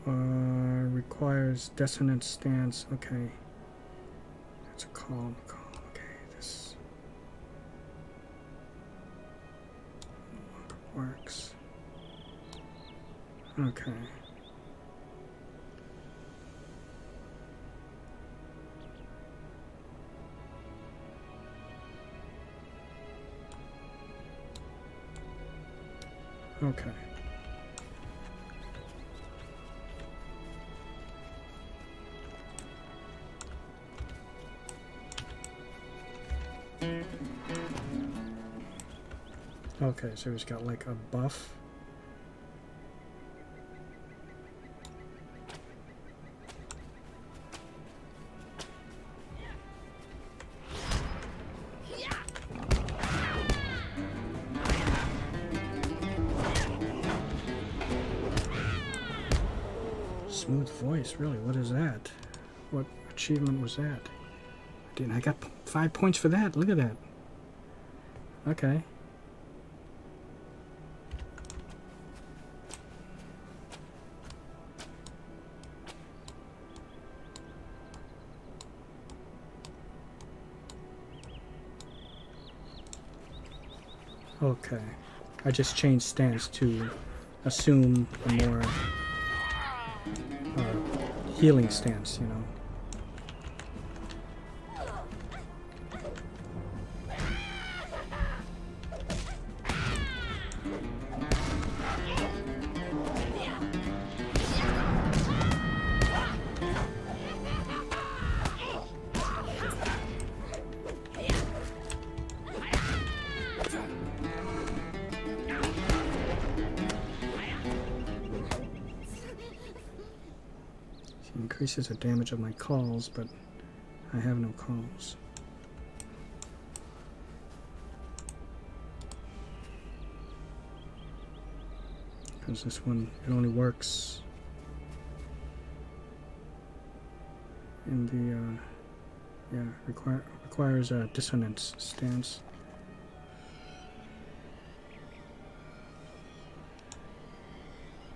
Requires dissonant stance. Okay. That's a calm. Okay, this works. Okay. Okay. Okay, so he's got like a buff. Smooth voice, really? What is that? What achievement was that? I got 5 points for that. Look at that. Okay. Okay. I just changed stance to assume a more healing stance, you know. Increases the damage of my calls, but I have no calls. Because this one, it only works in the, requires a dissonance stance.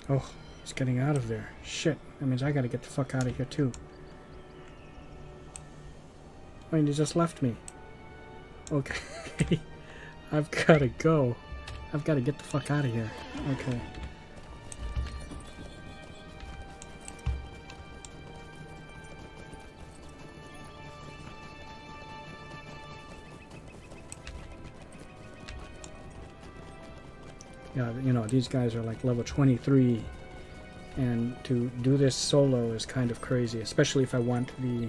Oh, it's getting out of there. Shit, that means I gotta get the fuck out of here too. I mean, you just left me. Okay. I've gotta go. I've gotta get the fuck out of here. Okay. Yeah, you know, these guys are like level 23, and to do this solo is kind of crazy, especially if I want the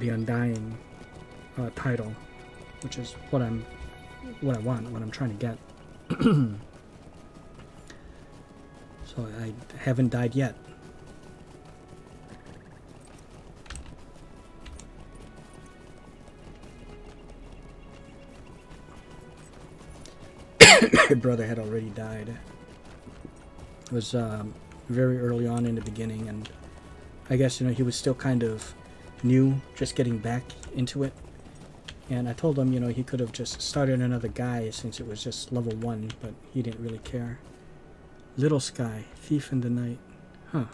Undying title, which is what I want, what I'm trying to get. So I haven't died yet. My brother had already died. It was very early on in the beginning, and I guess, you know, he was still kind of new, just getting back into it. And I told him, you know, he could have just started another guy since it was just level 1, but he didn't really care. Little Sky, Thief in the Night. Huh.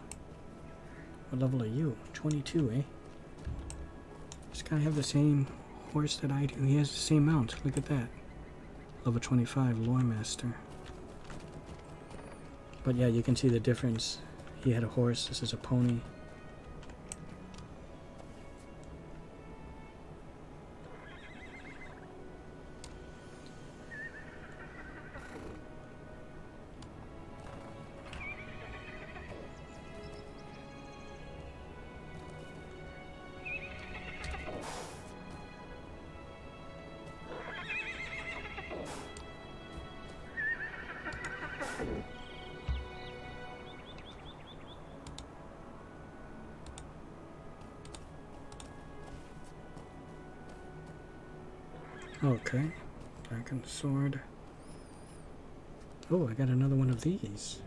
What level are you? 22, eh? This guy have the same horse that I do. He has the same mount. Look at that. Level 25, Lore Master. But yeah, you can see the difference. He had a horse, this is a pony. Okay, back on the sword. Oh, I got another one of these.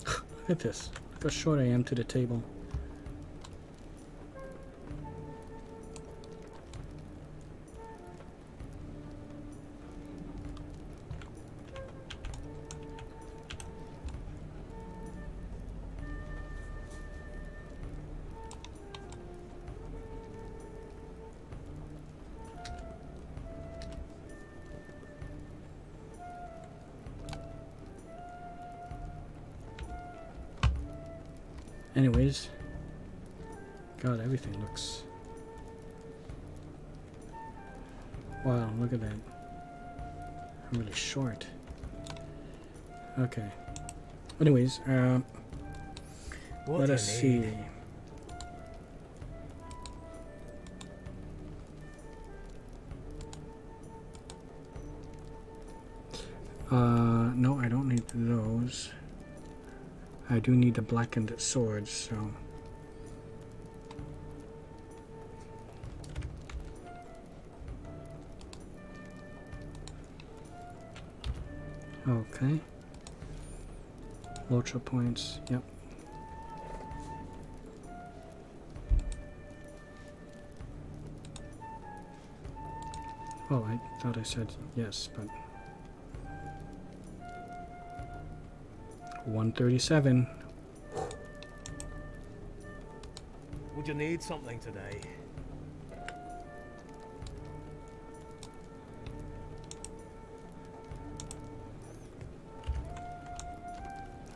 Look at this. Look how short I am to the table. Anyways, God, everything looks. Wow, look at that. I'm really short. Okay. Anyways, let us see. No, I don't need those. I do need the blackened swords, so. Okay. LoTR points, yep. Oh, I thought I said yes, but 137. Would you need something today?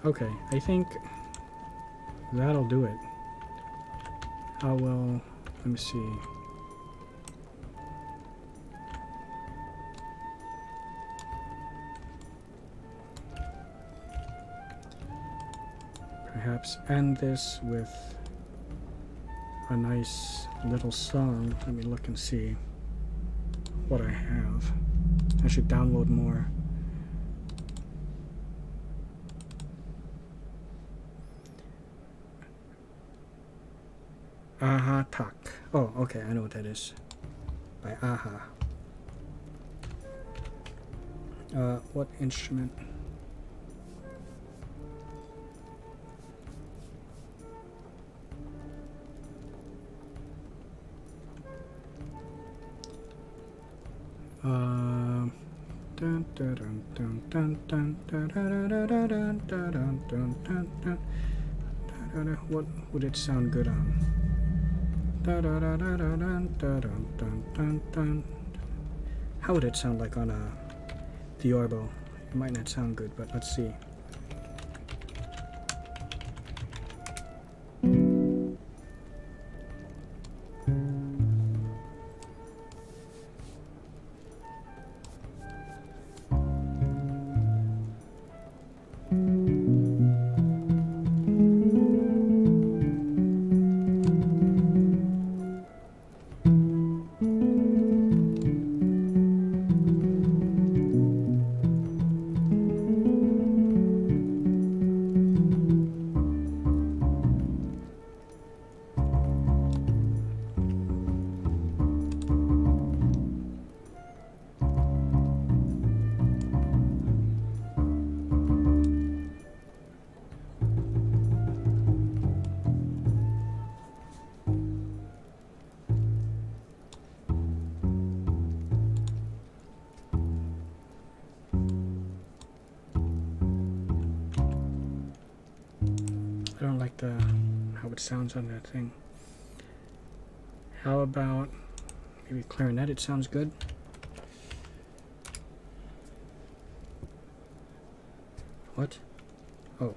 Okay, I think that'll do it. How well, let me see. Perhaps end this with a nice little song. Let me look and see what I have. I should download more. Aha Tak. Oh, okay, I know what that is. By Aha. What instrument? Dun, dun, dun, dun, dun, dun, dun, dun, dun, dun, dun, dun, dun, dun, dun. What would it sound good on? How would it sound like on the orbo? It might not sound good, but let's see. I don't like how it sounds on that thing. How about maybe clarinet? It sounds good. What? Oh.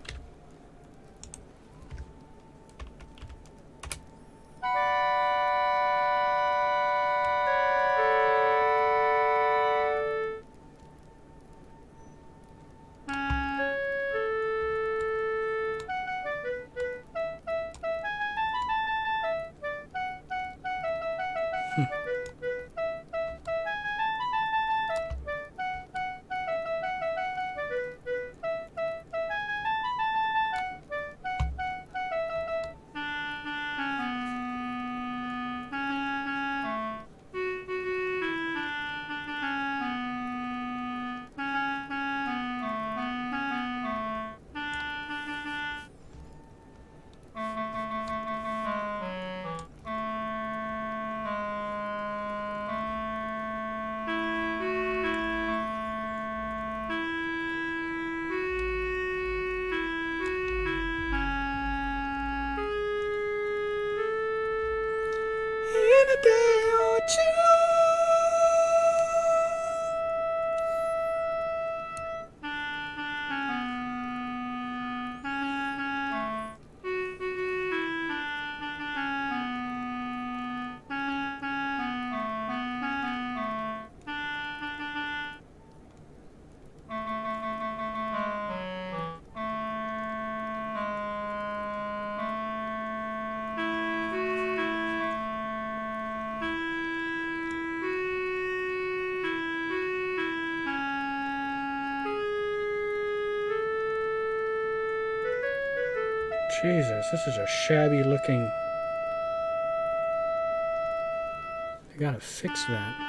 In a day or two. Jesus, this is a shabby looking. I gotta fix that.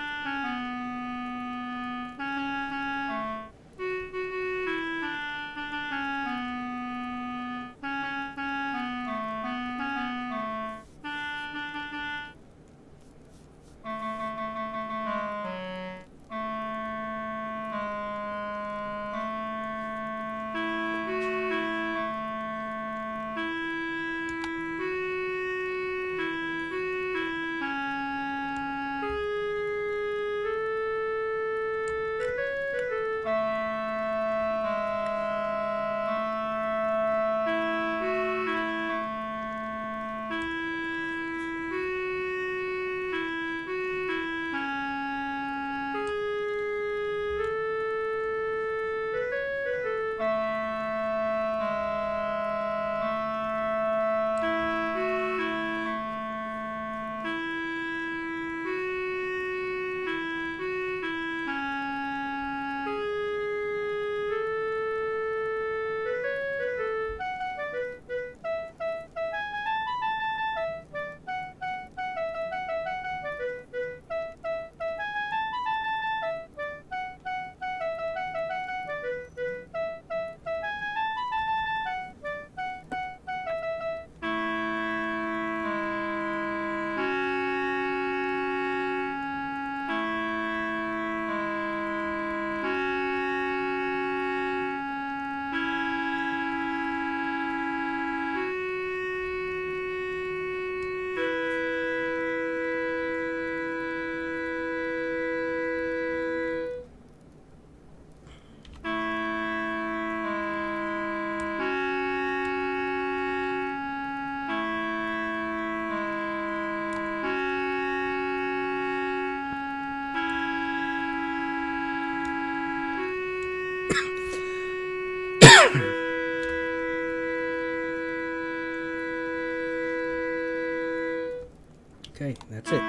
Okay, that's it.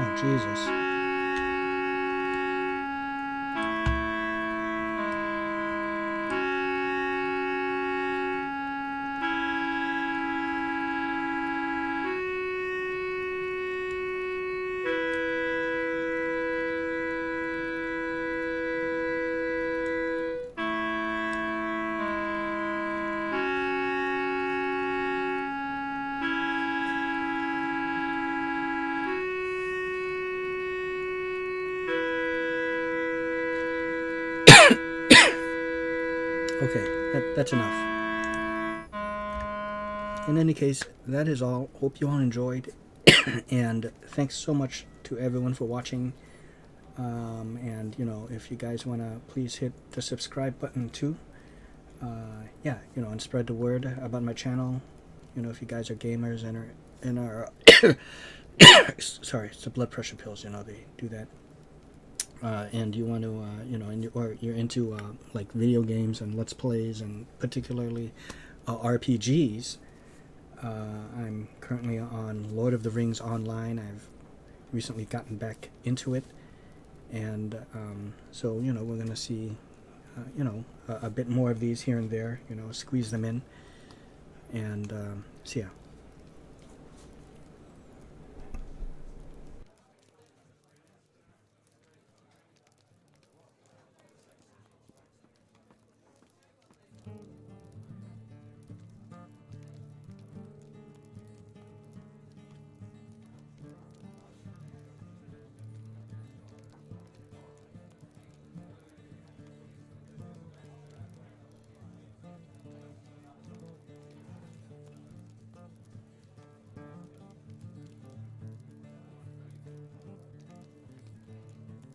Oh, Jesus. Okay, that's enough. In any case, that is all. Hope you all enjoyed. And thanks so much to everyone for watching. And, you know, if you guys want to please hit the subscribe button too. Yeah, you know, and spread the word about my channel. You know, if you guys are gamers and are sorry, it's the blood pressure pills, you know, they do that. And you want to, you know, or you're into like video games and let's plays, and particularly RPGs. I'm currently on Lord of the Rings Online. I've recently gotten back into it, and so, you know, we're gonna see, you know, a bit more of these here and there. You know, squeeze them in, and so yeah.